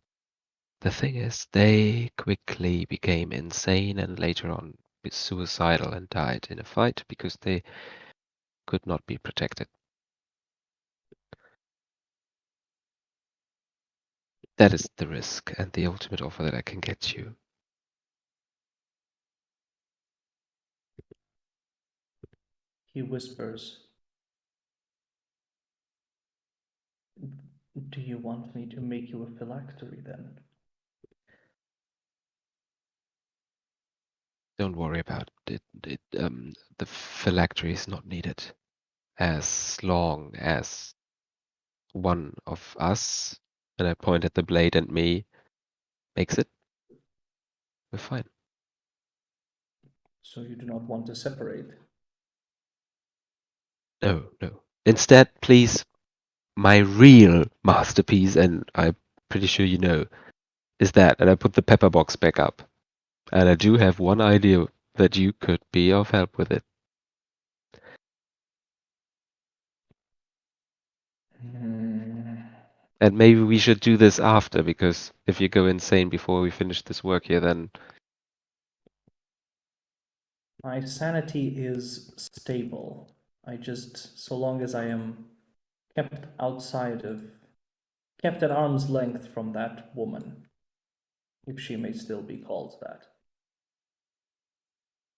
The thing is, they quickly became insane and later on suicidal and died in a fight because they could not be protected. That is the risk and the ultimate offer that I can get you. He whispers, Do you want me to make you a phylactery then? Don't worry about it. The phylactery is not needed as long as one of us, and I point at the blade and me, makes it. We're fine. So you do not want to separate? No, no. Instead, please, my real masterpiece, and I'm pretty sure you know, is that. And I put the pepper box back up. And I do have one idea that you could be of help with it. And maybe we should do this after, because if you go insane before we finish this work here, then My sanity is stable. So long as I am kept kept at arm's length from that woman, if she may still be called that.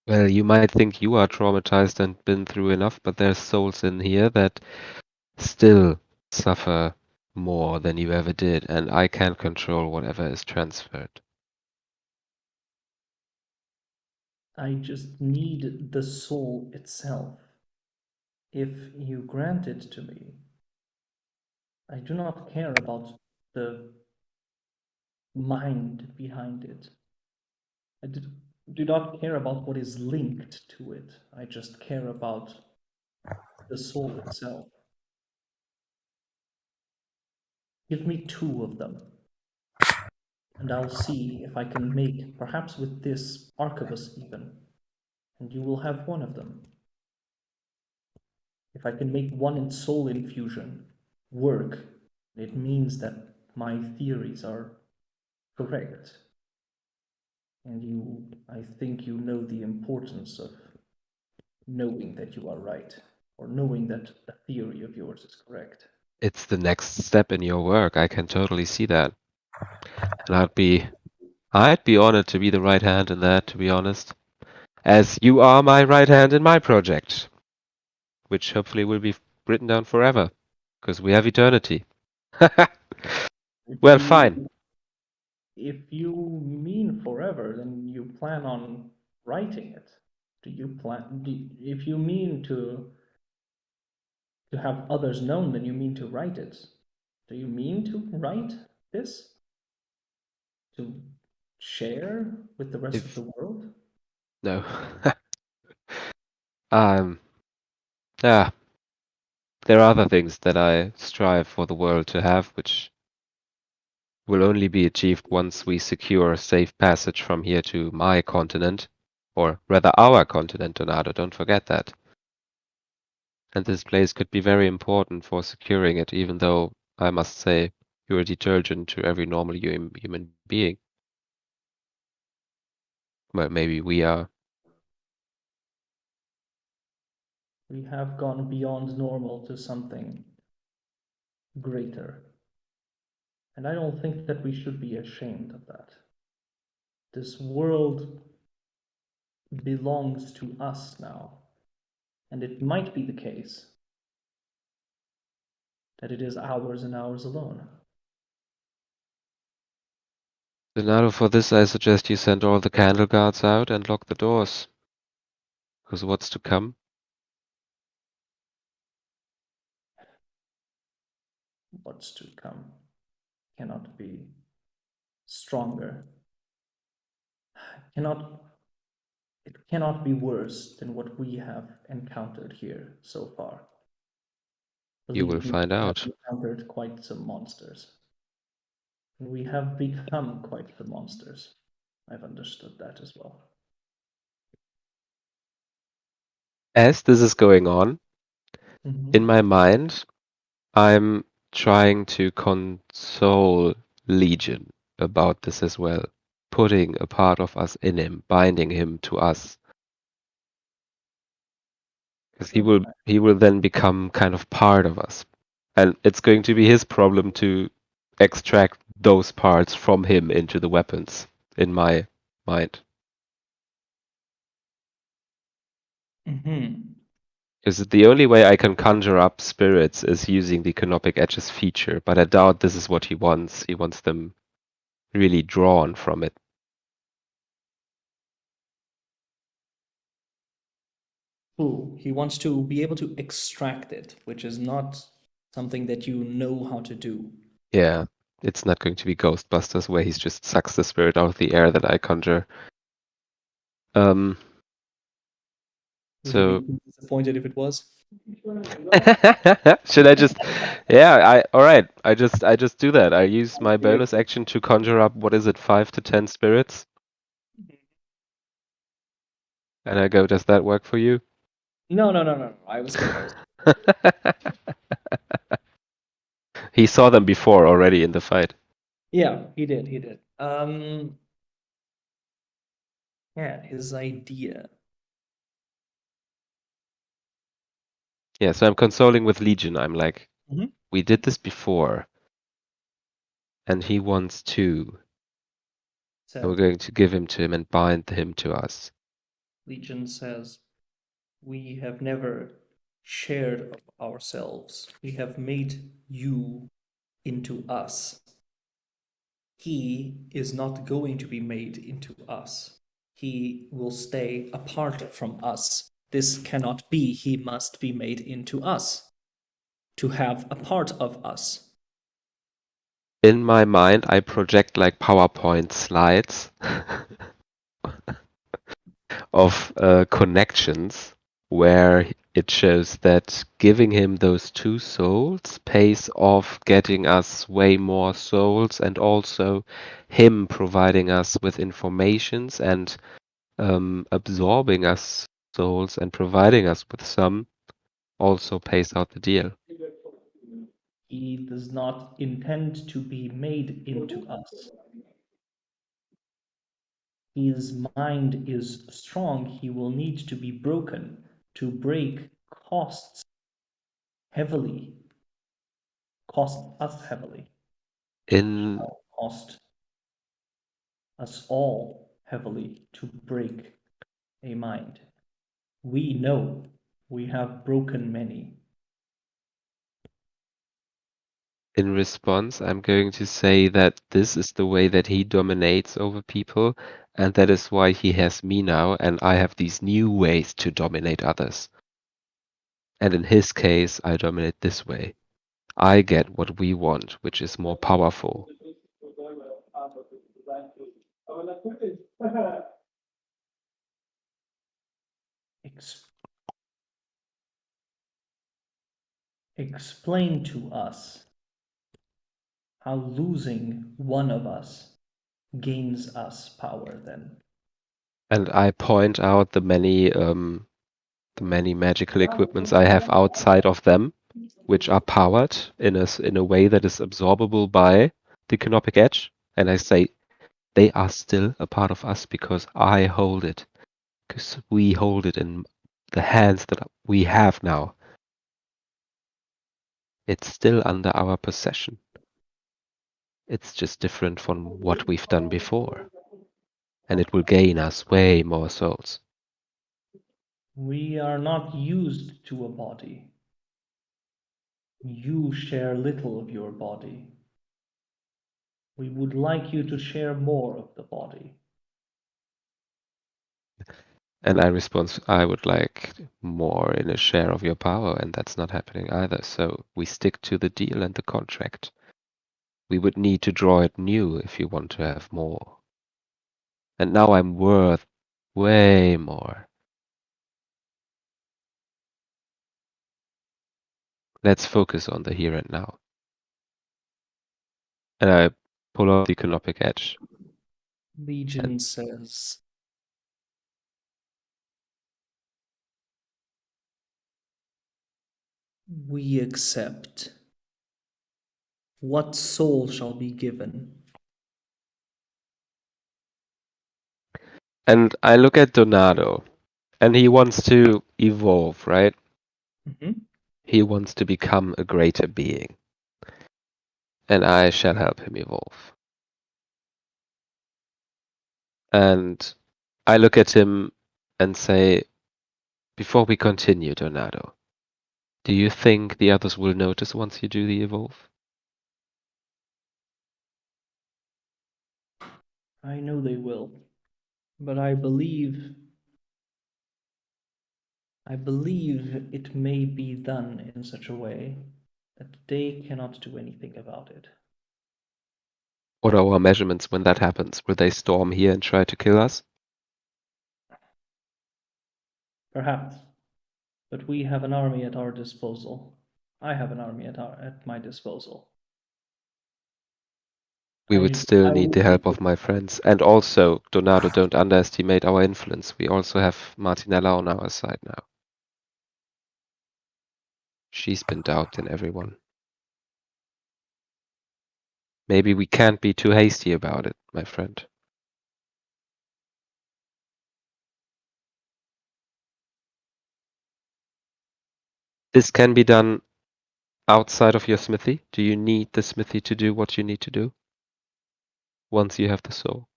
well, you might think you are traumatized and been through enough, but there's souls in here that still suffer more than you ever did, and I can't control whatever is transferred. I just need the soul itself. If you grant it to me, I do not care about the mind behind it. I do not care about what is linked to it. I just care about the soul itself. Give me 2 of them, and I'll see if I can make, perhaps with this arquebus even, and you will have 1 of them. If I can make 1 in soul infusion work, it means that my theories are correct. And I think you know the importance of knowing that you are right, or knowing that a theory of yours is correct. It's the next step in your work. I can totally see that. And I'd be honored to be the right hand in that, to be honest. As you are my right hand in my project, which hopefully will be written down forever, because we have eternity. If Well, fine. you if you mean forever, then you plan on writing it. If you mean to have others known, then you mean to write it. Do you mean to write this? To share with the rest of If the world? no. um yeah, there are other things that I strive for the world to have, which will only be achieved once we secure a safe passage from here to my continent, or rather our continent, Donato, don't forget that. And this place could be very important for securing it, even though I must say you're a detergent to every normal human being. Well, maybe we are. We have gone beyond normal to something greater. And I don't think that we should be ashamed of that. This world belongs to us now. And it might be the case that it is ours and ours alone. Donato, for this I suggest you send all the candle guards out and lock the doors. Because what's to come? What's to come cannot be stronger. It cannot be worse than what we have encountered here so far. You will Believe me, find we have out. encountered quite some monsters. And we have become quite the monsters. I've understood that as well. As this is going on, in my mind, I'm trying to console Legion about this as well, putting a part of us in him, binding him to us. Because he will then become kind of part of us. And it's going to be his problem to extract those parts from him into the weapons, in my mind. Is it the only way I can conjure up spirits is using the canopic edges feature, but I doubt this is what he wants. He wants them really drawn from it. True. He wants to be able to extract it, which is not something that you know how to do. Yeah, it's not going to be Ghostbusters where he just sucks the spirit out of the air that I conjure. Would So you be disappointed if it was? should I just yeah, all right. I just do that. I use my bonus action to conjure up, what is it, 5 to 10 spirits? And I go, does that work for you? No. I was kidding. He saw them before already in the fight. Yeah, he did. Yeah, his idea. Yeah, so I'm consoling with Legion. I'm like, Mhm. we did this before, and he wants to. And we're Said going to give him to him and bind him to us. Legion says, we have never shared of ourselves. We have made you into us. He is not going to be made into us. He will stay apart from us. This cannot be. He must be made into us, to have a part of us. In my mind, I project like PowerPoint slides of connections where it shows that giving him those 2 souls pays off getting us way more souls, and also him providing us with informations and absorbing us souls and providing us with some also pays out the deal. He does not intend to be made into us. His mind is strong. He will need to be broken. To break costs heavily, cost us heavily, In cost us all heavily to break a mind. We know we have broken many. In response, I'm going to say that this is the way that he dominates over people, and that is why he has me now, and I have these new ways to dominate others. And in his case, I dominate this way. I get what we want, which is more powerful. Explain to us how losing one of us gains us power then. And I point out the many magical equipments I have outside of them, which are powered in a way that is absorbable by the canopic edge. And I say, they are still a part of us because I hold it. Because we hold it in the hands that we have now. It's still under our possession. It's just different from what we've done before. And it will gain us way more souls. We are not used to a body. You share little of your body. We would like you to share more of the body. And I respond, I would like more in a share of your power, and that's not happening either. So we stick to the deal and the contract. We would need to draw it new if you want to have more. And now I'm worth way more. Let's focus on the here and now. And I pull out the canopic edge. Legion says, we accept. What soul shall be given? And I look at Donato, and he wants to evolve, right? Mm-hmm. He wants to become a greater being. And I shall help him evolve. And I look at him and say, Before we continue, Donato, do you think the others will notice once you do the evolve? I know they will, but I believe it may be done in such a way that they cannot do anything about it. What are our measurements when that happens? Will they storm here and try to kill us? Perhaps, but we have an army at our disposal. I have an army at my disposal. We would still I need the would, help of my friends. And also, Donato, don't underestimate our influence. We also have Martinella on our side now. She's been doubting everyone. Maybe we can't be too hasty about it, my friend. This can be done outside of your smithy. Do you need the smithy to do what you need to do? Once you have the soul.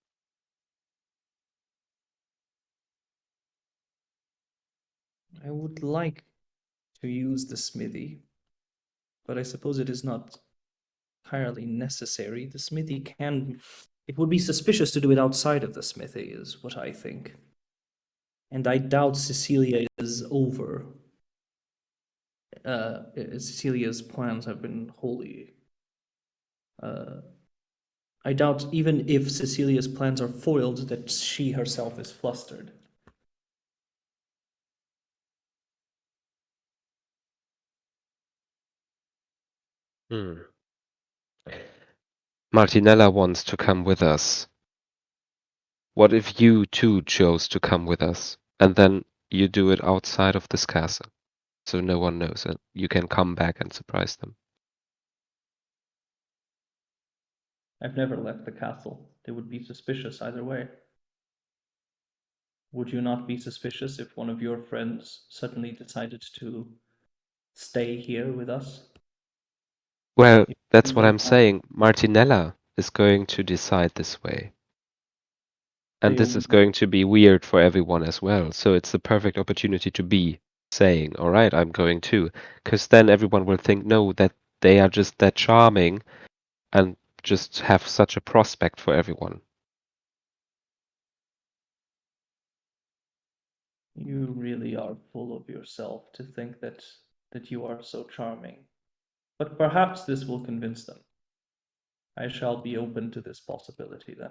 I would like to use the smithy, but I suppose it is not entirely necessary. The smithy can. It would be suspicious to do it outside of the smithy, is what I think. And I doubt Cecilia is over. Cecilia's plans have been wholly. I doubt even if Cecilia's plans are foiled that she herself is flustered. Martinella wants to come with us. What if you too chose to come with us, and then you do it outside of this castle, so no one knows it? You can come back and surprise them. I've never left the castle. They would be suspicious either way. Would you not be suspicious if one of your friends suddenly decided to stay here with us? Well, that's what I'm saying. Martinella is going to decide this way. And this is going to be weird for everyone as well. So it's the perfect opportunity to be saying, all right, I'm going too. Because then everyone will think, no, that they are just that charming and just have such a prospect for everyone. You really are full of yourself to think that you are so charming. But perhaps this will convince them. I shall be open to this possibility then.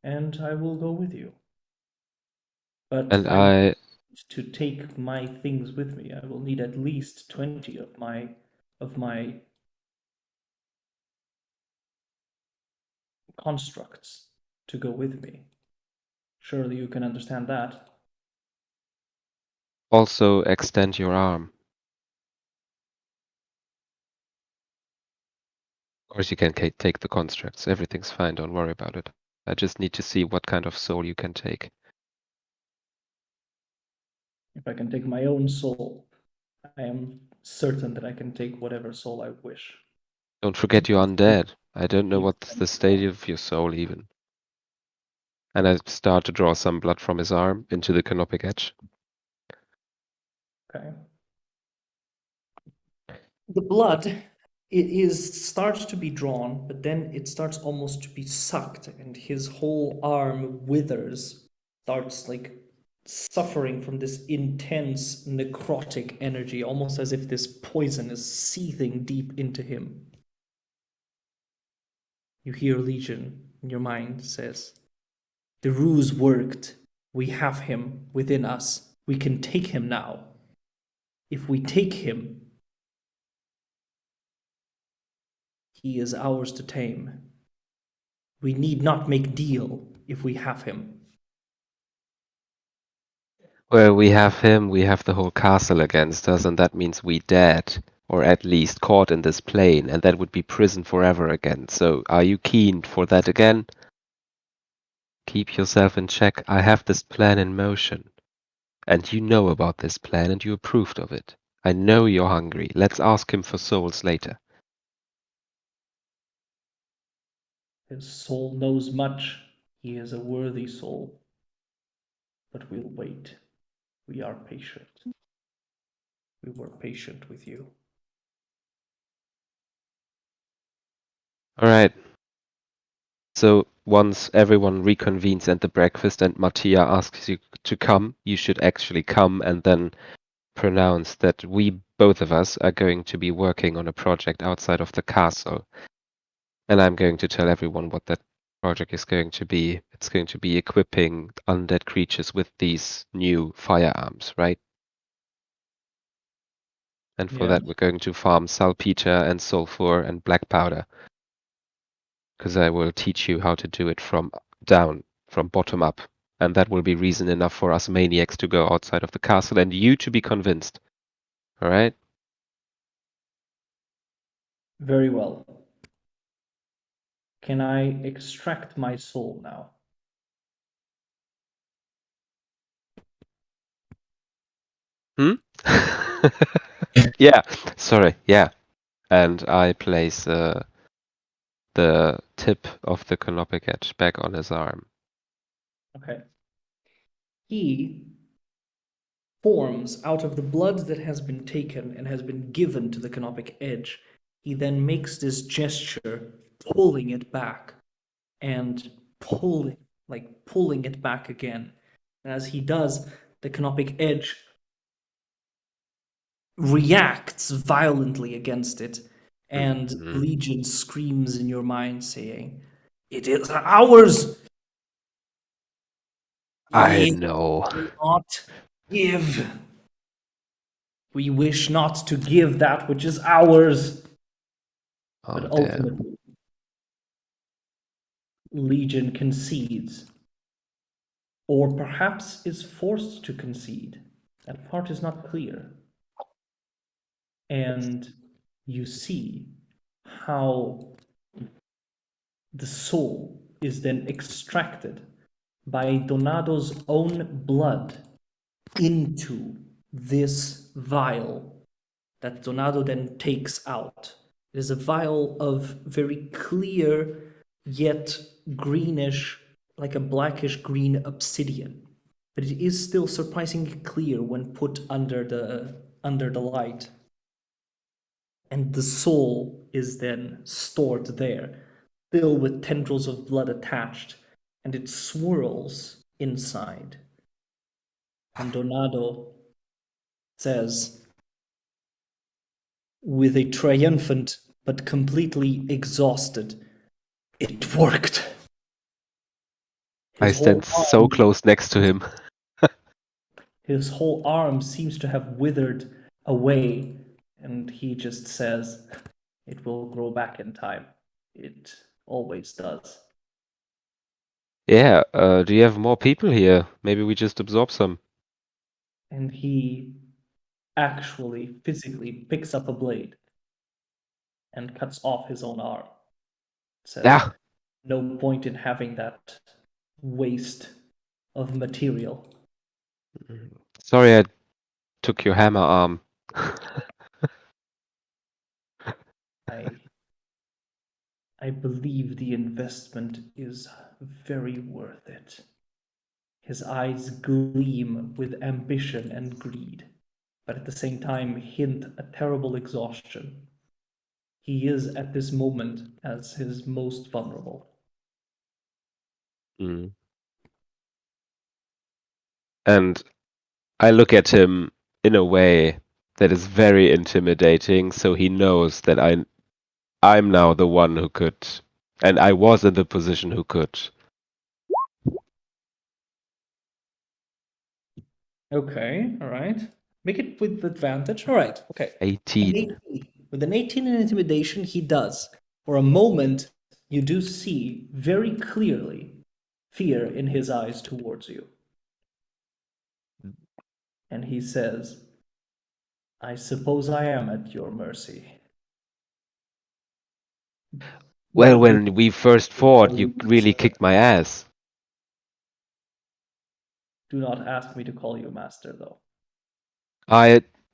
And I will go with you. But And I need to take my things with me. I will need at least 20 of my constructs to go with me. Surely you can understand that. also extend your arm. Of course, you can take the constructs. Everything's fine. Don't worry about it. I just need to see what kind of soul you can take. If I can take my own soul, I am certain that I can take whatever soul I wish. Don't forget you're undead. I don't know what's the state of your soul even. And I start to draw some blood from his arm into the canopic edge. Okay. The blood starts to be drawn, but then it starts almost to be sucked, and his whole arm withers, starts like suffering from this intense necrotic energy, almost as if this poison is seething deep into him. You hear Legion in your mind says, "The ruse worked. We have him within us. We can take him now. If we take him, he is ours to tame. We need not make deal if we have him." Well, we have him, we have the whole castle against us, and that means we dead. Or at least caught in this plane, and that would be prison forever again. So, are you keen for that again? Keep yourself in check. I have this plan in motion. And you know about this plan, and you approved of it. I know you're hungry. Let's ask him for souls later. His soul knows much. He is a worthy soul. But we'll wait. We are patient. We were patient with you. All right. So once everyone reconvenes at the breakfast and Mattia asks you to come, you should actually come and then pronounce that we, both of us, are going to be working on a project outside of the castle. And I'm going to tell everyone what that project is going to be. It's going to be equipping undead creatures with these new firearms, right? And for that, we're going to farm saltpeter and sulfur and black powder. Because I will teach you how to do it from down, from bottom up. And that will be reason enough for us maniacs to go outside of the castle and you to be convinced. All right? Very well. Can I extract my soul now? Yeah, sorry, yeah. And I place the tip of the canopic edge back on his arm. Okay. He forms out of the blood that has been taken and has been given to the canopic edge. He then makes this gesture, pulling it back and pulling it back again. And as he does, the canopic edge reacts violently against it, and Legion screams in your mind, saying, "It is ours! I We know. will not give. We wish not to give that which is ours." Oh, But damn. ultimately, Legion concedes, or perhaps is forced to concede. That part is not clear. And you see how the soul is then extracted by Donado's own blood into this vial that Donado then takes out. It is a vial of very clear yet greenish, like a blackish green obsidian. But it is still surprisingly clear when put under the light. And the soul is then stored there, still with tendrils of blood attached, and it swirls inside. And Donado says, with a triumphant but completely exhausted, "It worked." I stand so close next to him. His whole arm seems to have withered away, and he just says, "It will grow back in time. It always does." Yeah, do you have more people here? Maybe we just absorb some. And he actually physically picks up a blade and cuts off his own arm. Says, Yeah. "No point in having that waste of material." Sorry I took your hammer arm. I believe the investment is very worth it. His eyes gleam with ambition and greed, but at the same time hint a terrible exhaustion. He is at this moment as his most vulnerable. And I look at him in a way that is very intimidating, so he knows that I'm now the one who could, and I was in the position who could. Okay, all right. Make it with advantage. All right, okay. 18. With an 18 in intimidation, he does. For a moment, you do see very clearly fear in his eyes towards you. And he says, "I suppose I am at your mercy." Well, when we first fought, you really kicked my ass. Do not ask me to call you master, though.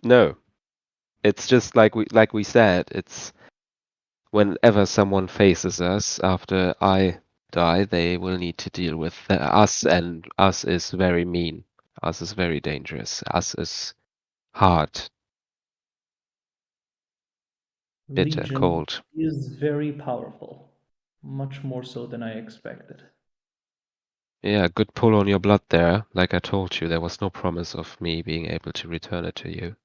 No. It's just like we said, it's whenever someone faces us after I die, they will need to deal with us, and us is very mean. Us is very dangerous. Us is hard, bitter, Legion cold. is very powerful, much more so than I expected. Yeah, good pull on your blood there. Like I told you, there was no promise of me being able to return it to you.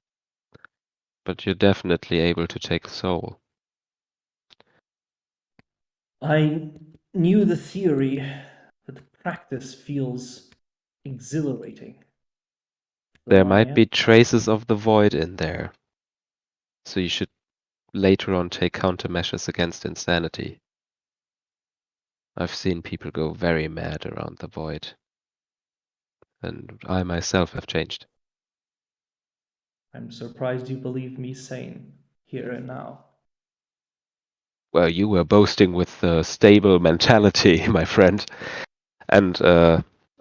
But you're definitely able to take the soul. I knew the theory, but the practice feels exhilarating. There So I might am. be traces of the void in there. So you should later on take countermeasures against insanity. I've seen people go very mad around the void. And I myself have changed. I'm surprised you believe me sane here and now. Well, you were boasting with the stable mentality, my friend. And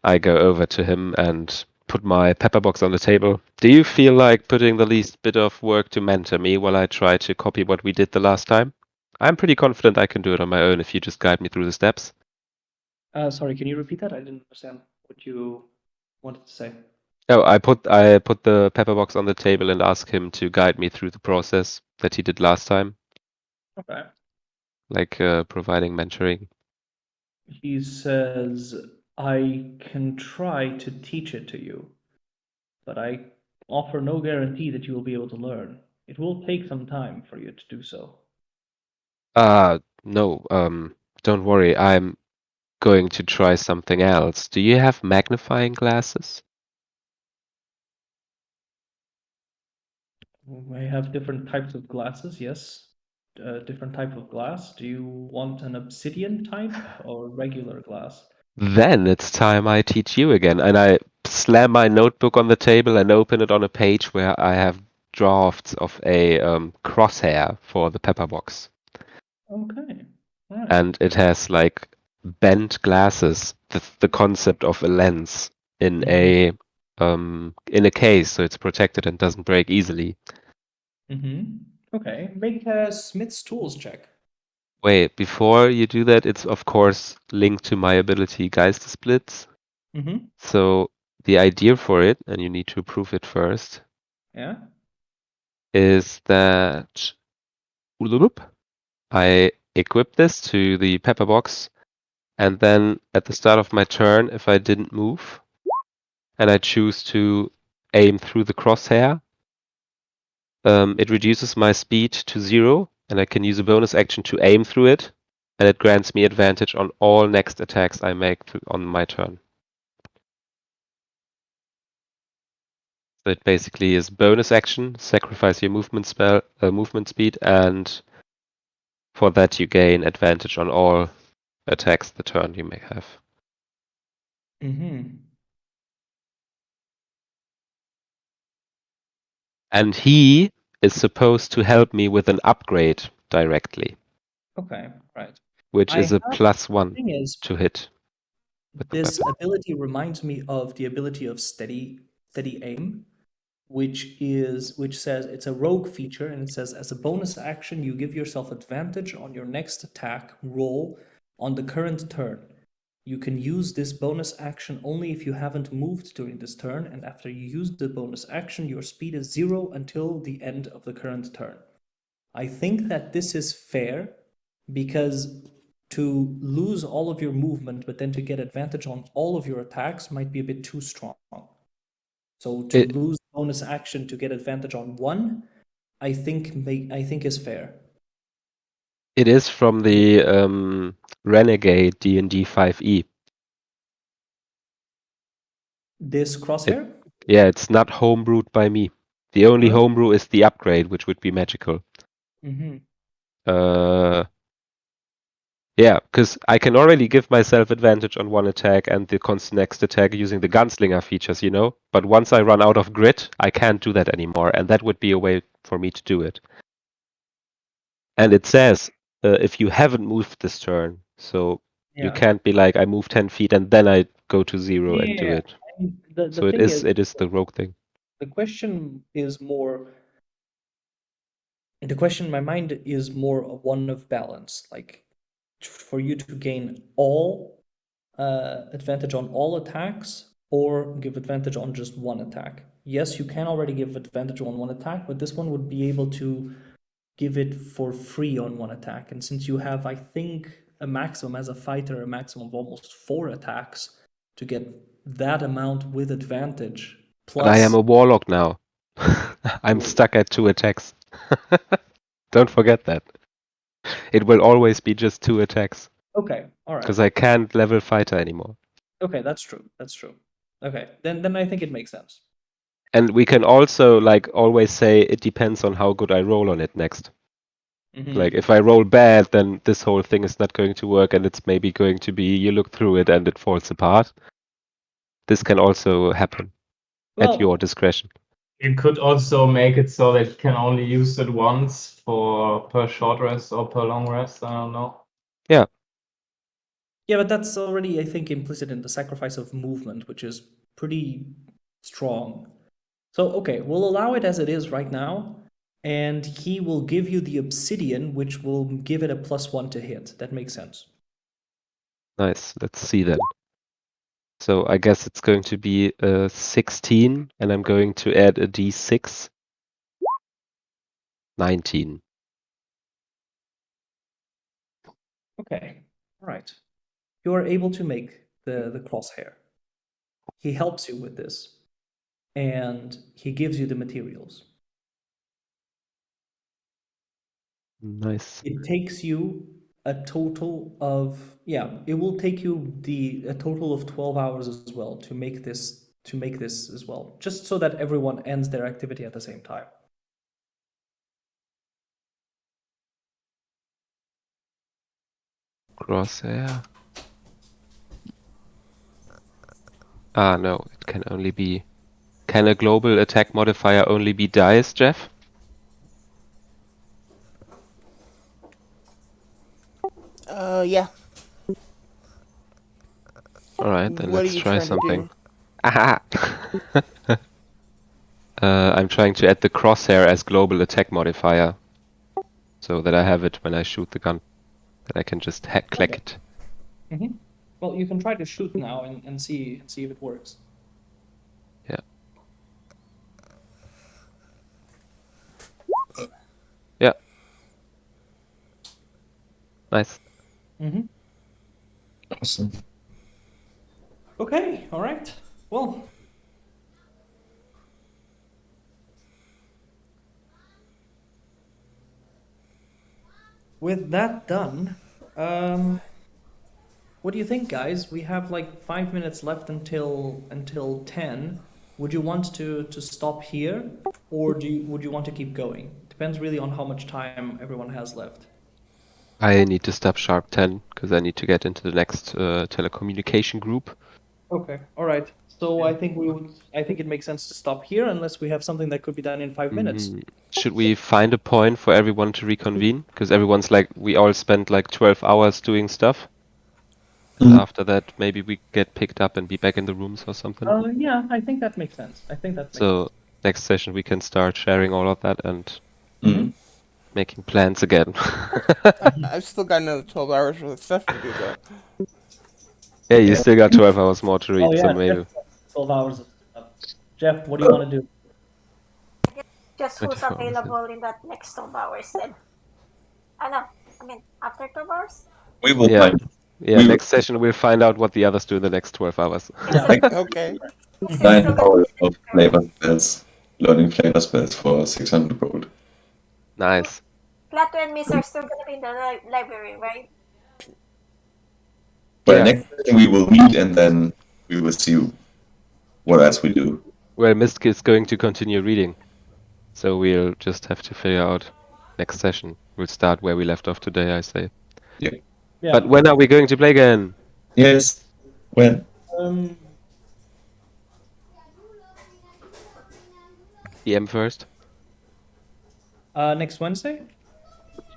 I go over to him and put my pepper box on the table. Do you feel like putting the least bit of work to mentor me while I try to copy what we did the last time? I'm pretty confident I can do it on my own if you just guide me through the steps. Sorry, can you repeat that? I didn't understand what you wanted to say. Oh, I put the pepper box on the table and asked him to guide me through the process that he did last time, Okay. like providing mentoring. He says, I can try to teach it to you, but I offer no guarantee that you will be able to learn. It will take some time for you to do so. No, don't worry. I'm going to try something else. Do you have magnifying glasses? I have different types of glasses, yes. Different type of glass. Do you want an obsidian type or regular glass? Then it's time I teach you again. And I slam my notebook on the table and open it on a page where I have drafts of a crosshair for the pepper box. Okay. All right. And it has like bent glasses, the concept of a lens in a case, so it's protected and doesn't break easily. Mm-hmm. Okay. Make a Smith's tools check. Wait, before you do that, it's of course linked to my ability Geister Splits. Mm-hmm. So the idea for it, and you need to approve it first, Yeah. is that I equip this to the pepper box, and then at the start of my turn, if I didn't move, and I choose to aim through the crosshair, it reduces my speed to 0, and I can use a bonus action to aim through it, and it grants me advantage on all next attacks I make on my turn. So it basically is bonus action, sacrifice your movement speed, and for that you gain advantage on all attacks the turn you may have. Mm-hmm. And he is supposed to help me with an upgrade directly, Okay. Right. which I is a have, the +1 thing is, to hit with the this weapon. ability reminds me of the ability of steady aim, which says it's a rogue feature, and it says as a bonus action you give yourself advantage on your next attack roll on the current turn. You can use this bonus action only if you haven't moved during this turn, and after you use the bonus action, your speed is 0 until the end of the current turn. I think that this is fair because to lose all of your movement but then to get advantage on all of your attacks might be a bit too strong. So to It lose bonus action to get advantage on one, I think is fair. it is from the Renegade D&D 5e. This It crosshair? Yeah, it's not homebrewed by me. The only Oh. homebrew is the upgrade, which would be magical. Mm-hmm. Uh, yeah, because I can already give myself advantage on one attack and the next attack using the gunslinger features, you know? But once I run out of grit, I can't do that anymore, and that would be a way for me to do it. And it says if you haven't moved this turn, so you Yeah. can't be like I move 10 feet and then I go to 0 and do Yeah. it. The So it thing is is, it is the rogue thing. the question is more the question in my mind is more one of balance. Like for you to gain all advantage on all attacks, or give advantage on just one attack. Yes, you can already give advantage on one attack, but this one would be able to give it for free on one attack. And since you have, I think, a maximum as a fighter, a maximum of almost 4 attacks to get that amount with advantage. Plus, But I am a warlock now. I'm stuck at 2 attacks. Don't forget that. It will always be just 2 attacks. Okay, all right. Because I can't level fighter anymore. Okay, that's true. That's true. Okay, then I think it makes sense. And we can also like always say it depends on how good I roll on it next. Like if I roll bad, then this whole thing is not going to work, and it's maybe going to be you look through it and it falls apart. This can also happen at your discretion. You could also make it so that you can only use it once per short rest or per long rest. I don't know. Yeah. Yeah, but that's already, I think, implicit in the sacrifice of movement, which is pretty strong. So, okay, we'll allow it as it is right now, and he will give you the obsidian, which will give it a +1 to hit. That makes sense. Nice. Let's see then. So I guess it's going to be 16, and I'm going to add a d6. 19. Okay, all right. You are able to make the crosshair. He helps you with this, and he gives you the materials. Nice. It takes you a total of, it will take you a total of 12 hours as well to make this as well, just so that everyone ends their activity at the same time. Crosshair. Ah, no, it can only be... Can a global attack modifier only be dice, Jeff? Yeah. Alright, then What are let's you try trying to something. do? Aha! I'm trying to add the crosshair as global attack modifier, so that I have it when I shoot the gun. That I can just click it. Well, you can try to shoot now and see if it works. Yeah. Yeah. Nice. Awesome. Okay, all right. Well, with that done, what do you think, guys? We have like 5 minutes left until 10. Would you want to stop here, or would you want to keep going? Depends really on how much time everyone has left. I need to stop sharp 10, because I need to get into the next telecommunication group. Okay, all right. So I think it makes sense to stop here unless we have something that could be done in 5 minutes. Should we find a point for everyone to reconvene? Because everyone's like, we all spent like 12 hours doing stuff. And after that, maybe we get picked up and be back in the rooms or something. Yeah, I think that makes sense. So next session we can start sharing all of that and Mm. making plans again. I've still got another 12 hours worth of stuff to do, though. Yeah, you still got 12 hours more to read, so maybe. 12 hours of stuff. Jeff, what do you want to do? Just who's 24 hours, available in that next 12 hours then? After 12 hours? We will Yeah. find Yeah, We- next session we'll find out what the others do in the next 12 hours. Okay. 9 hours of flavor spells, learning flavor spells for 600 gold. Nice. Plato and Miss are still gonna be in the library, right? But Yeah. next session we will meet and then we will see what else we do. Well, Mist is going to continue reading, so we'll just have to figure out next session. We'll start where we left off today, I say. Yeah. But when are we going to play again? Yes. When? EM first? Next Wednesday?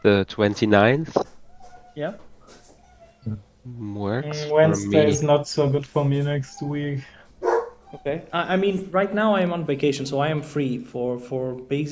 The 29th? Yeah. Works for Wednesday me. is not so good for me next week. Okay. I mean, right now I am on vacation, so I am free for basically